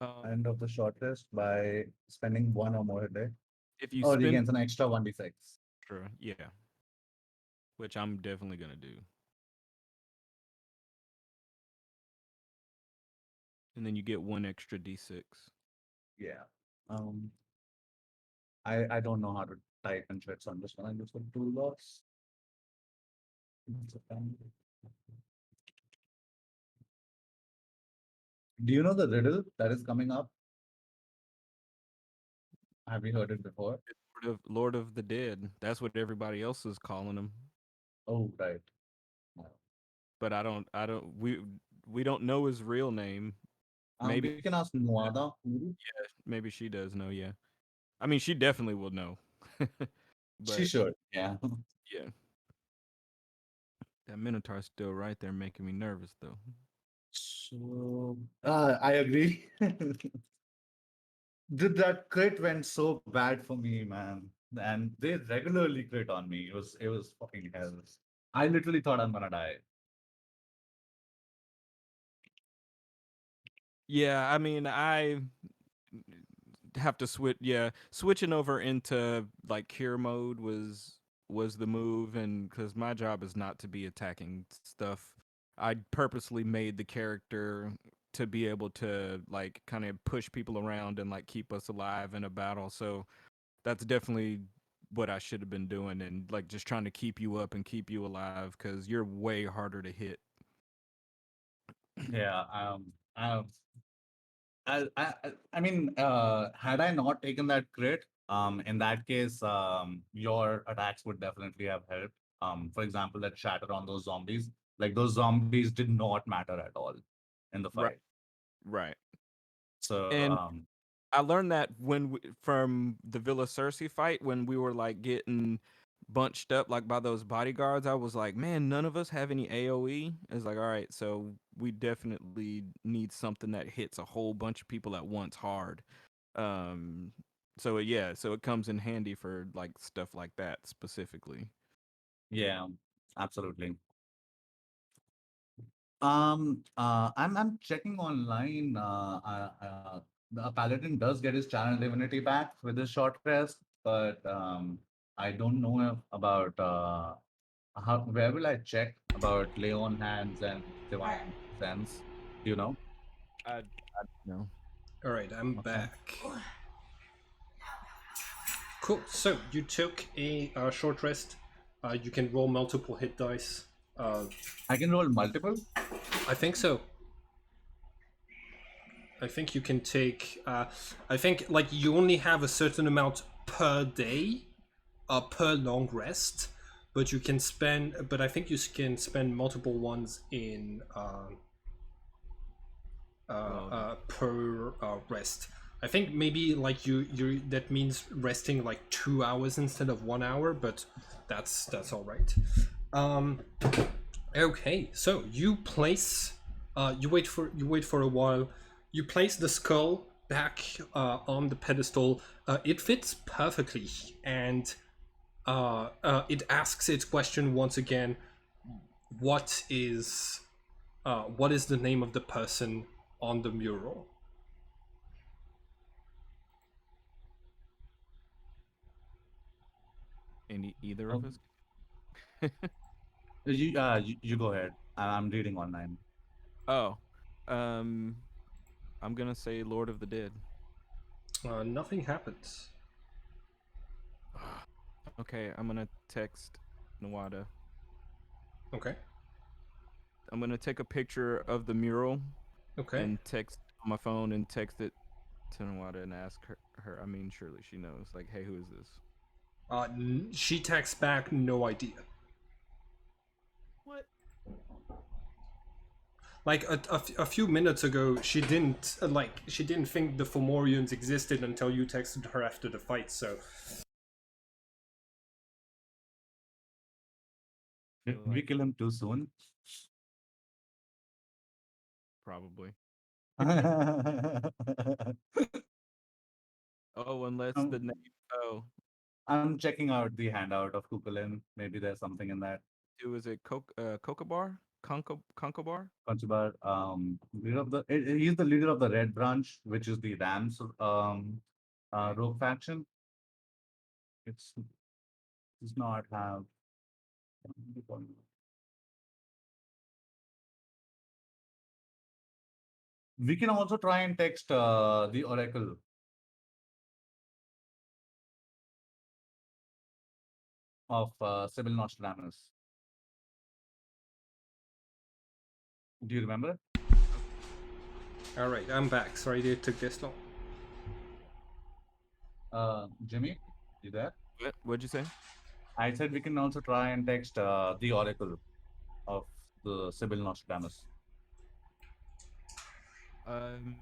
[SPEAKER 2] Um,
[SPEAKER 3] End of the short rest by spending one or more a day.
[SPEAKER 2] if you
[SPEAKER 3] Or
[SPEAKER 2] spend
[SPEAKER 3] regains an extra 1d6.
[SPEAKER 2] extra, yeah, which I'm definitely gonna do, and then you get one extra d6.
[SPEAKER 3] Yeah. Um, I don't know how to type and shit, so I'm just gonna use the toolbox. It's a pen. Do you know the riddle that is coming up? Have you heard it before?
[SPEAKER 2] Lord of the Dead. That's what everybody else is calling him.
[SPEAKER 3] Oh, right.
[SPEAKER 2] But we don't know his real name.
[SPEAKER 3] We
[SPEAKER 2] Maybe
[SPEAKER 3] can ask Nuada, maybe.
[SPEAKER 2] yeah, maybe she does know. Yeah, I mean she definitely will know.
[SPEAKER 3] She
[SPEAKER 2] But
[SPEAKER 3] should. Yeah.
[SPEAKER 2] yeah, that Minotaur's still right there, making me nervous though.
[SPEAKER 3] So, I agree. That crit went so bad for me, man. And they regularly crit on me. It was fucking hell. I literally thought I'm gonna die.
[SPEAKER 2] Yeah, I mean I have to switch. Yeah, switching over into like cure mode was the move, and because my job is not to be attacking stuff, I purposely made the character to be able to like kind of push people around and like keep us alive in a battle. So that's definitely what I should have been doing, and like just trying to keep you up and keep you alive because you're way harder to hit.
[SPEAKER 3] Yeah. I mean, had I not taken that crit, in that case, your attacks would definitely have helped. For example, that shatter on those zombies, like those zombies did not matter at all in the
[SPEAKER 2] Right,
[SPEAKER 3] fight.
[SPEAKER 2] right.
[SPEAKER 3] So,
[SPEAKER 2] And I learned that from the Villa Cersei fight when we were like getting bunched up like by those bodyguards. I was like, man, none of us have any AOE. It's like, all right, so we definitely need something that hits a whole bunch of people at once hard. Um, so it comes in handy for like stuff like that specifically.
[SPEAKER 3] yeah, absolutely. I'm checking online. The paladin does get his channel divinity back with his short rest, but I don't know about how. Where will I check about lay on hands and divine sense? Do you know?
[SPEAKER 2] I don't know.
[SPEAKER 1] All right, I'm
[SPEAKER 3] Okay.
[SPEAKER 1] back. Cool. So you took a short rest. You can roll multiple hit dice. Uh,
[SPEAKER 3] I can roll multiple.
[SPEAKER 1] I think so. I think you can take. I think like you only have a certain amount per day, per long rest, but you can spend. But I think you can spend multiple ones in
[SPEAKER 2] Oh,
[SPEAKER 1] per rest. I think maybe like you that means resting like 2 hours instead of 1 hour, but that's all right. Um, okay, so you wait for a while. You place the skull back on the pedestal. It fits perfectly, and it asks its question once again. What is what is the name of the person on the mural?
[SPEAKER 2] either of
[SPEAKER 3] Oh,
[SPEAKER 2] us.
[SPEAKER 3] you go ahead. I'm reading online.
[SPEAKER 2] Oh, um, I'm gonna say Lord of the Dead.
[SPEAKER 1] Nothing happens.
[SPEAKER 2] Okay, I'm gonna text Nawada.
[SPEAKER 1] Okay.
[SPEAKER 2] I'm gonna take a picture of the mural
[SPEAKER 1] Okay.
[SPEAKER 2] and text on my phone and text it to Nawada and ask her. I mean, surely she knows. Like, hey, who is this?
[SPEAKER 1] She texts back, no idea.
[SPEAKER 2] What?
[SPEAKER 1] Like a few minutes ago, she didn't think the Fomorians existed until you texted her after the fight. So
[SPEAKER 3] Did
[SPEAKER 2] Feel
[SPEAKER 3] we
[SPEAKER 2] like
[SPEAKER 3] kill him too soon?
[SPEAKER 2] probably.
[SPEAKER 3] I'm
[SPEAKER 2] Oh, unless the name. Oh,
[SPEAKER 3] I'm checking out the handout of Kukulin. Maybe there's something in that.
[SPEAKER 2] it was it Coca Bar? Conco Bar?
[SPEAKER 3] Conchubar, leader of he's the leader of the Red Branch, which is the Rams rogue faction. It's does not have. We can also try and text the Oracle of Sibyl Nostradamus. Do you remember?
[SPEAKER 1] All right, I'm back. Sorry it took this long.
[SPEAKER 3] Jimmy, you there?
[SPEAKER 2] What'd you say?
[SPEAKER 3] I said we can also try and text the oracle of the Sibyl Nostradamus.
[SPEAKER 2] Um,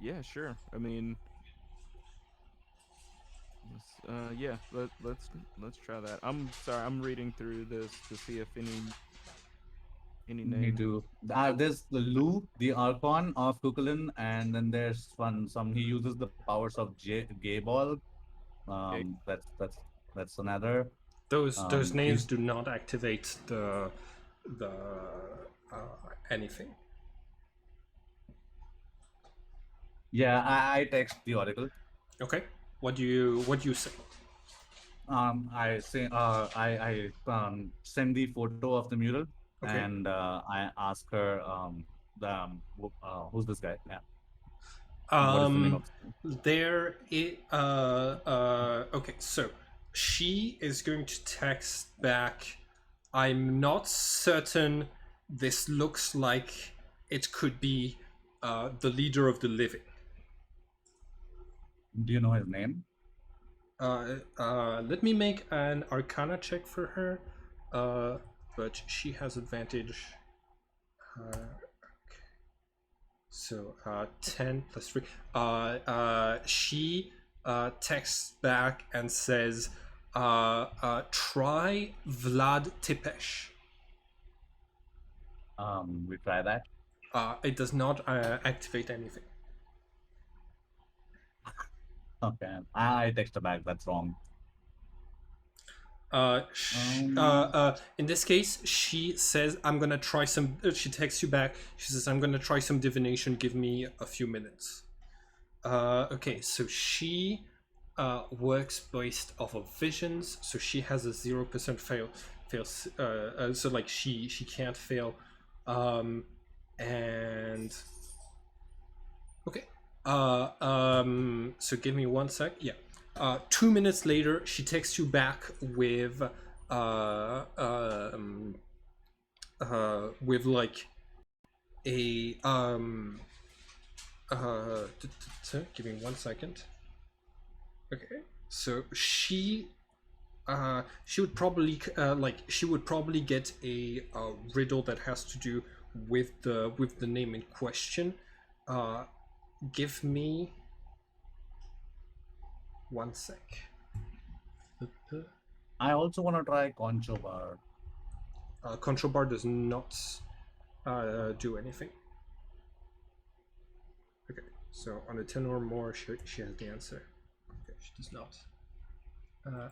[SPEAKER 2] yeah, sure. I mean, yeah, let's try that. I'm sorry, I'm reading through this to see if any
[SPEAKER 3] Me
[SPEAKER 2] names.
[SPEAKER 3] too. There's the Lu, the Archon of Kukulin, and then there's one. Some he uses the powers of Gayball.
[SPEAKER 2] Okay.
[SPEAKER 3] That's another.
[SPEAKER 1] Those names
[SPEAKER 3] He's
[SPEAKER 1] do not activate the anything.
[SPEAKER 3] yeah. I text the oracle.
[SPEAKER 1] Okay. What do you say?
[SPEAKER 3] I say I send the photo of the mural,
[SPEAKER 1] Okay.
[SPEAKER 3] and I ask her who's this guy? Yeah. What is the name
[SPEAKER 1] Um,
[SPEAKER 3] of
[SPEAKER 1] okay, so she is going to text back. I'm not certain this looks like it could be the leader of the living.
[SPEAKER 3] do you know his name?
[SPEAKER 1] Let me make an arcana check for her. Uh, but she has advantage. Uh, So 10 plus 3. She texts back and says, try Vlad Tipesh.
[SPEAKER 3] We try that.
[SPEAKER 1] It does not activate anything.
[SPEAKER 3] Okay. I text her back. That's wrong. Um,
[SPEAKER 1] In this case, she says, I'm gonna try some. She texts you back. She says, I'm gonna try some divination. Give me a few minutes. Okay, so she works based off of visions, so she has a 0% fail. So like she can't fail, and okay. So give me one sec. Yeah. 2 minutes later, she texts you back uh, um, with like a give me 1 second. Okay, so she would probably she would probably get a riddle that has to do with the name in question. Uh, give me 1 sec.
[SPEAKER 3] I also want to try Concho Bar.
[SPEAKER 1] Control bar does not do anything. Okay, so on a 10 or more, she has the answer. Okay, she does not. Uh,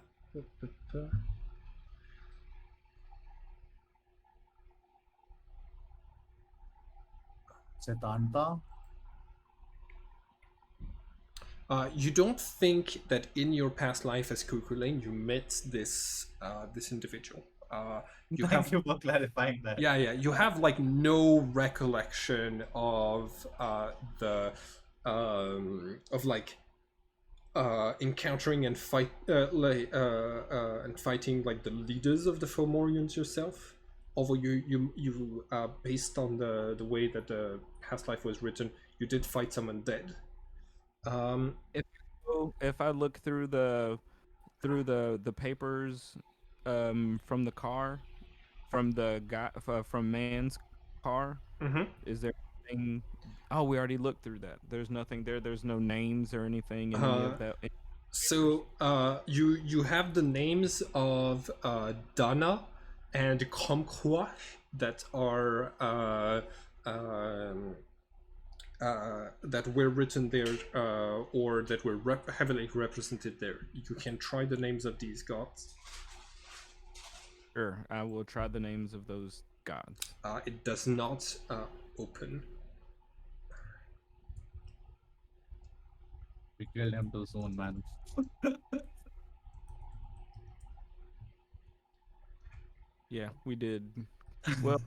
[SPEAKER 3] Setanta.
[SPEAKER 1] You don't think that in your past life as Kukulane you met this individual. You
[SPEAKER 3] Thank
[SPEAKER 1] have
[SPEAKER 3] you for clarifying that.
[SPEAKER 1] yeah, you have like no recollection of the of like encountering and and fighting like the leaders of the Fomorians yourself. Although you based on the way that the past life was written, you did fight some undead. Um,
[SPEAKER 2] If I look through the papers, from the car, from the guy, from man's car,
[SPEAKER 1] mhm.
[SPEAKER 2] is there anything? Oh, we already looked through that. There's nothing there. There's no names or anything in any
[SPEAKER 1] Uh,
[SPEAKER 2] of that papers.
[SPEAKER 1] so you have the names of Dana and Kromkruach that are um, that were written there or that were heavily represented there. You can try the names of these gods.
[SPEAKER 2] Sure, I will try the names of those gods.
[SPEAKER 1] It does not open.
[SPEAKER 3] We killed him too soon, man.
[SPEAKER 2] Yeah, we did. Well,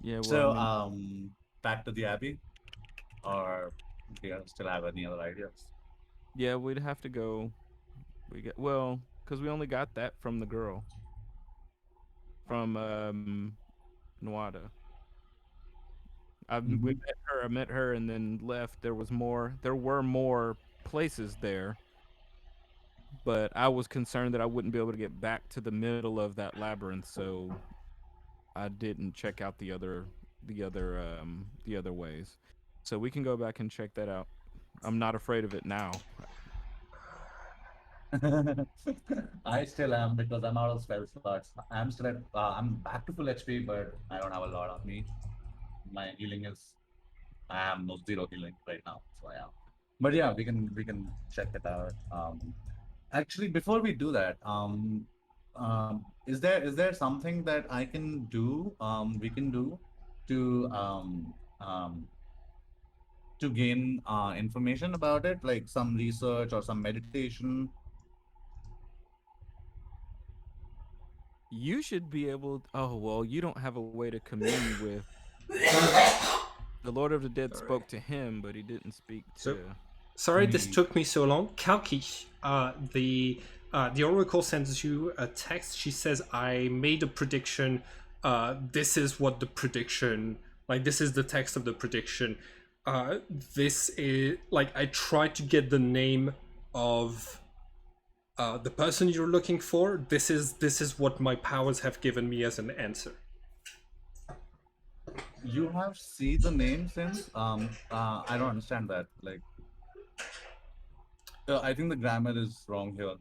[SPEAKER 2] yeah. Well, I
[SPEAKER 3] So,
[SPEAKER 2] mean,
[SPEAKER 3] back to the Abbey, or do you still have any other ideas?
[SPEAKER 2] yeah, we'd have to go. We get well because we only got that from the girl from Nuada. We
[SPEAKER 3] Hmm.
[SPEAKER 2] met her. I met her and then left. There was more. There were more places there, but I was concerned that I wouldn't be able to get back to the middle of that labyrinth, so I didn't check out the other ways. So we can go back and check that out. I'm not afraid of it now.
[SPEAKER 3] I still am because I'm out of spell slots. I'm still at I'm back to full HP, but I don't have a lot on me. My healing is I have no zero healing right now, so yeah. But yeah, we can check it out. Actually, before we do that, is there something that I can do? We can do to gain information about it, like some research or some meditation.
[SPEAKER 2] You should be able. Oh well, you don't have a way to commune with the Lord of the Dead.
[SPEAKER 1] Sorry.
[SPEAKER 2] Spoke to him, but he didn't speak
[SPEAKER 1] So,
[SPEAKER 2] to.
[SPEAKER 1] sorry this
[SPEAKER 3] Me.
[SPEAKER 1] took me so long. Kalki, the Oracle sends you a text. She says, "I made a prediction. This is what the prediction. Like this is the text of the prediction. This is like I tried to get the name of the person you're looking for. This is what my powers have given me as an answer."
[SPEAKER 3] You have seen the name since? I don't understand that. Like, I think the grammar is wrong here.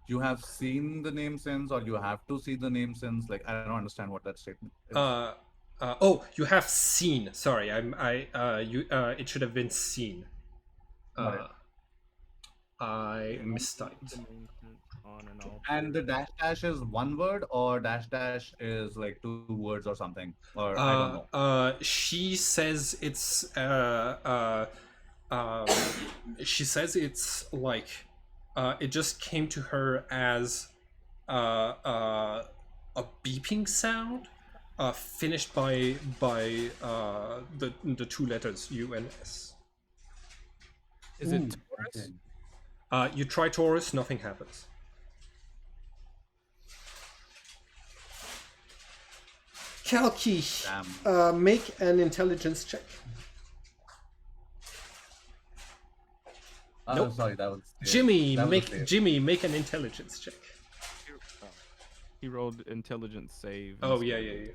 [SPEAKER 3] You have seen the name since, or you have to see the name since. Like, I don't understand what that statement is.
[SPEAKER 1] Uh, oh, you have seen. Sorry, you. It should have been seen.
[SPEAKER 3] Got it.
[SPEAKER 1] Uh, I
[SPEAKER 2] You have seen the
[SPEAKER 1] mistyped.
[SPEAKER 2] name sent on an
[SPEAKER 3] And the
[SPEAKER 2] altar.
[SPEAKER 3] dash dash is one word, or dash dash is like two words or something, or I don't know.
[SPEAKER 1] She says it's um, she says it's like it just came to her as a beeping sound, finished by the two letters U and S.
[SPEAKER 2] Is it
[SPEAKER 3] Ooh, okay.
[SPEAKER 2] Taurus?
[SPEAKER 1] You try Taurus, nothing happens. Kalki,
[SPEAKER 3] Damn.
[SPEAKER 1] make an intelligence check. Nope.
[SPEAKER 3] Sorry, that was
[SPEAKER 1] Jimmy,
[SPEAKER 3] that was a save.
[SPEAKER 1] make an intelligence check.
[SPEAKER 2] Oh, he rolled intelligence save
[SPEAKER 1] Oh yeah,
[SPEAKER 2] instead.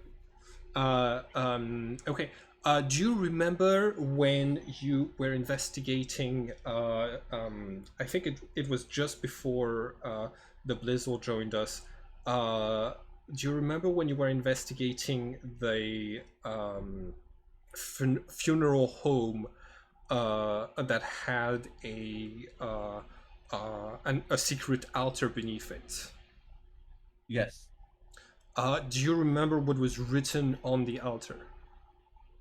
[SPEAKER 1] yeah, yeah. Okay. Do you remember when you were investigating? I think it was just before the Blizzle joined us. Do you remember when you were investigating the funeral home that had a secret altar beneath it?
[SPEAKER 3] Yes.
[SPEAKER 1] Do you remember what was written on the altar?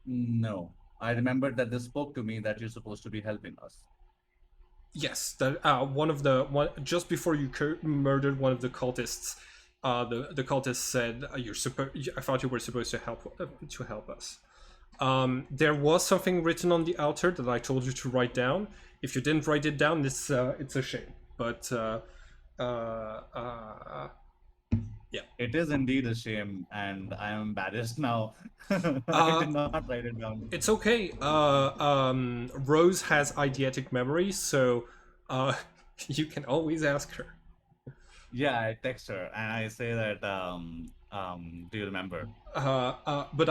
[SPEAKER 3] No. I remembered that they spoke to me that you're supposed to be helping us.
[SPEAKER 1] Yes, that one of the one just before you murdered one of the cultists. The cultist said, "You're supposed. I thought you were supposed to help us." There was something written on the altar that I told you to write down. If you didn't write it down, it's a shame. But yeah.
[SPEAKER 3] It is indeed a shame, and I am embarrassed now. I
[SPEAKER 1] Uh,
[SPEAKER 3] did not write it down.
[SPEAKER 1] It's okay. Rose has eidetic memory, so you can always ask her.
[SPEAKER 3] Yeah, I text her and I say that, do you remember?
[SPEAKER 1] But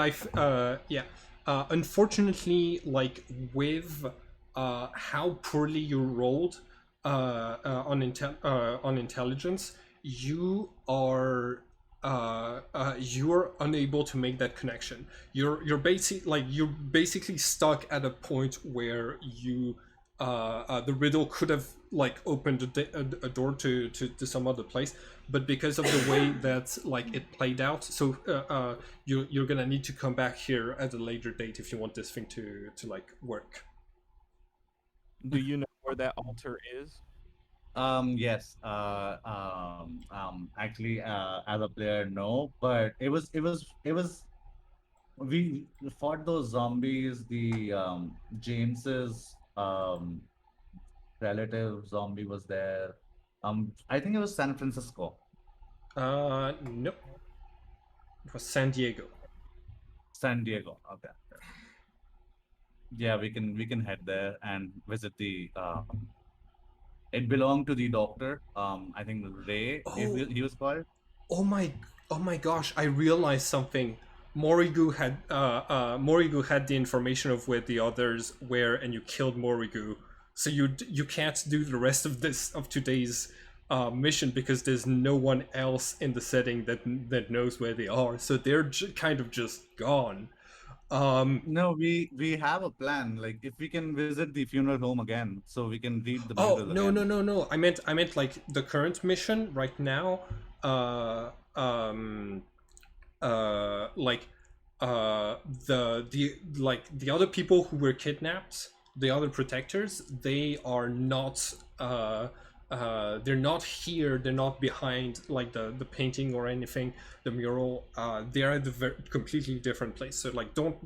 [SPEAKER 1] yeah. Unfortunately, like with how poorly you rolled on intelligence, you are unable to make that connection. You're basically stuck at a point where the riddle could have like opened a door to some other place, but because of the way that like it played out, so you're gonna need to come back here at a later date if you want this thing to like work.
[SPEAKER 2] Do you know where that altar is?
[SPEAKER 3] Yes. Actually, as a player, no, but it was we fought those zombies. The James's relative zombie was there. I think it was San Francisco.
[SPEAKER 1] Nope, it was San Diego.
[SPEAKER 3] San Diego. Okay. Yeah, we can head there and visit the. It belonged to the doctor. I think Ray.
[SPEAKER 1] Oh,
[SPEAKER 3] He was called.
[SPEAKER 1] oh my, oh my gosh! I realized something. Morigu had the information of where the others were, and you killed Morigu. So you can't do the rest of today's mission because there's no one else in the setting that knows where they are. So they're kind of just gone. Um,
[SPEAKER 3] No, we have a plan. Like if we can visit the funeral home again, so we can read the
[SPEAKER 1] Oh
[SPEAKER 3] mutals
[SPEAKER 1] no no
[SPEAKER 3] again.
[SPEAKER 1] no no! I meant like the current mission right now. Uh, um, like the like the other people who were kidnapped, the other protectors, they are not. They're not here. They're not behind like the painting or anything, the mural. They're at the completely different place. So like, don't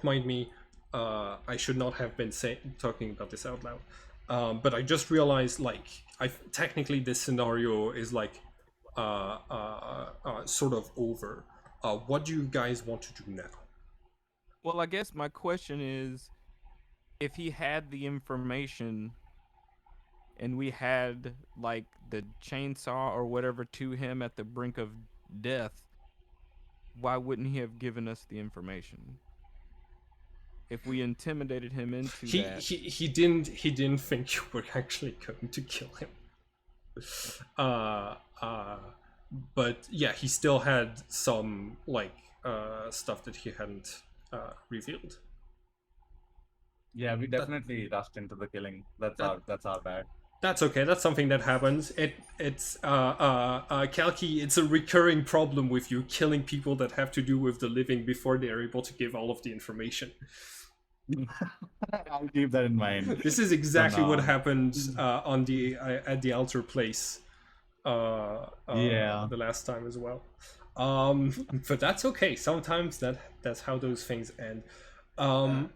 [SPEAKER 1] mind me. I should not have been talking about this out loud. But I just realized like I technically this scenario is like sort of over. What do you guys want to do now?
[SPEAKER 2] Well, I guess my question is, if he had the information and we had like the chainsaw or whatever to him at the brink of death, why wouldn't he have given us the information? If we intimidated him into
[SPEAKER 1] He
[SPEAKER 2] that,
[SPEAKER 1] he he didn't think you were actually going to kill him. Uh, uh, but yeah, he still had some like stuff that he hadn't revealed.
[SPEAKER 3] Yeah, we
[SPEAKER 1] That
[SPEAKER 3] definitely rushed into the killing.
[SPEAKER 1] that
[SPEAKER 3] That's our bad.
[SPEAKER 1] That's okay. That's something that happens. It's Kalki. It's a recurring problem with you killing people that have to do with the living before they are able to give all of the information.
[SPEAKER 3] I'll keep that in mind
[SPEAKER 1] This is
[SPEAKER 3] from
[SPEAKER 1] exactly
[SPEAKER 3] now
[SPEAKER 1] what
[SPEAKER 3] on.
[SPEAKER 1] happened on the at the altar place
[SPEAKER 3] Yeah.
[SPEAKER 1] the last time as well. But that's okay. Sometimes that's how those things end. Um,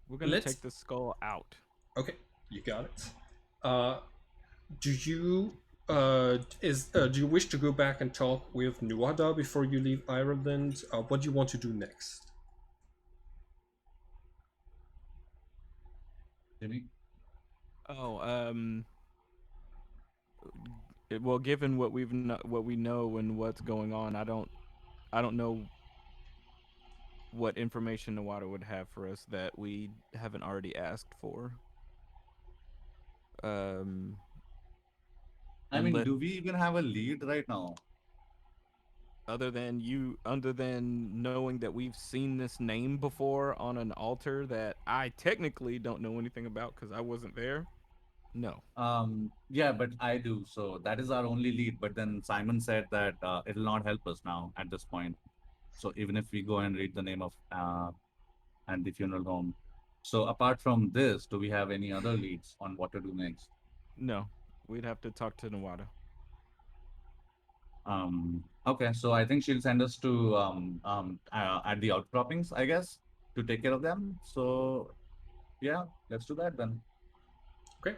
[SPEAKER 2] we're gonna
[SPEAKER 1] let's
[SPEAKER 2] take the skull out.
[SPEAKER 1] okay. You got it. Uh, do you do you wish to go back and talk with Nuada before you leave Ireland? What do you want to do next?
[SPEAKER 3] Jimmy?
[SPEAKER 2] Oh, well, given what we know and what's going on, I don't know what information the water would have for us that we haven't already asked for. Um,
[SPEAKER 3] I mean,
[SPEAKER 2] unless
[SPEAKER 3] do we even have a lead right now?
[SPEAKER 2] other than knowing that we've seen this name before on an altar that I technically don't know anything about because I wasn't there. No,
[SPEAKER 3] Yeah, but I do. So that is our only lead. But then Simon said that it'll not help us now at this point. So even if we go and read the name of and the funeral home. So apart from this, do we have any other leads on what to do next?
[SPEAKER 2] no, we'd have to talk to Nawada.
[SPEAKER 3] Okay, so I think she'll send us to at the outcroppings, I guess, to take care of them. So yeah, let's do that then.
[SPEAKER 1] Okay.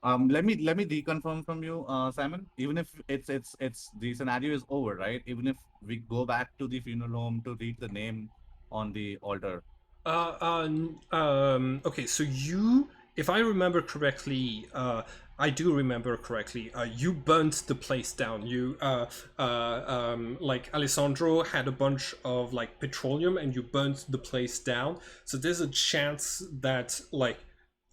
[SPEAKER 3] Let me reconfirm from you, Simon. Even if it's the scenario is over, right? Even if we go back to the funeral home to read the name on the altar.
[SPEAKER 1] Okay, so you, if I remember correctly, I do remember correctly. You burnt the place down. Like Alessandro had a bunch of like petroleum, and you burnt the place down. So there's a chance that like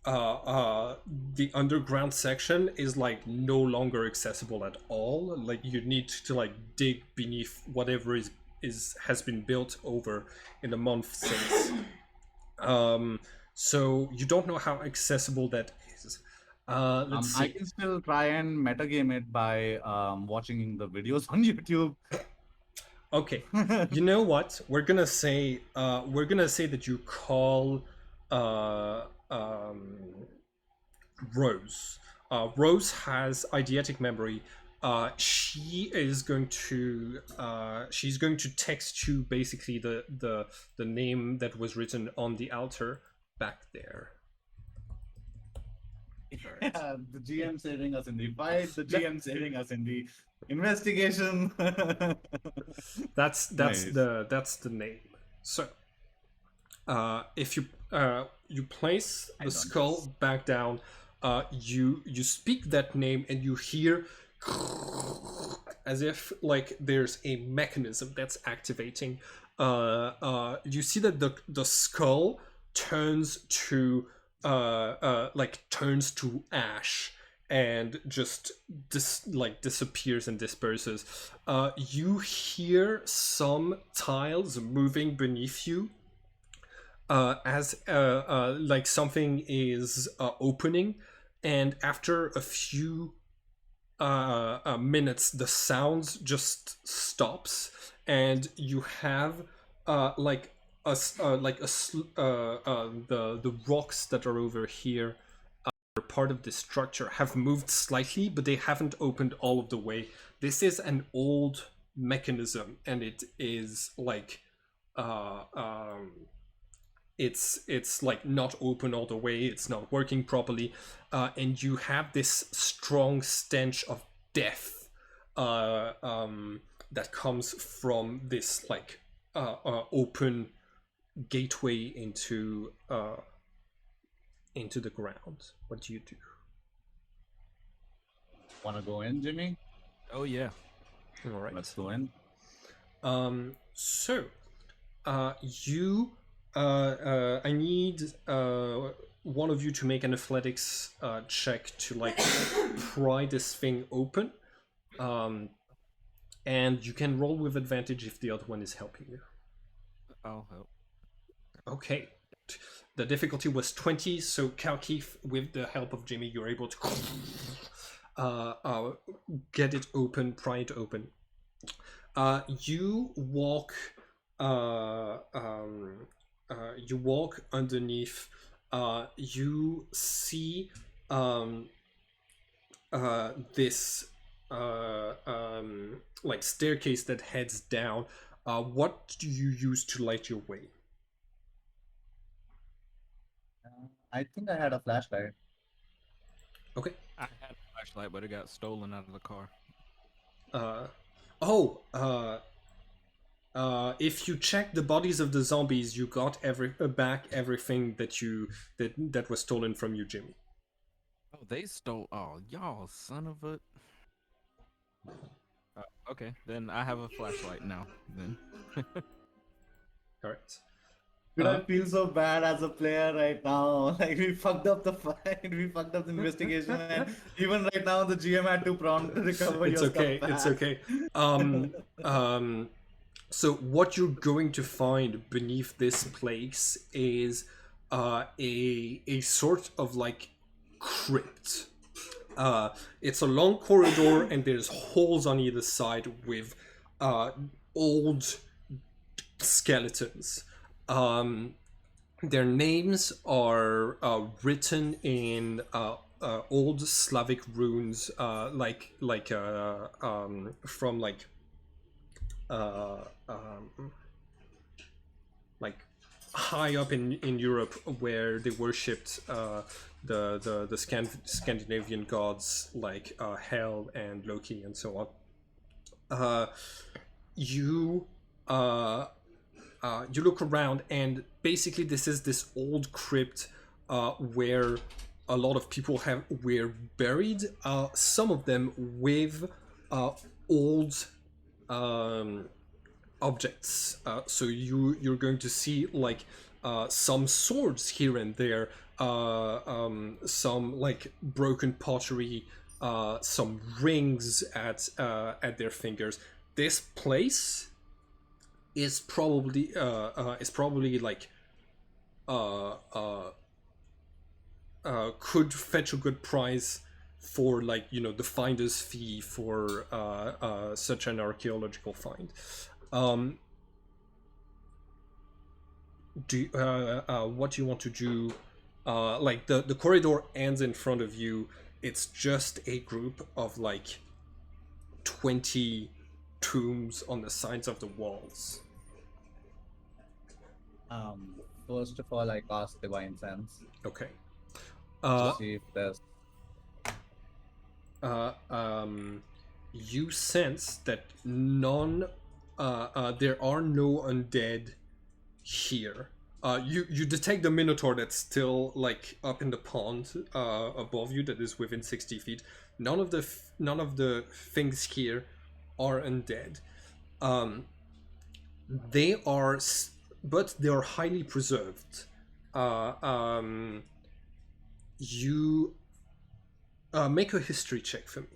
[SPEAKER 1] the underground section is like no longer accessible at all. Like you need to like dig beneath whatever is has been built over in the month since. Um, so you don't know how accessible that is. Let's
[SPEAKER 3] I
[SPEAKER 1] see.
[SPEAKER 3] can still try and metagame it by watching the videos on YouTube.
[SPEAKER 1] Okay, you know what? We're gonna say that you call uh, um, Rose. Rose has eidetic memory. She's going to text you basically the name that was written on the altar back there. All right.
[SPEAKER 3] Yeah, the GM saving us in the fight, the
[SPEAKER 1] That,
[SPEAKER 3] GM saving us in the investigation.
[SPEAKER 1] that's
[SPEAKER 3] Nice.
[SPEAKER 1] the name. So If you place
[SPEAKER 3] I
[SPEAKER 1] the
[SPEAKER 3] don't
[SPEAKER 1] skull back down, you speak that name and you hear as if like there's a mechanism that's activating. You see that the skull turns to turns to ash and just disappears and disperses. You hear some tiles moving beneath you as like something is opening, and after a few minutes, the sounds just stops, and you have the rocks that are over here are part of this structure have moved slightly, but they haven't opened all of the way. This is an old mechanism, and it is like uh, um, it's like not open all the way, it's not working properly, and you have this strong stench of death that comes from this open gateway into the ground. What do you do?
[SPEAKER 3] want to go in, Jimmy.
[SPEAKER 2] Oh yeah.
[SPEAKER 1] All right.
[SPEAKER 3] Let's go in.
[SPEAKER 1] So you I need one of you to make an athletics check to like pry this thing open, and you can roll with advantage if the other one is helping you.
[SPEAKER 2] I'll help.
[SPEAKER 1] Okay, the difficulty was 20, so Kalkeith, with the help of Jimmy, you're able to get it open, pry it open. You walk underneath. You see this like staircase that heads down. What do you use to light your way?
[SPEAKER 3] I think I had a flashlight.
[SPEAKER 1] Okay.
[SPEAKER 2] I had a flashlight, but it got stolen out of the car.
[SPEAKER 1] If you check the bodies of the zombies, you got back everything that was stolen from you, Jimmy.
[SPEAKER 2] Oh, they stole. Oh, y'all, son of a. Okay, then I have a flashlight now. Then.
[SPEAKER 1] All right.
[SPEAKER 3] Dude, I feel so bad as a player right now. Like we fucked up the fight, we fucked up the investigation, and even right now the GM had to prompt to recover
[SPEAKER 1] It's
[SPEAKER 3] your
[SPEAKER 1] okay.
[SPEAKER 3] stuff
[SPEAKER 1] It's
[SPEAKER 3] back.
[SPEAKER 1] okay. So what you're going to find beneath this place is a sort of like crypt. It's a long corridor, and there's holes on either side with old skeletons. Their names are written in old Slavic runes, from uh, um, like high up in Europe, where they worshipped the Scandinavian gods like Hel and Loki and so on. You you look around, and basically this is this old crypt where a lot of people were buried. Some of them with old objects. So you're going to see like some swords here and there, some like broken pottery, some rings at their fingers. This place is probably like could fetch a good price for, like, the finder's fee for such an archaeological find. What do you want to do? Like the corridor ends in front of you. It's just a group of like 20 tombs on the sides of the walls.
[SPEAKER 3] First of all, I cast Divine Sense
[SPEAKER 1] Okay.
[SPEAKER 3] to see if there's.
[SPEAKER 1] You sense that there are no undead here. You detect the minotaur that's still like up in the pond above you, that is within 60 feet. None of the things here are undead. Um, they are, but they are highly preserved. Uh, um, you make a history check for me.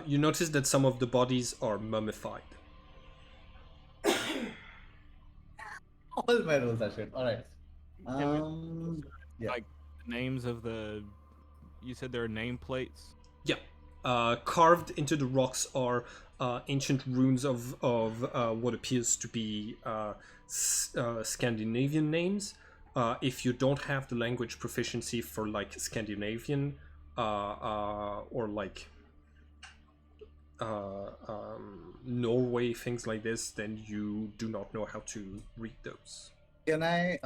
[SPEAKER 1] You notice that some of the bodies are mummified.
[SPEAKER 3] All my rolls are shit. All right.
[SPEAKER 2] Can we
[SPEAKER 3] Yeah.
[SPEAKER 2] like the names of the? You said there are nameplates.
[SPEAKER 1] Yeah. Carved into the rocks are ancient runes of what appears to be Scandinavian names. If you don't have the language proficiency for like Scandinavian or like Norway, things like this, then you do not know how to read those.
[SPEAKER 3] Can I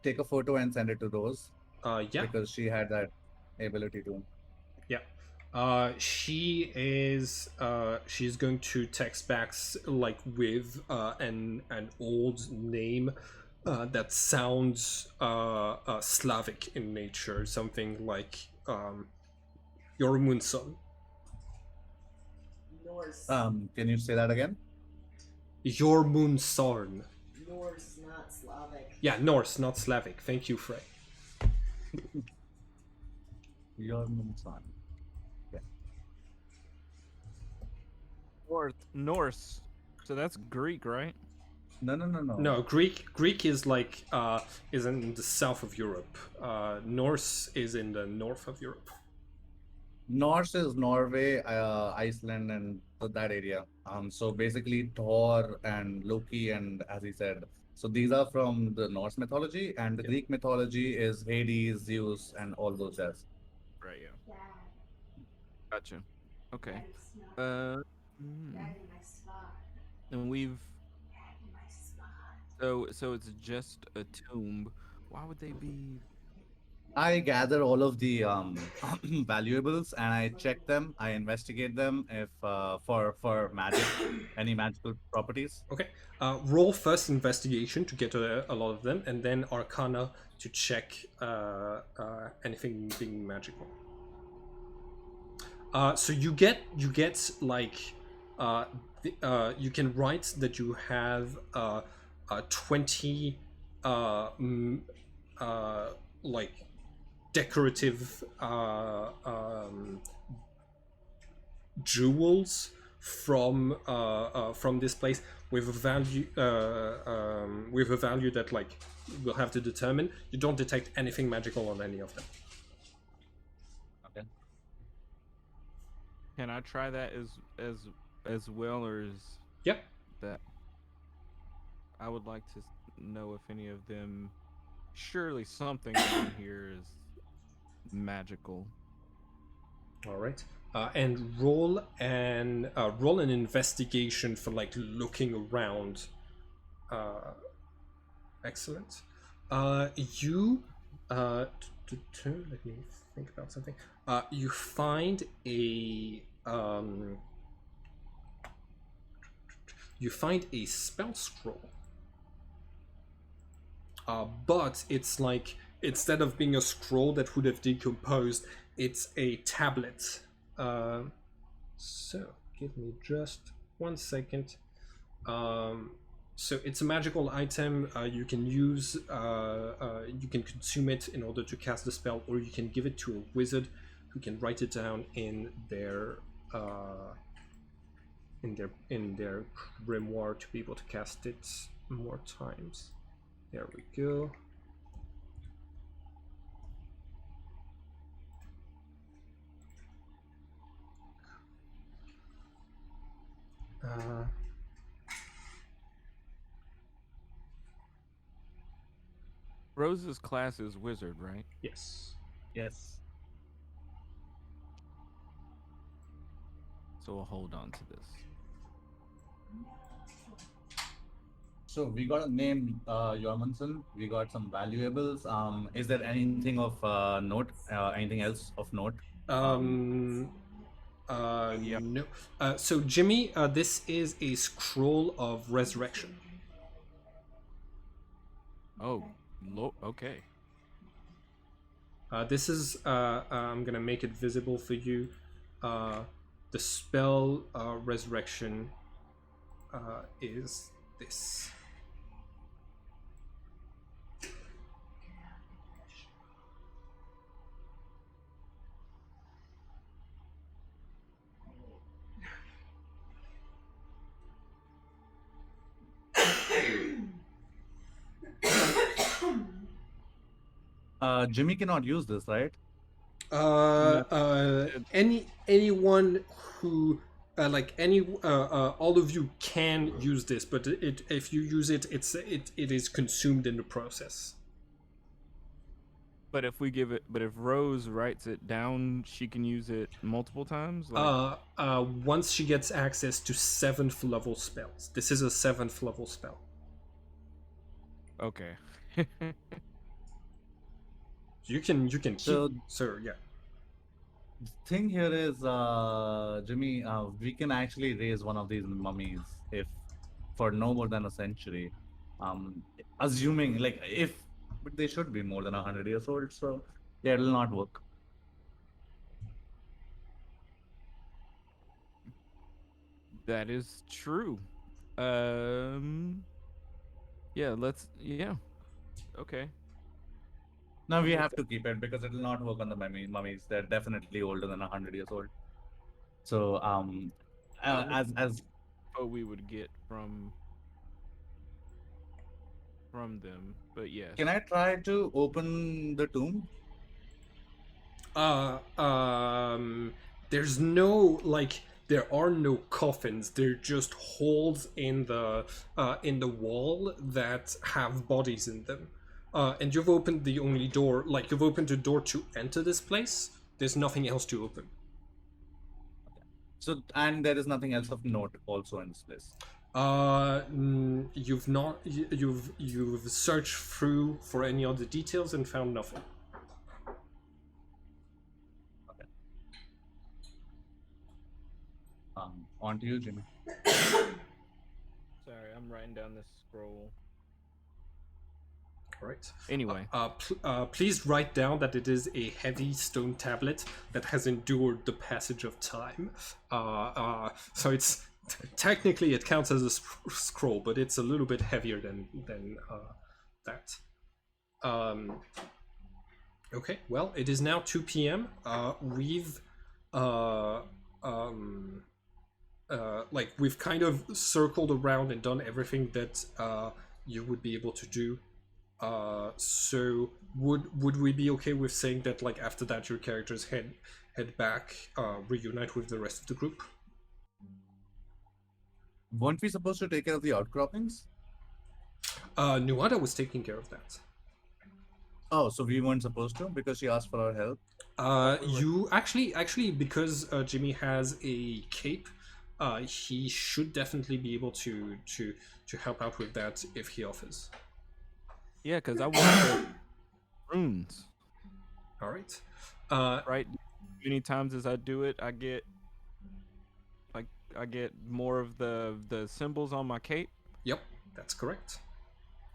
[SPEAKER 3] take a photo and send it to Rose
[SPEAKER 1] Yeah,
[SPEAKER 3] because she had that ability to?
[SPEAKER 1] yeah. She's going to text back like with an old name that sounds Slavic in nature, something like Jormundsson.
[SPEAKER 4] Norse.
[SPEAKER 3] Can you say that again?
[SPEAKER 1] Jormundsson.
[SPEAKER 4] Norse, not Slavic.
[SPEAKER 1] Yeah, Norse, not Slavic. Thank you, Frey.
[SPEAKER 3] Your son.
[SPEAKER 2] Norse. So that's Greek, right?
[SPEAKER 3] No, no, no, no.
[SPEAKER 1] No, Greek is like is in the south of Europe. Norse is in the north of Europe.
[SPEAKER 3] Norse is Norway, Iceland, and that area. So basically Thor and Loki, and as he said, so these are from the Norse mythology, and the Greek mythology is Hades, Zeus, and all those jazz.
[SPEAKER 2] Right. Yeah.
[SPEAKER 4] Dad,
[SPEAKER 2] Gotcha. Okay.
[SPEAKER 4] Daddy smell.
[SPEAKER 2] Hmm.
[SPEAKER 4] Daddy, my spot.
[SPEAKER 2] And we've
[SPEAKER 4] Daddy, my spot.
[SPEAKER 2] so it's just a tomb. Why would they be?
[SPEAKER 3] I gather all of the valuables and I check them. I investigate them if for magic, any magical properties.
[SPEAKER 1] Okay. Roll first investigation to get a lot of them, and then Arcana to check anything being magical. So you get like you can write that you have 20 like decorative jewels from this place with a value that like we'll have to determine. You don't detect anything magical on any of them.
[SPEAKER 3] Okay.
[SPEAKER 2] Can I try that as well, or is
[SPEAKER 1] Yeah.
[SPEAKER 2] that? I would like to know if any of them. Surely something on here is magical.
[SPEAKER 1] All right. And roll an investigation for like looking around. Excellent. You let me think about something. You find a spell scroll. But it's like instead of being a scroll that would have decomposed, it's a tablet. So give me just 1 second. So it's a magical item. You can use, you can consume it in order to cast the spell, or you can give it to a wizard who can write it down in their grimoire to be able to cast it more times. There we go.
[SPEAKER 2] Rose's class is wizard, right?
[SPEAKER 1] Yes.
[SPEAKER 3] Yes.
[SPEAKER 2] So we'll hold on to this.
[SPEAKER 3] So we got a name, Jormundsson. We got some valuables. Is there anything of note? Anything else of note?
[SPEAKER 1] Um,
[SPEAKER 2] Yeah.
[SPEAKER 1] No. So Jimmy, this is a scroll of resurrection.
[SPEAKER 2] Oh, okay.
[SPEAKER 1] This is. I'm gonna make it visible for you. Uh, the spell resurrection is this.
[SPEAKER 3] Jimmy cannot use this, right?
[SPEAKER 2] No, it-
[SPEAKER 1] Anyone who all of you can use this, but if you use it, it is consumed in the process.
[SPEAKER 2] but if Rose writes it down, she can use it multiple times. Like,
[SPEAKER 1] Once she gets access to 7th level spells, this is a 7th level spell.
[SPEAKER 2] okay.
[SPEAKER 1] You can keep.
[SPEAKER 3] So
[SPEAKER 1] So yeah.
[SPEAKER 3] thing here is, Jimmy, we can actually raise one of these mummies if for no more than a century. Um, Assuming like if, but they should be more than 100 years old, so yeah, it'll not work.
[SPEAKER 2] That is true. Um. Yeah. Yeah. Okay.
[SPEAKER 3] Now we
[SPEAKER 2] I'm with
[SPEAKER 3] have to keep it because it'll not work on the mummies. They're definitely older than 100 years old. So as
[SPEAKER 2] what we would get from them. But yes.
[SPEAKER 3] can I try to open the tomb?
[SPEAKER 1] Uh, um, there's no like there are no coffins. They're just holes in the wall that have bodies in them. And you've opened the only door, like you've opened the door to enter this place. There's nothing else to open.
[SPEAKER 3] So and there is nothing else of note also in this place.
[SPEAKER 1] You've not you've searched through for any other details and found nothing.
[SPEAKER 3] Okay. On to you, Jimmy.
[SPEAKER 2] Sorry, I'm writing down this scroll.
[SPEAKER 1] All right.
[SPEAKER 2] Anyway.
[SPEAKER 1] Please write down that it is a heavy stone tablet that has endured the passage of time. So it's technically it counts as a scroll, but it's a little bit heavier than that. Okay. Well, it is now 2 p.m. We've we've kind of circled around and done everything that you would be able to do. So would we be okay with saying that like after that your characters head back, reunite with the rest of the group?
[SPEAKER 3] Weren't we supposed to take care of the outcroppings?
[SPEAKER 1] Nuada was taking care of that.
[SPEAKER 3] Oh, so we weren't supposed to because she asked for our help.
[SPEAKER 1] You actually because Jimmy has a cape, he should definitely be able to help out with that if he offers.
[SPEAKER 2] Yeah, because I want the runes.
[SPEAKER 1] All right.
[SPEAKER 2] Right. Many times as I do it, I get more of the symbols on my cape.
[SPEAKER 1] Yep, that's correct.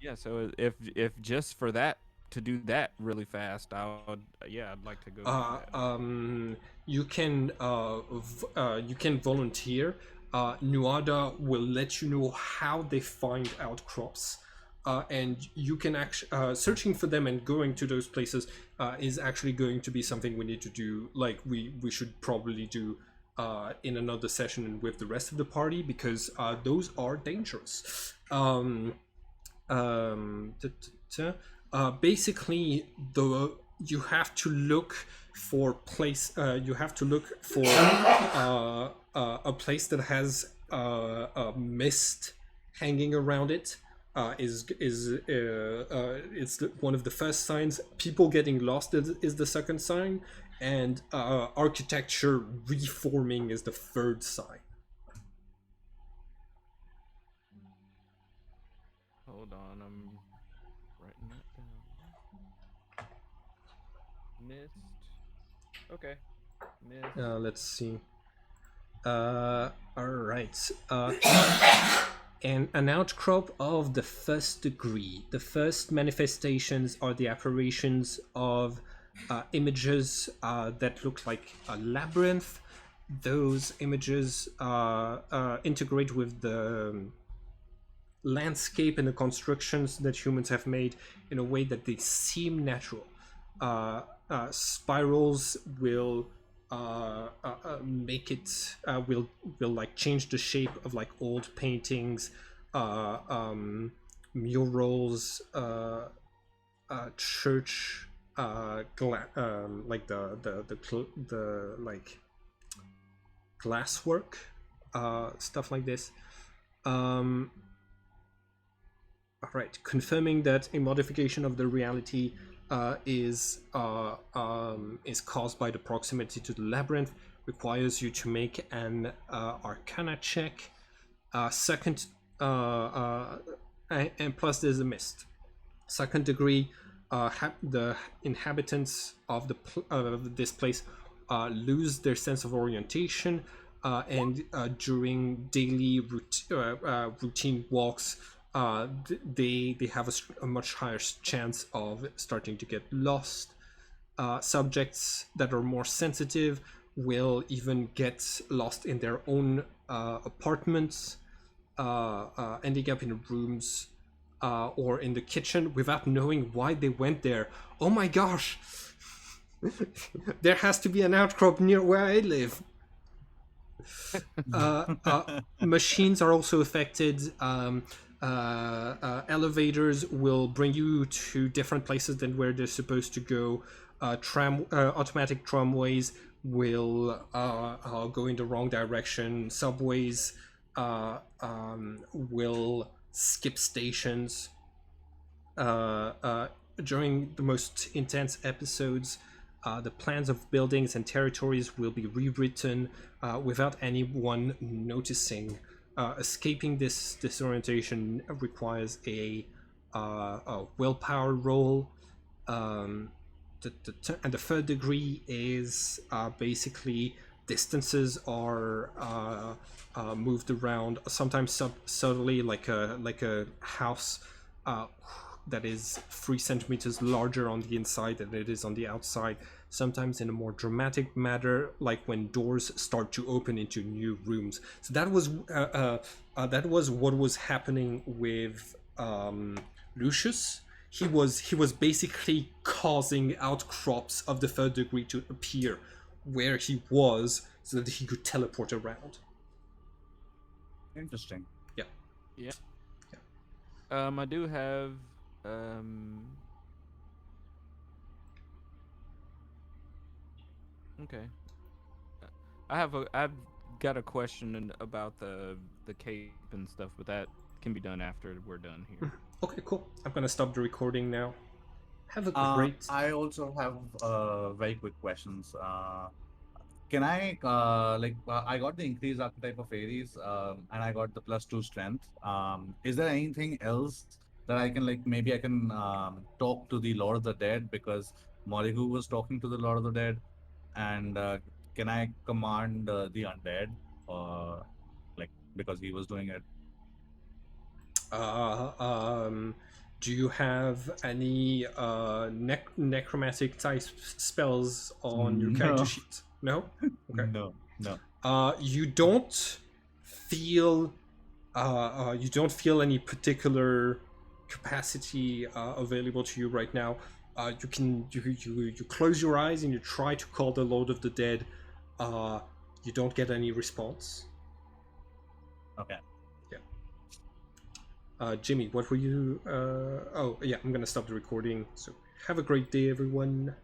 [SPEAKER 2] Yeah. So if just for that to do that really fast, I'd like to go. Do that.
[SPEAKER 1] You can volunteer. Nuada will let you know how they find outcrops. And you can actually searching for them and going to those places is actually going to be something we need to do. Like we should probably do in another session and with the rest of the party because those are dangerous. Basically, you have to look for place. You have to look for a place that has a mist hanging around it. It's one of the first signs. People getting lost is the second sign, and architecture reforming is the third sign.
[SPEAKER 2] Hold on, I'm writing that down. Mist. Okay. Mist.
[SPEAKER 1] Let's see. All right. An outcrop of the first degree. The first manifestations are the apparitions of images that look like a labyrinth. Those images integrate with the landscape and the constructions that humans have made in a way that they seem natural. Spirals will make it will like change the shape of like old paintings, murals, church, like the like glasswork, stuff like this. All right, confirming that a modification of the reality is caused by the proximity to the labyrinth requires you to make an Arcana check. Second, and plus there's a mist. Second degree, the inhabitants of this place lose their sense of orientation, and during daily routine walks, they have a much higher chance of starting to get lost. Subjects that are more sensitive will even get lost in their own apartments, ending up in rooms or in the kitchen without knowing why they went there. Oh my gosh! There has to be an outcrop near where I live. Machines are also affected. Elevators will bring you to different places than where they're supposed to go. Automatic tramways will go in the wrong direction. Subways will skip stations. During the most intense episodes, the plans of buildings and territories will be rewritten without anyone noticing. Escaping this disorientation requires a willpower roll. And the third degree is basically distances are moved around, sometimes subtly, like a house that is 3 centimeters larger on the inside than it is on the outside. Sometimes in a more dramatic manner, like when doors start to open into new rooms. So that was what was happening with Lucius. He was basically causing outcrops of the third degree to appear where he was, so that he could teleport around.
[SPEAKER 3] Interesting.
[SPEAKER 1] Yeah.
[SPEAKER 2] Yeah. I do have okay. I've got a question about the cape and stuff, but that can be done after we're done here.
[SPEAKER 1] Okay, cool. I'm gonna stop the recording now. Have a great.
[SPEAKER 3] I also have very quick questions. Can I I got the increased archetype of Aries, and I got the +2 strength. Is there anything else that I can maybe I can talk to the Lord of the Dead, because Morihu was talking to the Lord of the Dead, and can I command the undead, because he was doing it?
[SPEAKER 1] Do you have any necromantic type spells on your character
[SPEAKER 3] No.
[SPEAKER 1] sheet? No. Okay.
[SPEAKER 3] No.
[SPEAKER 1] You don't feel any particular capacity available to you right now. You close your eyes and you try to call the Lord of the Dead. You don't get any response.
[SPEAKER 3] Okay.
[SPEAKER 1] Jimmy, what were you? Oh yeah, I'm gonna stop the recording. So have a great day, everyone.